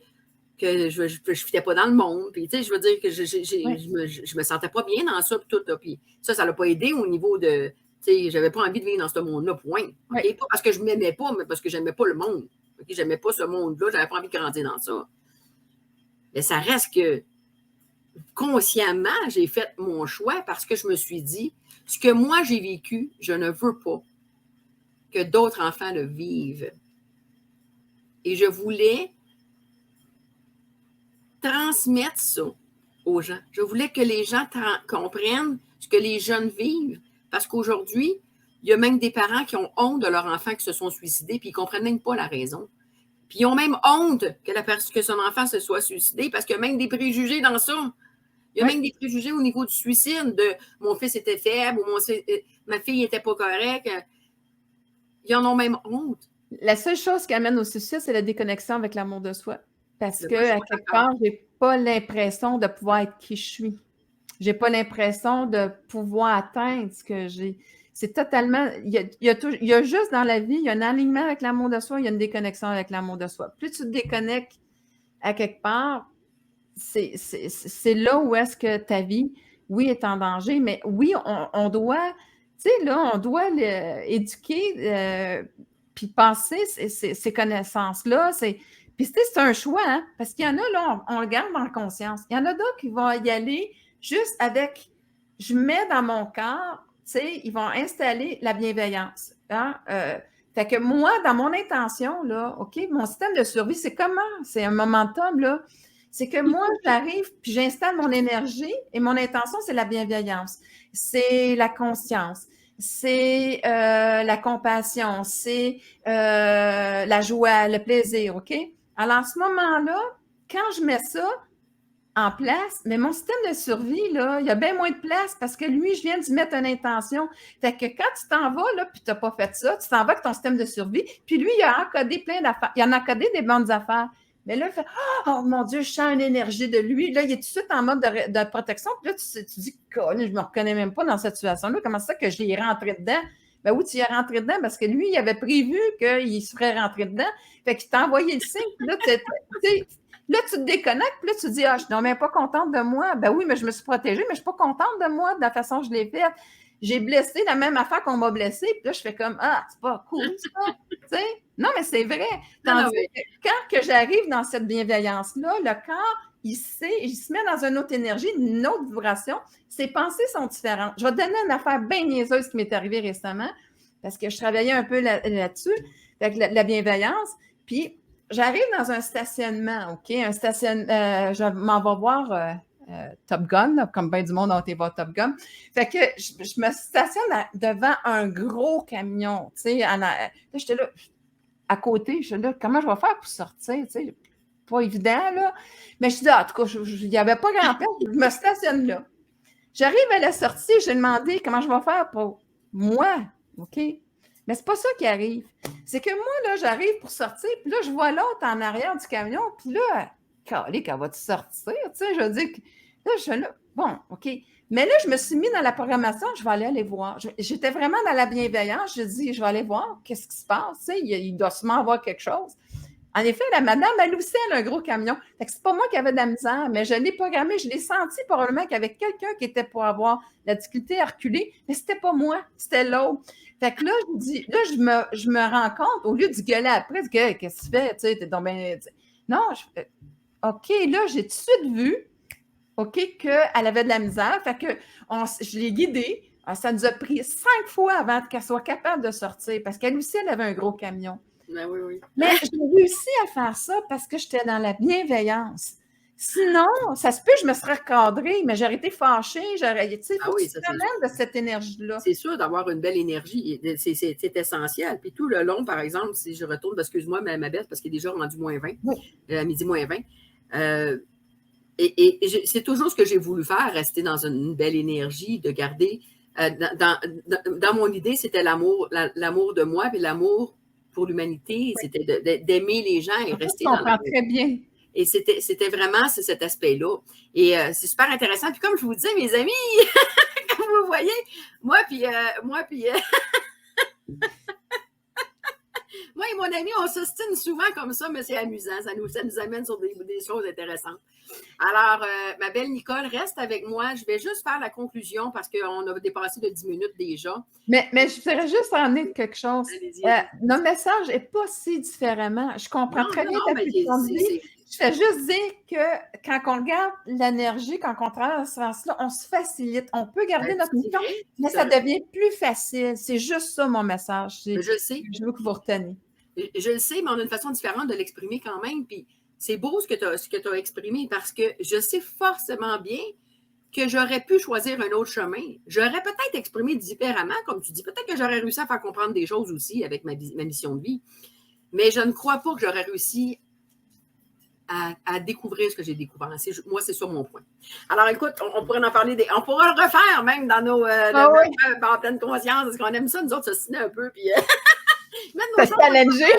je ne fitais pas dans le monde, puis tu sais, je veux dire que je me sentais pas bien dans ça, puis tout, là, puis ça l'a pas aidé au niveau de, tu sais, j'avais pas envie de vivre dans ce monde-là, point. Okay? Pas parce que je m'aimais pas, mais parce que j'aimais pas le monde. Okay? J'aimais pas ce monde-là, j'avais pas envie de grandir dans ça. Mais ça reste que consciemment, j'ai fait mon choix parce que je me suis dit, ce que moi j'ai vécu, je ne veux pas que d'autres enfants le vivent. Et je voulais transmettre ça aux gens. Je voulais que les gens comprennent ce que les jeunes vivent. Parce qu'aujourd'hui, il y a même des parents qui ont honte de leurs enfants qui se sont suicidés, puis ils ne comprennent même pas la raison. Puis ils ont même honte que son enfant se soit suicidé, parce qu'il y a même des préjugés dans ça. Il y a même des préjugés au niveau du suicide, de mon fils était faible, ou ma fille n'était pas correcte. Ils en ont même honte.
La seule chose qui amène au suicide, c'est la déconnexion avec l'amour de soi. Parce que, à quelque part, je n'ai pas l'impression de pouvoir être qui je suis. Je n'ai pas l'impression de pouvoir atteindre ce que j'ai. C'est totalement. Il y a juste dans la vie, il y a un alignement avec l'amour de soi, il y a une déconnexion avec l'amour de soi. Plus tu te déconnectes à quelque part, c'est là où est-ce que ta vie, oui, est en danger, mais oui, on doit, tu sais, là, on doit éduquer, puis passer ces connaissances-là. Puis c'est un choix, hein, parce qu'il y en a, là, on le garde en conscience. Il y en a d'autres qui vont y aller juste avec, je mets dans mon corps, tu sais, ils vont installer la bienveillance. Hein? Fait que moi, dans mon intention, là, OK, mon système de survie, c'est comment? C'est un momentum, là. C'est que moi, j'arrive, puis j'installe mon énergie, et mon intention, c'est la bienveillance. C'est la conscience. C'est la compassion, c'est la joie, le plaisir, OK? Alors, à ce moment-là, quand je mets ça en place, mais mon système de survie, là, il y a bien moins de place parce que lui, je viens d'y mettre une intention. Fait que quand tu t'en vas, là, puis tu n'as pas fait ça, tu t'en vas avec ton système de survie, puis lui, il a encodé plein d'affaires. Il en a encodé des bonnes affaires. Mais là, il fait « Oh mon Dieu, je sens une énergie de lui. » Là, il est tout de suite en mode de protection. Puis là, tu dis « Je ne me reconnais même pas dans cette situation-là. Comment c'est ça que je l'ai rentré dedans? » Ben oui, tu y es rentré dedans parce que lui, il avait prévu qu'il se ferait rentrer dedans. Fait qu'il t'a envoyé le signe. Puis là, tu te déconnectes. Puis là, tu te dis « Ah, je suis même pas contente de moi. » Ben oui, mais je me suis protégée, mais je ne suis pas contente de moi de la façon que je l'ai faite. J'ai blessé la même affaire qu'on m'a blessée. Puis là, je fais comme « Ah, c'est pas cool, ça. » Tu sais? Non, mais c'est vrai. Tandis que quand j'arrive dans cette bienveillance-là, le corps, il se met dans une autre énergie, une autre vibration. Ses pensées sont différentes. Je vais te donner une affaire bien niaiseuse qui m'est arrivée récemment, parce que je travaillais un peu là-dessus, avec la bienveillance. Puis, j'arrive dans un stationnement, OK? Je m'en vais voir Top Gun, là, comme bien du monde a été voir Top Gun. Fait que je me stationne devant un gros camion, tu sais. Là, j'étais là, à côté, je suis là, comment je vais faire pour sortir, tu sais? Pas évident, là. Mais je dis, en tout cas, il n'y avait pas grand-place, je me stationne là. J'arrive à la sortie, j'ai demandé comment je vais faire pour moi, OK? Mais c'est pas ça qui arrive. C'est que moi, là, j'arrive pour sortir, puis là, je vois l'autre en arrière du camion, puis là, calée, qu'elle va-tu sortir, tu sais? Je veux dire, là, je suis là, bon, OK. Mais là, je me suis mis dans la programmation, je vais aller voir. J'étais vraiment dans la bienveillance, je dis, je vais aller voir, qu'est-ce qui se passe, tu sais? Il doit sûrement avoir quelque chose. En effet, la madame, elle aussi, elle a un gros camion. Fait que c'est pas moi qui avais de la misère, mais je l'ai programmé, je l'ai senti probablement qu'il y avait quelqu'un qui était pour avoir la difficulté à reculer, mais c'était pas moi, c'était l'autre. Fait que là, je dis, là, je me rends compte, au lieu de gueuler après, qu'est-ce que tu fais? Tu sais, t'es donc bien. Non, OK, là, j'ai tout de suite vu, OK, qu'elle avait de la misère. Fait que je l'ai guidée. Ça nous a pris 5 fois avant qu'elle soit capable de sortir, parce qu'elle aussi, elle avait un gros camion.
Ben oui, oui.
Mais j'ai réussi à faire ça parce que j'étais dans la bienveillance. Sinon, ça se peut, je me serais recadrée, mais j'aurais été fâchée. Tu sais, il faut que tu te ramènes de cette énergie-là.
C'est sûr d'avoir une belle énergie. C'est essentiel. Puis tout le long, par exemple, si je retourne, excuse-moi, ma belle, parce qu'il est déjà rendu moins 20, à midi moins 20. Et c'est toujours ce que j'ai voulu faire, rester dans une belle énergie, de garder. Dans mon idée, c'était l'amour de moi, puis l'amour pour l'humanité, c'était d'aimer les gens et rester dans
l'amour. Très bien.
Et c'était vraiment cet aspect-là. Et c'est super intéressant. Puis comme je vous dis, mes amis, comme vous voyez, moi et mon ami, on s'ostine souvent comme ça, mais c'est amusant. Ça nous amène sur des choses intéressantes. Alors, ma belle Nicole, reste avec moi. Je vais juste faire la conclusion parce qu'on a dépassé de 10 minutes déjà.
Mais je voudrais juste en dire quelque chose. Notre message n'est pas si différemment. Je comprends très bien ta question de vie. Je fais juste dire que quand on regarde l'énergie, quand on travaille dans ce sens-là, on se facilite. On peut garder notre mission, mais ça devient plus facile. C'est juste ça, mon message.
Je sais.
Je veux que vous reteniez.
Je le sais, mais on a une façon différente de l'exprimer quand même. Puis c'est beau ce que tu as exprimé parce que je sais forcément bien que j'aurais pu choisir un autre chemin. J'aurais peut-être exprimé différemment, comme tu dis. Peut-être que j'aurais réussi à faire comprendre des choses aussi avec ma mission de vie. Mais je ne crois pas que j'aurais réussi à découvrir ce que j'ai découvert. Moi, c'est sur mon point. Alors, écoute, on pourrait en parler, on pourra le refaire même dans nos en pleine conscience, parce qu'on aime ça, nous autres, s'ostiner un peu, puis
ça se challenger.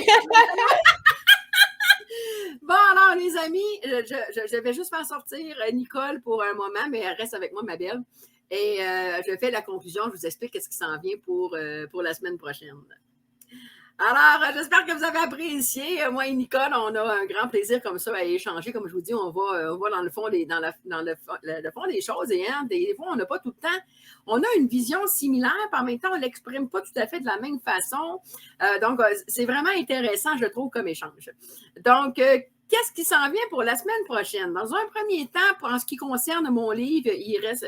Bon, alors, les amis, je vais juste faire sortir Nicole pour un moment, mais elle reste avec moi, ma belle. Et je fais la conclusion, je vous explique ce qui s'en vient pour la semaine prochaine. Alors, j'espère que vous avez apprécié. Moi et Nicole, on a un grand plaisir comme ça à échanger. Comme je vous dis, on va dans le fond le fond des choses. Et des fois, on n'a pas tout le temps. On a une vision similaire, puis en même temps, on ne l'exprime pas tout à fait de la même façon. Donc, c'est vraiment intéressant, je trouve, comme échange. Donc, qu'est-ce qui s'en vient pour la semaine prochaine? Dans un premier temps, pour en ce qui concerne mon livre, il reste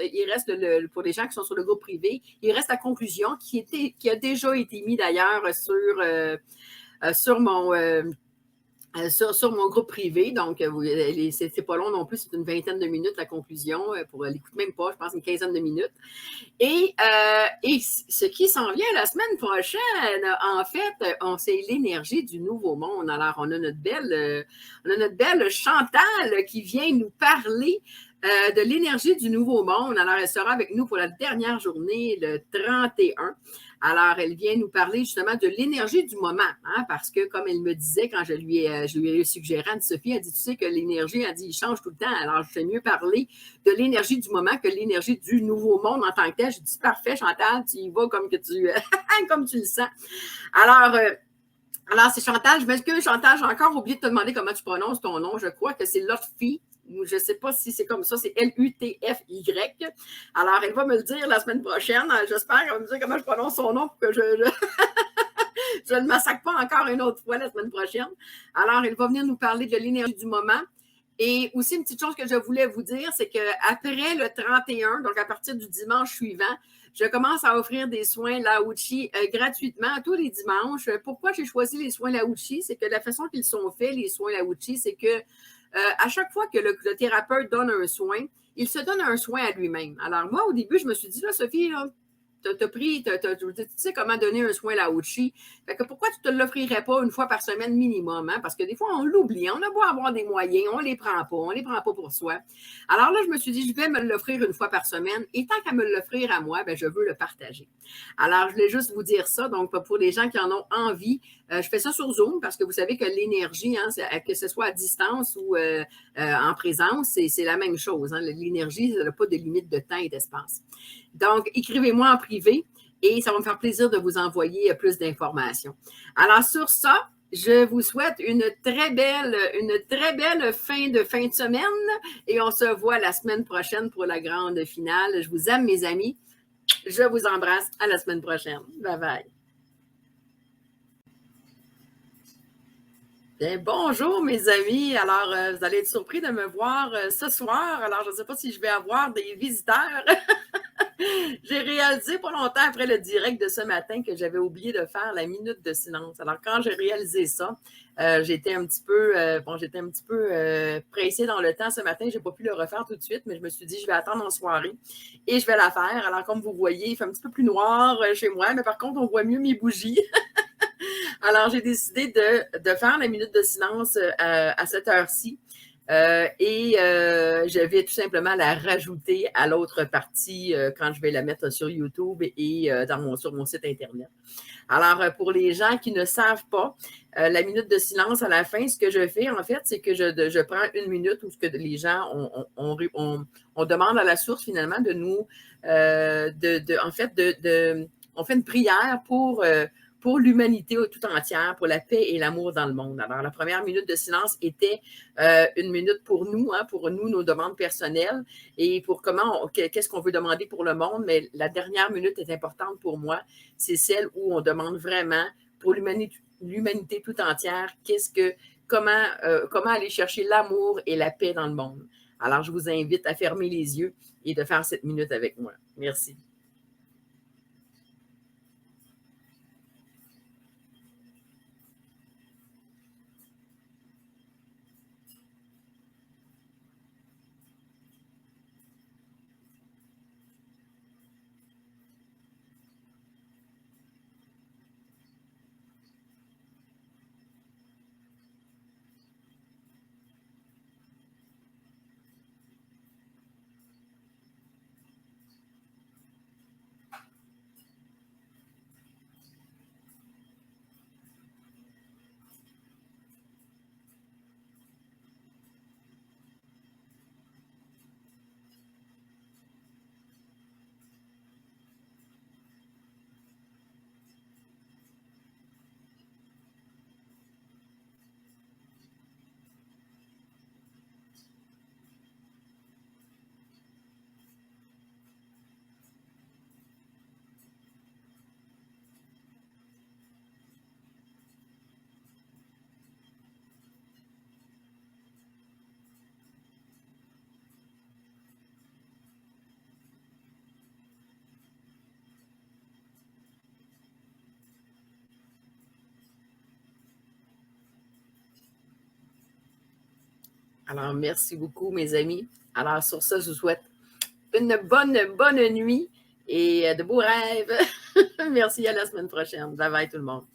pour les gens qui sont sur le groupe privé, il reste la conclusion qui a déjà été mis d'ailleurs sur mon groupe privé. Donc, c'est pas long non plus, c'est une vingtaine de minutes la conclusion. Pour l'écoute même pas, je pense une quinzaine de minutes. Et ce qui s'en vient la semaine prochaine, en fait, c'est l'énergie du nouveau monde. Alors, on a notre belle Chantal qui vient nous parler de l'énergie du nouveau monde. Alors, elle sera avec nous pour la dernière journée, le 31. Alors, elle vient nous parler justement de l'énergie du moment, hein, parce que comme elle me disait quand je lui ai suggéré, Anne-Sophie, elle dit, tu sais que l'énergie, elle dit, il change tout le temps. Alors, je sais mieux parler de l'énergie du moment que l'énergie du nouveau monde en tant que tel. Je dis, parfait, Chantal, tu y vas comme tu le sens. Alors, c'est Chantal, je m'excuse, Chantal, j'ai encore oublié de te demander comment tu prononces ton nom. Je crois que c'est Lutfi. Je ne sais pas si c'est comme ça, c'est Lutfy. Alors, elle va me le dire la semaine prochaine. J'espère qu'elle va me dire comment je prononce son nom pour que je ne massacre pas encore une autre fois la semaine prochaine. Alors, elle va venir nous parler de l'énergie du moment Et aussi, une petite chose que je voulais vous dire, c'est qu'après le 31, donc à partir du dimanche suivant, je commence à offrir des soins Lao-Chi gratuitement tous les dimanches. Pourquoi j'ai choisi les soins Lao-Chi? C'est que la façon qu'ils sont faits, les soins Lao-Chi, c'est que à chaque fois que le thérapeute donne un soin, il se donne un soin à lui-même. Alors moi, au début, je me suis dit, là, Sophie, là, tu sais comment donner un soin Lao-Chi. Fait que pourquoi tu ne te l'offrirais pas une fois par semaine minimum? Hein? Parce que des fois, on l'oublie. On a beau avoir des moyens, on ne les prend pas. On ne les prend pas pour soi. Alors là, je me suis dit, je vais me l'offrir une fois par semaine. Et tant qu'à me l'offrir à moi, ben, je veux le partager. Alors, je voulais juste vous dire ça. Donc, pour les gens qui en ont envie, je fais ça sur Zoom parce que vous savez que l'énergie, hein, que ce soit à distance ou en présence, c'est la même chose. Hein? L'énergie, ça n'a pas de limite de temps et d'espace. Donc, écrivez-moi en privé et ça va me faire plaisir de vous envoyer plus d'informations. Alors, sur ça, je vous souhaite une très belle fin de semaine et on se voit la semaine prochaine pour la grande finale. Je vous aime, mes amis. Je vous embrasse. À la semaine prochaine. Bye bye. Bien, bonjour mes amis. Alors, vous allez être surpris de me voir ce soir. Alors, je ne sais pas si je vais avoir des visiteurs. J'ai réalisé pas longtemps après le direct de ce matin que j'avais oublié de faire la minute de silence. Alors, quand j'ai réalisé ça, j'étais un petit peu, pressée dans le temps ce matin. Je n'ai pas pu le refaire tout de suite, mais je me suis dit, je vais attendre en soirée et je vais la faire. Alors, comme vous voyez, il fait un petit peu plus noir chez moi, mais par contre, on voit mieux mes bougies. Alors, j'ai décidé de faire la minute de silence à cette heure-ci. Je vais tout simplement la rajouter à l'autre partie quand je vais la mettre sur YouTube et sur mon site Internet. Alors, pour les gens qui ne savent pas, la minute de silence à la fin, ce que je fais, en fait, c'est que je prends une minute où ce que les gens, on demande à la source, finalement, de nous, on fait une prière pour l'humanité tout entière, pour la paix et l'amour dans le monde. Alors, la première minute de silence était une minute pour nous, hein, pour nous, nos demandes personnelles et pour qu'est-ce qu'on veut demander pour le monde. Mais la dernière minute est importante pour moi. C'est celle où on demande vraiment pour l'humanité tout entière, comment aller chercher l'amour et la paix dans le monde. Alors, je vous invite à fermer les yeux et de faire cette minute avec moi. Merci. Alors, merci beaucoup, mes amis. Alors, sur ça, je vous souhaite une bonne nuit et de beaux rêves. Merci, à la semaine prochaine. Bye bye tout le monde.